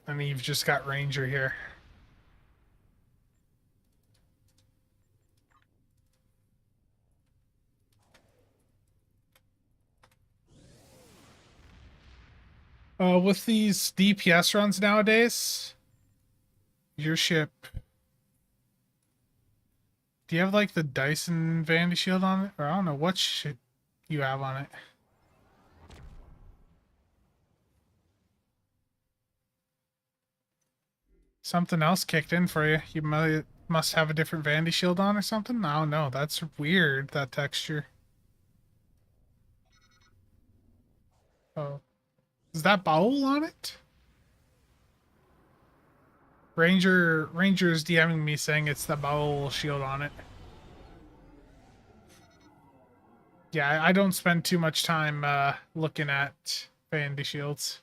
And you've just got Ranger here. With these DPS runs nowadays, your ship. Do you have like the Dyson Vandy Shield on it? Or I don't know what shit you have on it. Something else kicked in for you. You must have a different Vandy Shield on or something? I don't know. That's weird, that texture. Oh. Is that Bowl on it? Ranger's DMing me saying it's the Bowl shield on it. Yeah, I don't spend too much time looking at Vandy shields.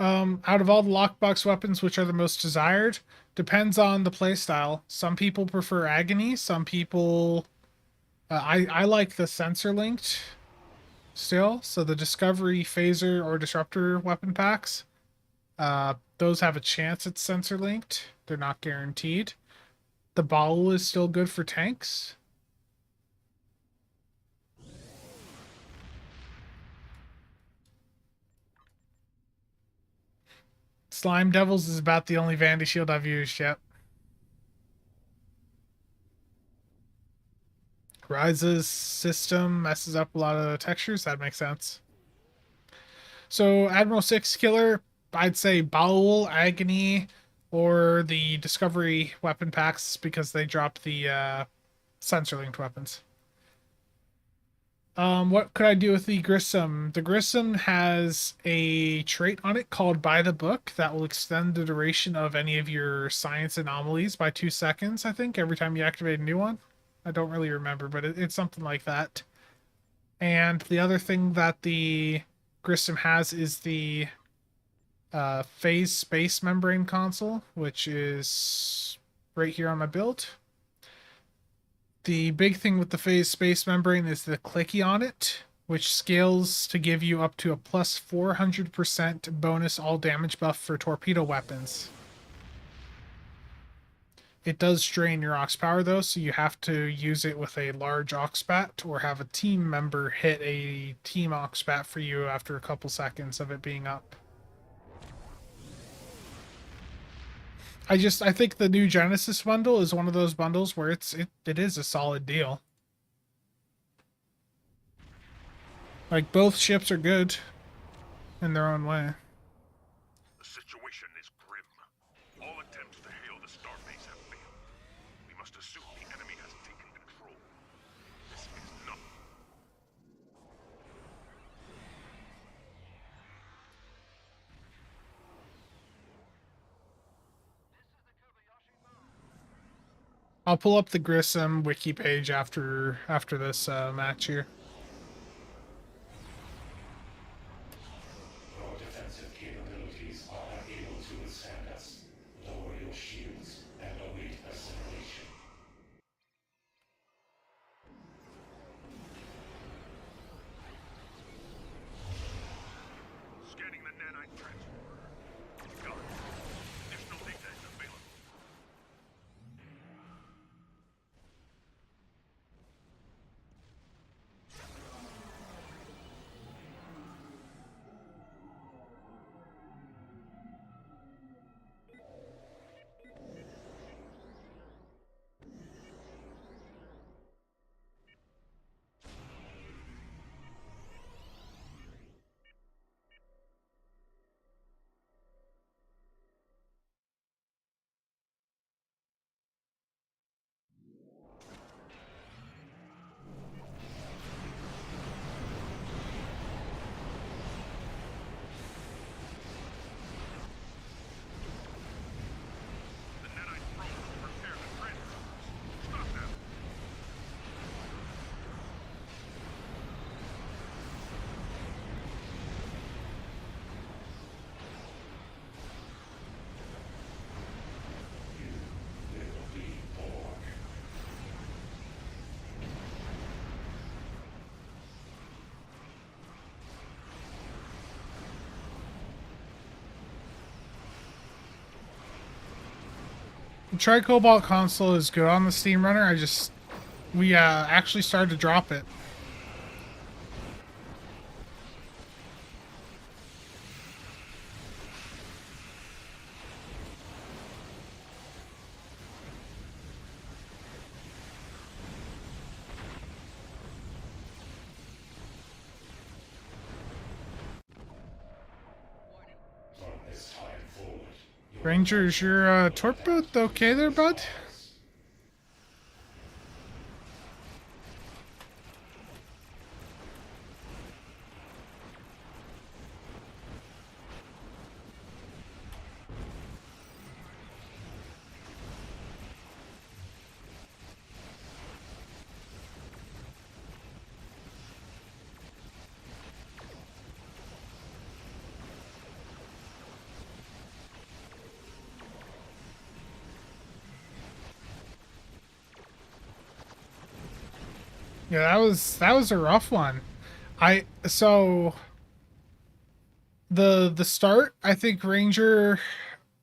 Out of all the lockbox weapons, which are the most desired? Depends on the playstyle. Some people prefer Agony. Some people... I like the sensor linked still. So the Discovery, Phaser, or Disruptor weapon packs. Those have a chance at sensor linked. They're not guaranteed. The Ball is still good for tanks. Slime Devils is about the only Vandy Shield I've used yet. Rise's system messes up a lot of the textures. That makes sense. So Admiral 6 Killer, I'd say Bowl, Agony, or the Discovery weapon packs because they drop the sensor linked weapons. What could I do with the Grissom? The Grissom has a trait on it called By the Book that will extend the duration of any of your science anomalies by 2 seconds, I think, every time you activate a new one. I don't really remember, but it's something like that. And the other thing that the Grissom has is the phase space membrane console, which is right here on my build. The big thing with the phase space membrane is the clicky on it, which scales to give you up to a plus 400% bonus all damage buff for torpedo weapons. It does drain your aux power though, so you have to use it with a large aux bat or have a team member hit a team aux bat for you after a couple seconds of it being up. I think the new Genesis bundle is one of those bundles where it is a solid deal. Like, both ships are good in their own way. The situation is grim. All attempts to hail the starbase have failed. We must assume the enemy has taken control. This is not... I'll pull up the Grissom wiki page after this match here. Our defensive capabilities are unable to withstand us. The Tri-Cobalt console is good on the Steam Runner. We actually started to drop it. Ranger, is your torp boat okay there, bud? Yeah, that was a rough one. So the start, I think Ranger,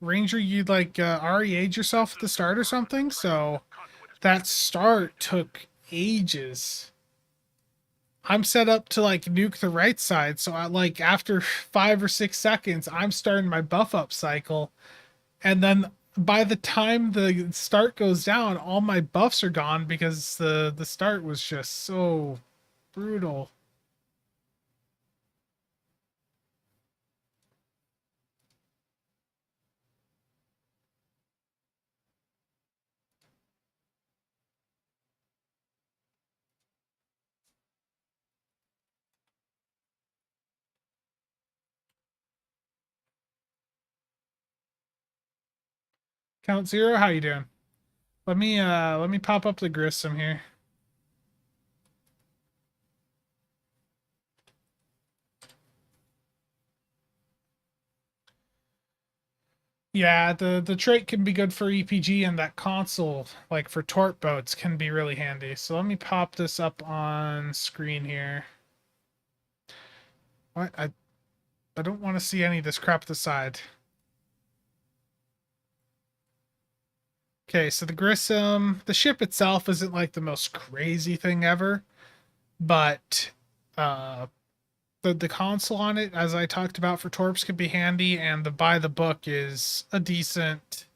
you'd like REA'd yourself at the start or something. So that start took ages. I'm set up to like nuke the right side, so I like after 5 or 6 seconds, I'm starting my buff up cycle, and then by the time the start goes down, all my buffs are gone because the start was just so brutal. Count Zero, how you doing? Let me pop up the Grissom here. Yeah, the trait can be good for EPG, and that console, like for torp boats, can be really handy. So let me pop this up on screen here. What? I don't want to see any of this crap to the side. Okay, so the Grissom, the ship itself isn't like the most crazy thing ever, but uh the console on it, as I talked about for torps, could be handy, and the buy the book is a decent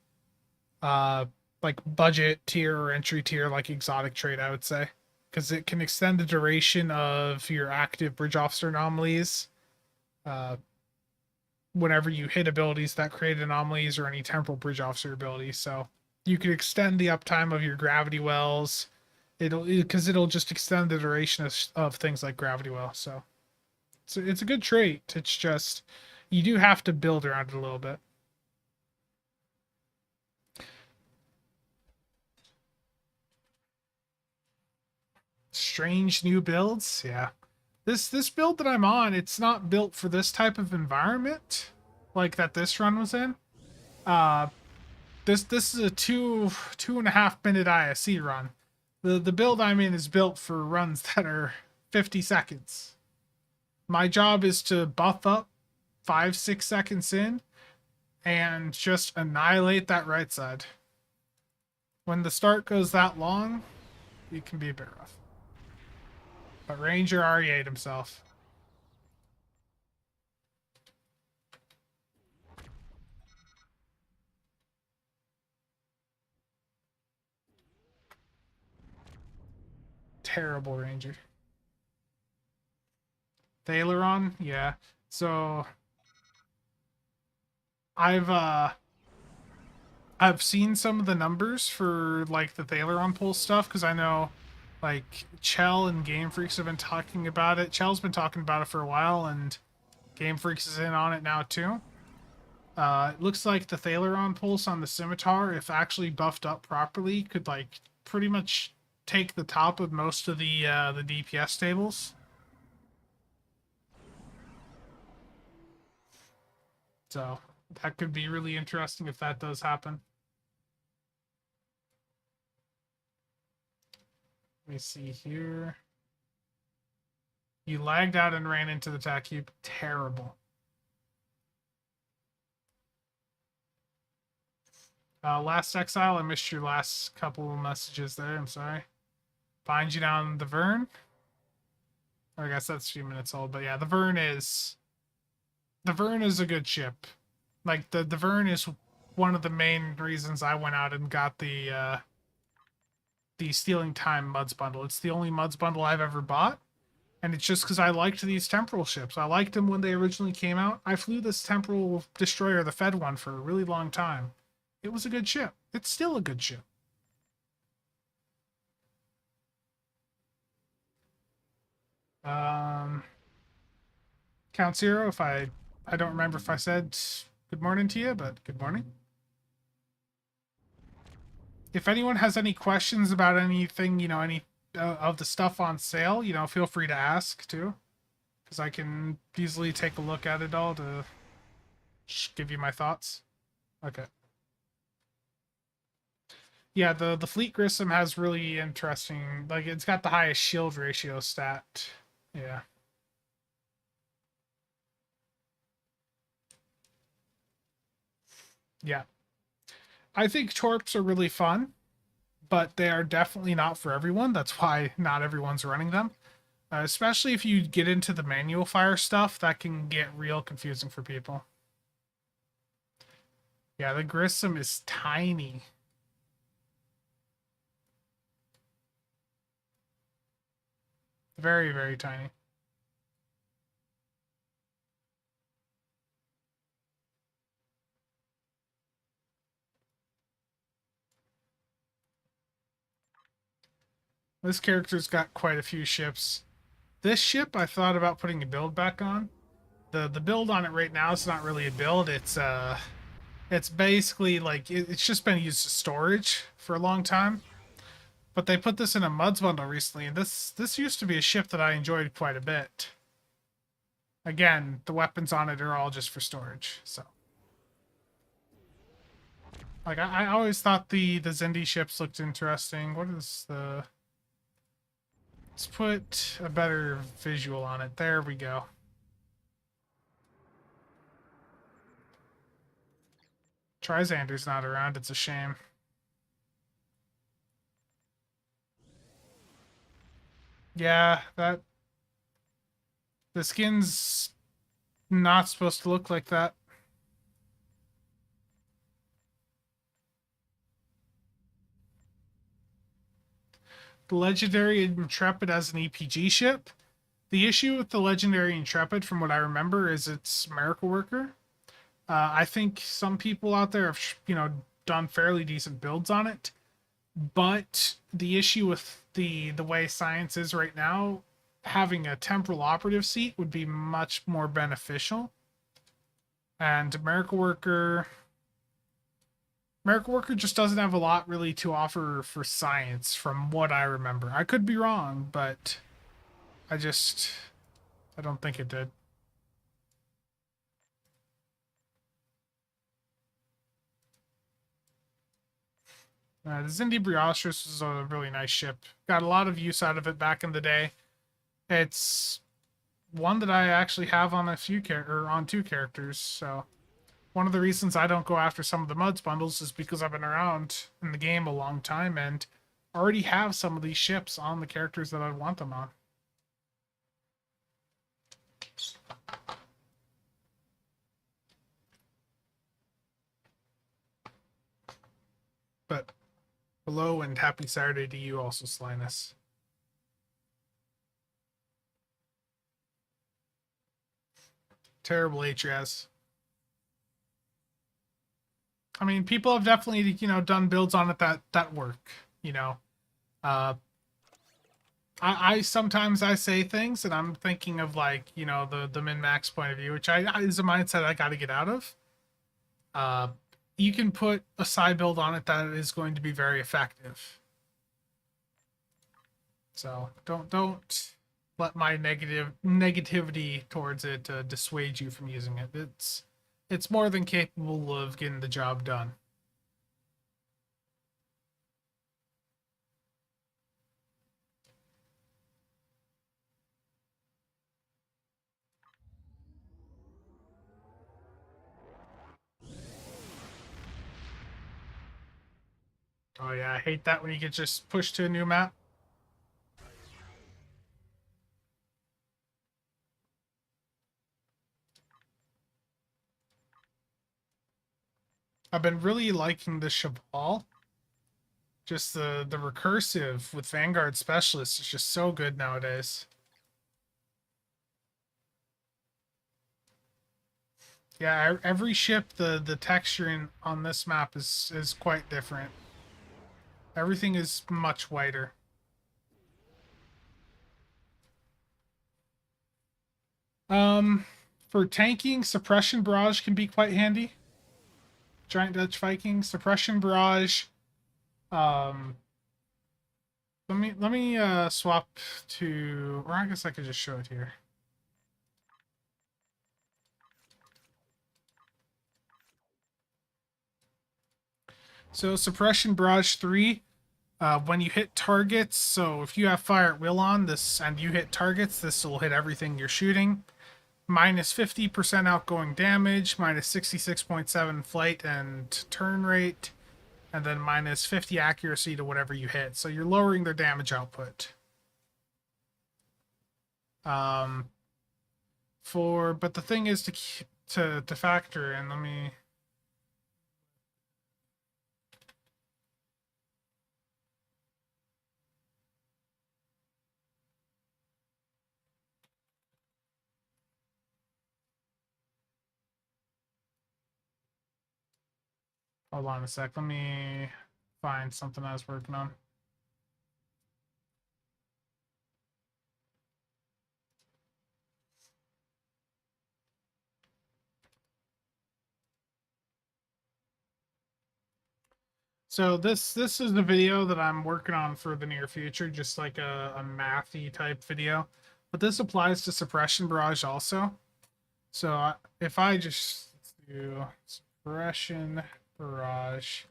uh like budget tier or entry tier like exotic trait, I would say, because it can extend the duration of your active bridge officer anomalies uh whenever you hit abilities that create anomalies or any temporal bridge officer abilities. So you could extend the uptime of your gravity wells. It'll just extend the duration of things like gravity well. So it's a good trait. It's just you do have to build around it a little bit. Strange new builds, yeah. This build that I'm on, it's not built for this type of environment, like that this run was in. Uh, this is a 2.5 minute ISE run. The build I'm in is built for runs that are 50 seconds. My job is to buff up 5-6 seconds in and just annihilate that right side. When the start goes that long, it can be a bit rough. But Ranger REA'd himself. Terrible Ranger. Thaleron, yeah. So I've uh I've seen some of the numbers for like the Thaleron pull stuff, because I know like Chell and Game Freaks have been talking about it. Chell's been talking about it for a while, and Game Freaks is in on it now too. It looks like the Thaleron pulse on the Scimitar, if actually buffed up properly, could like pretty much take the top of most of the DPS tables. So that could be really interesting if that does happen. Let me see here. You lagged out and ran into the attack cube. Terrible. Last Exile, I missed your last couple of messages there. I'm sorry. Find you down the Vern. I guess that's a few minutes old, but yeah, the Vern is a good ship. Like the Vern is one of the main reasons I went out and got the Stealing Time Muds bundle. It's the only Muds bundle I've ever bought, and it's just because I liked these temporal ships. I liked them when they originally came out. I flew this temporal destroyer, the Fed one, for a really long time. It was a good ship. It's still a good ship. Count Zero, if I don't remember if I said good morning to you, but good morning. If anyone has any questions about anything, any of the stuff on sale, feel free to ask too, because I can easily take a look at it all to give you my thoughts. Okay. Yeah, the Fleet Grissom has really interesting, like it's got the highest shield ratio stat. Yeah. Yeah. I think torps are really fun, but they are definitely not for everyone. That's why not everyone's running them. Especially if you get into the manual fire stuff, that can get real confusing for people. Yeah, the Grissom is tiny. Very, very tiny. This character's got quite a few ships. This ship I thought about putting a build back on. The build on it right now is not really a build. It's basically like it's just been used as storage for a long time. But they put this in a Muds bundle recently, and this used to be a ship that I enjoyed quite a bit. Again, the weapons on it are all just for storage, so. Like, I always thought the Zindi ships looked interesting. What is the... Let's put a better visual on it. There we go. Trisander's not around. It's a shame. Yeah, that... The skin's not supposed to look like that. The Legendary Intrepid as an EPG ship. The issue with the Legendary Intrepid, from what I remember, is it's Miracle Worker. I think some people out there have, done fairly decent builds on it. But the issue with the way science is right now, having a temporal operative seat would be much more beneficial. And Miracle Worker just doesn't have a lot really to offer for science from what I remember. I could be wrong, but I don't think it did. The Zindi Briostris was a really nice ship. Got a lot of use out of it back in the day. It's one that I actually have on on two characters, so one of the reasons I don't go after some of the Muds bundles is because I've been around in the game a long time and already have some of these ships on the characters that I want them on. But hello and happy Saturday to you also, Slinus. Terrible Atraz. I mean, people have definitely, done builds on it that work, I sometimes I say things and I'm thinking of like, the min-max point of view, which is a mindset I got to get out of. You can put a side build on it that is going to be very effective. So don't let my negativity towards it dissuade you from using it. It's more than capable of getting the job done. Oh yeah, I hate that when you get just pushed to a new map. I've been really liking the Cheval. Just the recursive with Vanguard Specialist is just so good nowadays. Yeah, every ship, the texturing on this map is quite different. Everything is much whiter. For tanking, Suppression Barrage can be quite handy. Giant Dutch Viking, Suppression Barrage. Um, let me swap to, or I guess I could just show it here. So Suppression Barrage 3, when you hit targets, so if you have Fire at Will on this and you hit targets, this will hit everything you're shooting. Minus 50% outgoing damage, minus 66.7 flight and turn rate, and then minus 50 accuracy to whatever you hit. So you're lowering their damage output. But the thing is to factor in. Let me. Hold on a sec. Let me find something I was working on. So this is the video that I'm working on for the near future, just like a mathy type video. But this applies to Suppression Barrage also. So if I just do Suppression Barrage.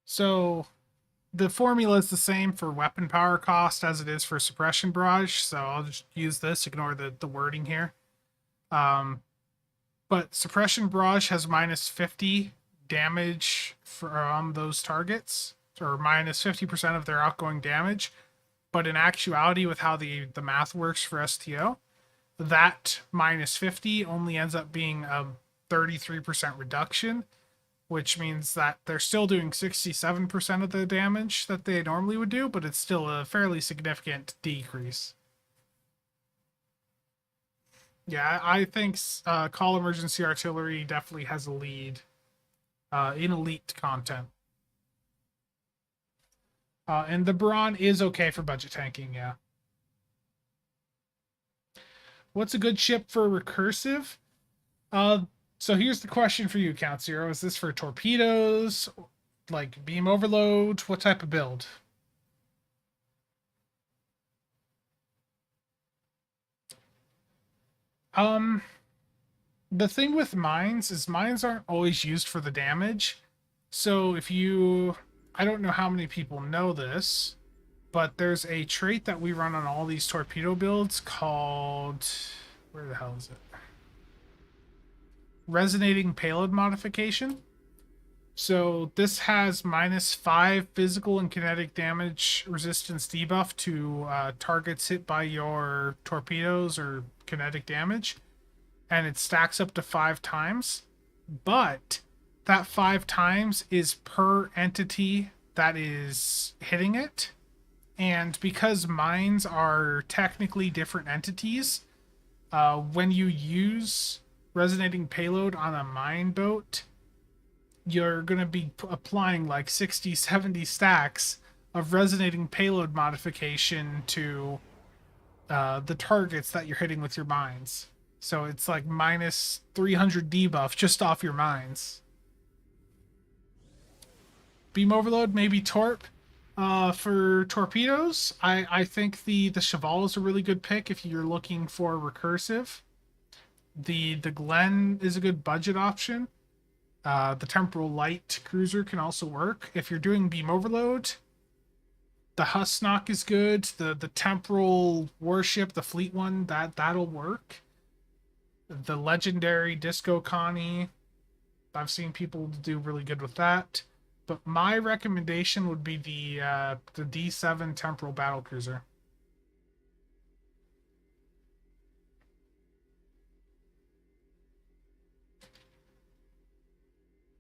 So the formula is the same for weapon power cost as it is for Suppression Barrage. So I'll just use this, ignore the wording here. But Suppression Barrage has minus 50 damage from those targets, or minus 50% of their outgoing damage. But in actuality, with how the math works for STO, that minus 50 only ends up being a 33% reduction, which means that they're still doing 67% of the damage that they normally would do, but it's still a fairly significant decrease. Yeah, I think Call Emergency Artillery definitely has a lead in elite content. And the Brawn is okay for budget tanking, yeah. What's a good ship for recursive? So here's the question for you, Count Zero. Is this for torpedoes, like beam overload? What type of build? The thing with mines is mines aren't always used for the damage. So if you, I don't know how many people know this, but there's a trait that we run on all these torpedo builds called, where the hell is it? Resonating Payload Modification. So this has minus 5 physical and kinetic damage resistance debuff to targets hit by your torpedoes or kinetic damage. And it stacks up to 5 times. But that 5 times is per entity that is hitting it. And because mines are technically different entities, when you use resonating payload on a mine boat, you're going to be applying like 60, 70 stacks of resonating payload modification to the targets that you're hitting with your mines. So it's like minus 300 debuff just off your mines. Beam overload, maybe torp. For torpedoes, I think the Cheval is a really good pick if you're looking for recursive. The Glen is a good budget option. The Temporal Light Cruiser can also work. If you're doing beam overload, the Husnock is good. The Temporal Warship, the fleet one, that'll work. The legendary Disco Connie, I've seen people do really good with that. But my recommendation would be the D7 Temporal Battlecruiser.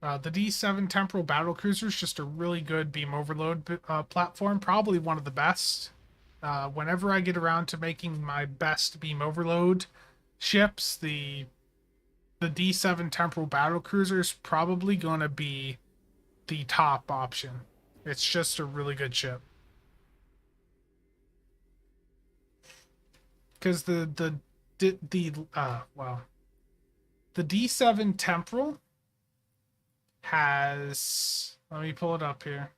The D7 Temporal Battlecruiser is just a really good beam overload platform, probably one of the best. Whenever I get around to making my best beam overload ships, the D7 Temporal Battlecruiser is probably going to be the top option. It's just a really good ship. Because the D7 Temporal has, let me pull it up here.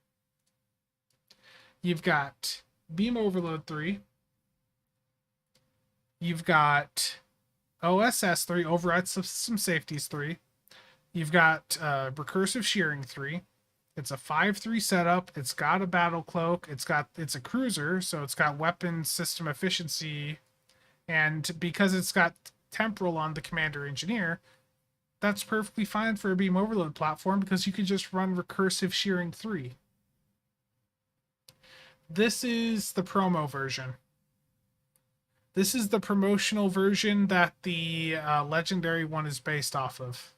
You've got Beam Overload 3. You've got OSS 3, Override System Safeties 3. You've got Recursive Shearing 3. It's a 5-3 setup. It's got a Battle Cloak. It's a cruiser, so it's got weapon system efficiency. And because it's got Temporal on the Commander Engineer, that's perfectly fine for a beam overload platform because you could just run Recursive Shearing 3. This is the promo version. This is the promotional version that the legendary one is based off of.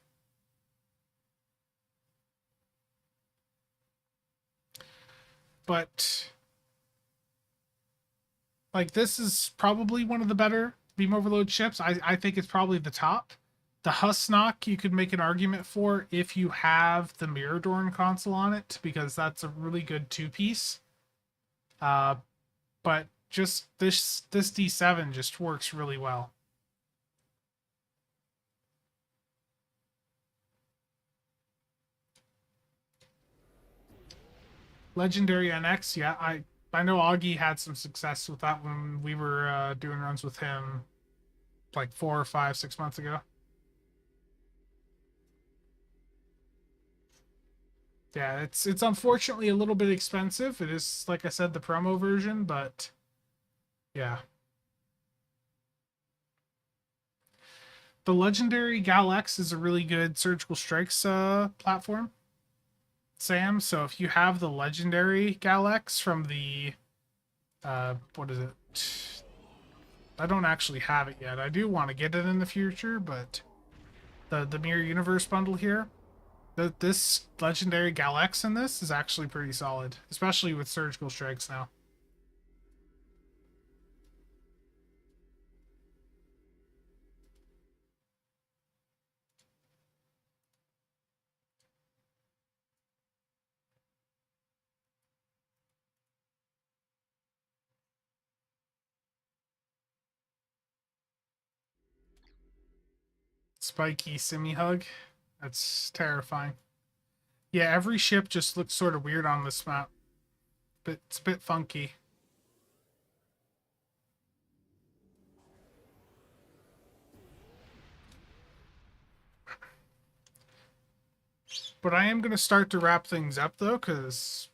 But like, this is probably one of the better beam overload ships. I think it's probably the top. The Husnock you could make an argument for if you have the Miradorn console on it, because that's a really good two-piece. But just this D7 just works really well. Legendary NX, yeah, I know Augie had some success with that when we were doing runs with him like 4 or 5, 6 months ago. Yeah, it's unfortunately a little bit expensive. It is, like I said, the promo version, but yeah. The legendary Gal X is a really good surgical strikes platform, Sam. So if you have the legendary Gal X from the what is it? I don't actually have it yet. I do want to get it in the future, but the Mirror Universe bundle here, this legendary Gal X in this is actually pretty solid, especially with surgical strikes now. Spiky Simi Hug. That's terrifying. Yeah, every ship just looks sort of weird on this map. But it's a bit funky. But I am going to start to wrap things up, though, because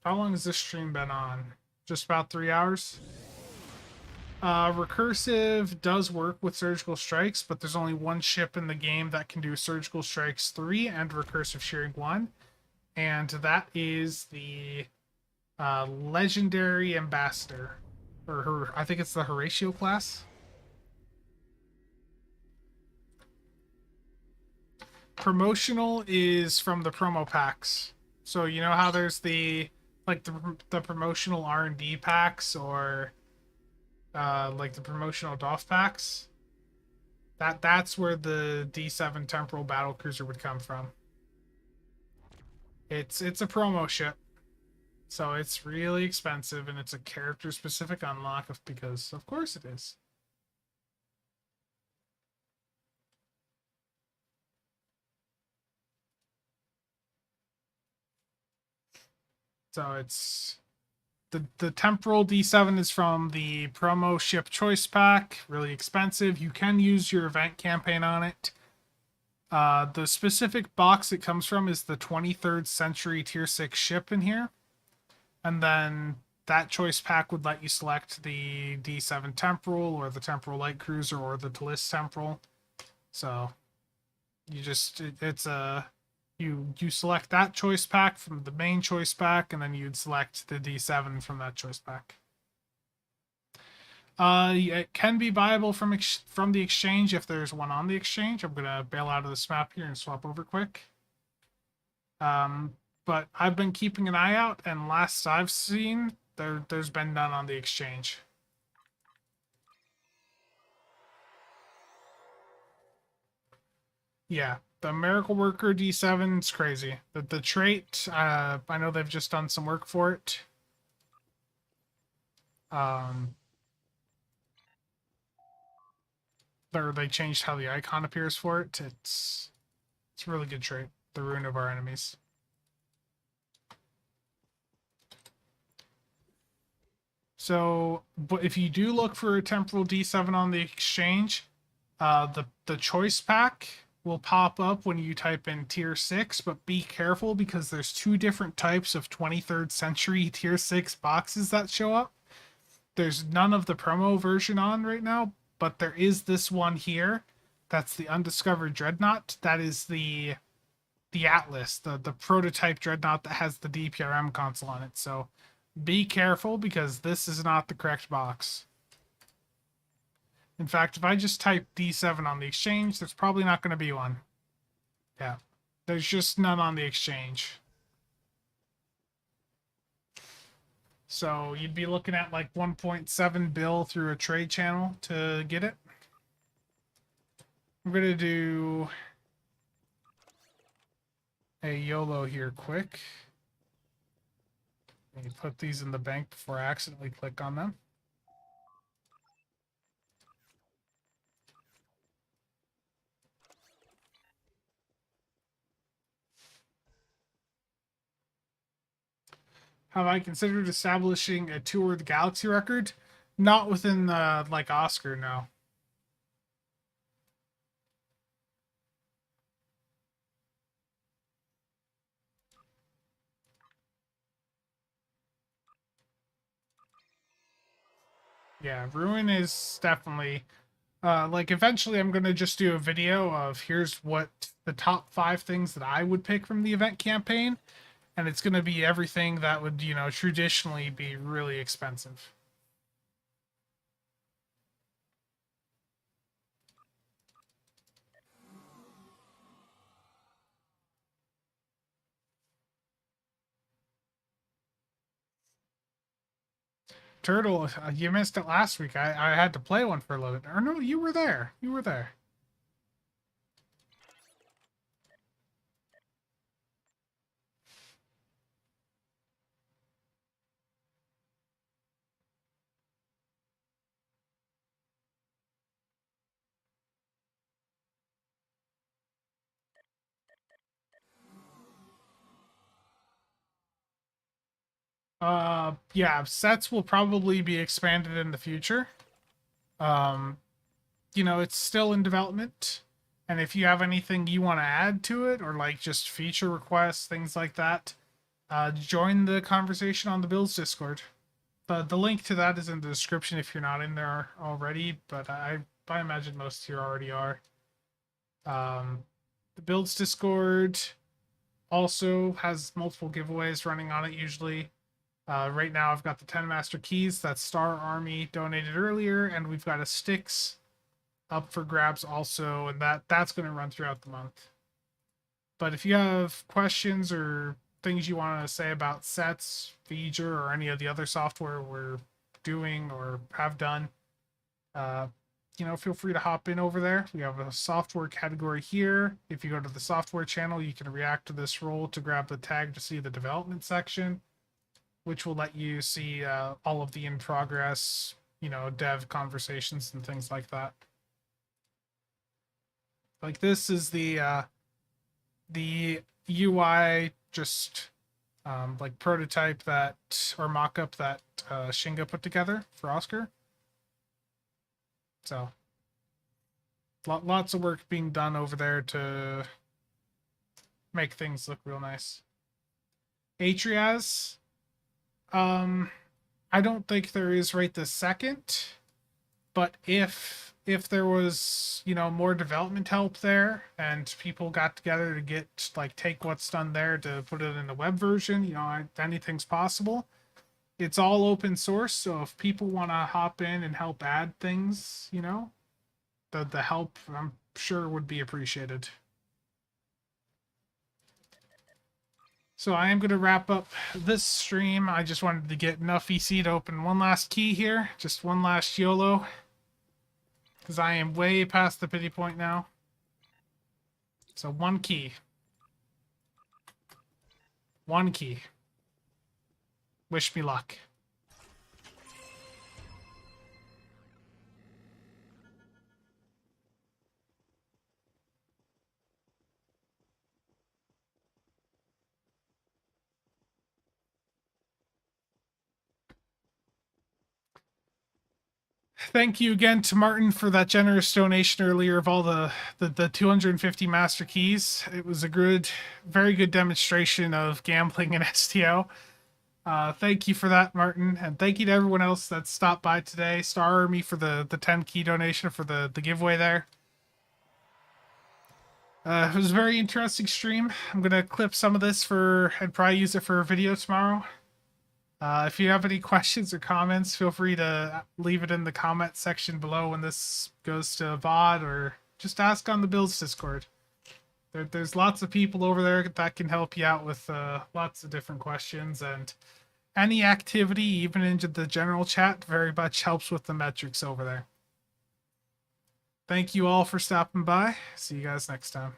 how long has this stream been on? Just about 3 hours? Recursive does work with surgical strikes, but there's only one ship in the game that can do surgical strikes 3 and recursive shearing 1. And that is the legendary ambassador. Or I think it's the Horatio class. Promotional is from the promo packs. So you know how there's the promotional R&D packs, or like the promotional DOF packs? That's where the D7 Temporal Battlecruiser would come from. It's a promo ship. So it's really expensive, and it's a character specific unlock because of course it is. So it's the Temporal D7 is from the promo ship choice pack, really expensive. You can use your event campaign on it. The specific box it comes from is the 23rd century tier 6 ship in here. And then that choice pack would let you select the D7 Temporal or the Temporal Light Cruiser or the Talis Temporal. So you just you select that choice pack from the main choice pack, and then you'd select the D7 from that choice pack. It can be buyable from the exchange if there's one on the exchange. I'm gonna bail out of this map here and swap over quick. But I've been keeping an eye out, and last I've seen, there's been none on the exchange. Yeah, the Miracle Worker D7 is crazy. The trait, I know they've just done some work for it. They changed how the icon appears for it. It's a really good trait. The ruin of our enemies. So, but if you do look for a temporal D7 on the exchange, the choice pack will pop up when you type in tier 6, but be careful because there's two different types of 23rd century tier 6 boxes that show up. There's none of the promo version on right now, but there is this one here. That's the Undiscovered Dreadnought. That is the Atlas, the prototype Dreadnought that has the DPRM console on it. So be careful because this is not the correct box. In fact, if I just type D7 on the exchange, there's probably not going to be one. Yeah, there's just none on the exchange. So you'd be looking at like 1.7 bill through a trade channel to get it. I'm going to do a YOLO here quick. Let me put these in the bank before I accidentally click on them. Have I considered establishing a Tour of the Galaxy record? Not within like Oscar, no. Yeah, Ruin is definitely like eventually I'm gonna just do a video of here's what the top 5 things that I would pick from the event campaign, and it's gonna be everything that would, you know, traditionally be really expensive. Turtle, you missed it last week. I had to play one for a little bit. Or no, you were there. You were there. Yeah, sets will probably be expanded in the future. Um, you know, it's still in development. And if you have anything you want to add to it, or like just feature requests, things like that, join the conversation on the Builds Discord. The link to that is in the description if you're not in there already, but I imagine most here already are. The Builds Discord also has multiple giveaways running on it usually. Right now I've got the 10 Master Keys that Star Army donated earlier, and we've got a Styx up for grabs also, and that's going to run throughout the month. But if you have questions or things you want to say about sets, feature, or any of the other software we're doing or have done, you know, feel free to hop in over there. We have a software category here. If you go to the software channel, you can react to this role to grab the tag to see the development section, which will let you see all of the in progress, you know, dev conversations and things like that. Like this is the UI just like prototype that, or mock-up that Shinga put together for Oscar. So lots of work being done over there to make things look real nice. Atrias, I don't think there is right this second, but if if there was, more development help there and people got together to take what's done there to put it in a web version, anything's possible. It's all open source, so if people want to hop in and help add things, the help, I'm sure, would be appreciated. So I am going to wrap up this stream. I just wanted to get enough EC to open one last key here. Just one last YOLO. Because I am way past the pity point now. So one key. One key. Wish me luck. Thank you again to Martin for that generous donation earlier of all the 250 master keys. It was a very good demonstration of gambling in STO. Thank you for that, Martin, and thank you to everyone else that stopped by today. Star Army for the 10 key donation for the giveaway there. It was a very interesting stream. I'm gonna clip some of this and probably use it for a video tomorrow. If you have any questions or comments, feel free to leave it in the comment section below when this goes to VOD, or just ask on the Builds Discord. There's lots of people over there that can help you out with lots of different questions, and any activity, even into the general chat, very much helps with the metrics over there. Thank you all for stopping by. See you guys next time.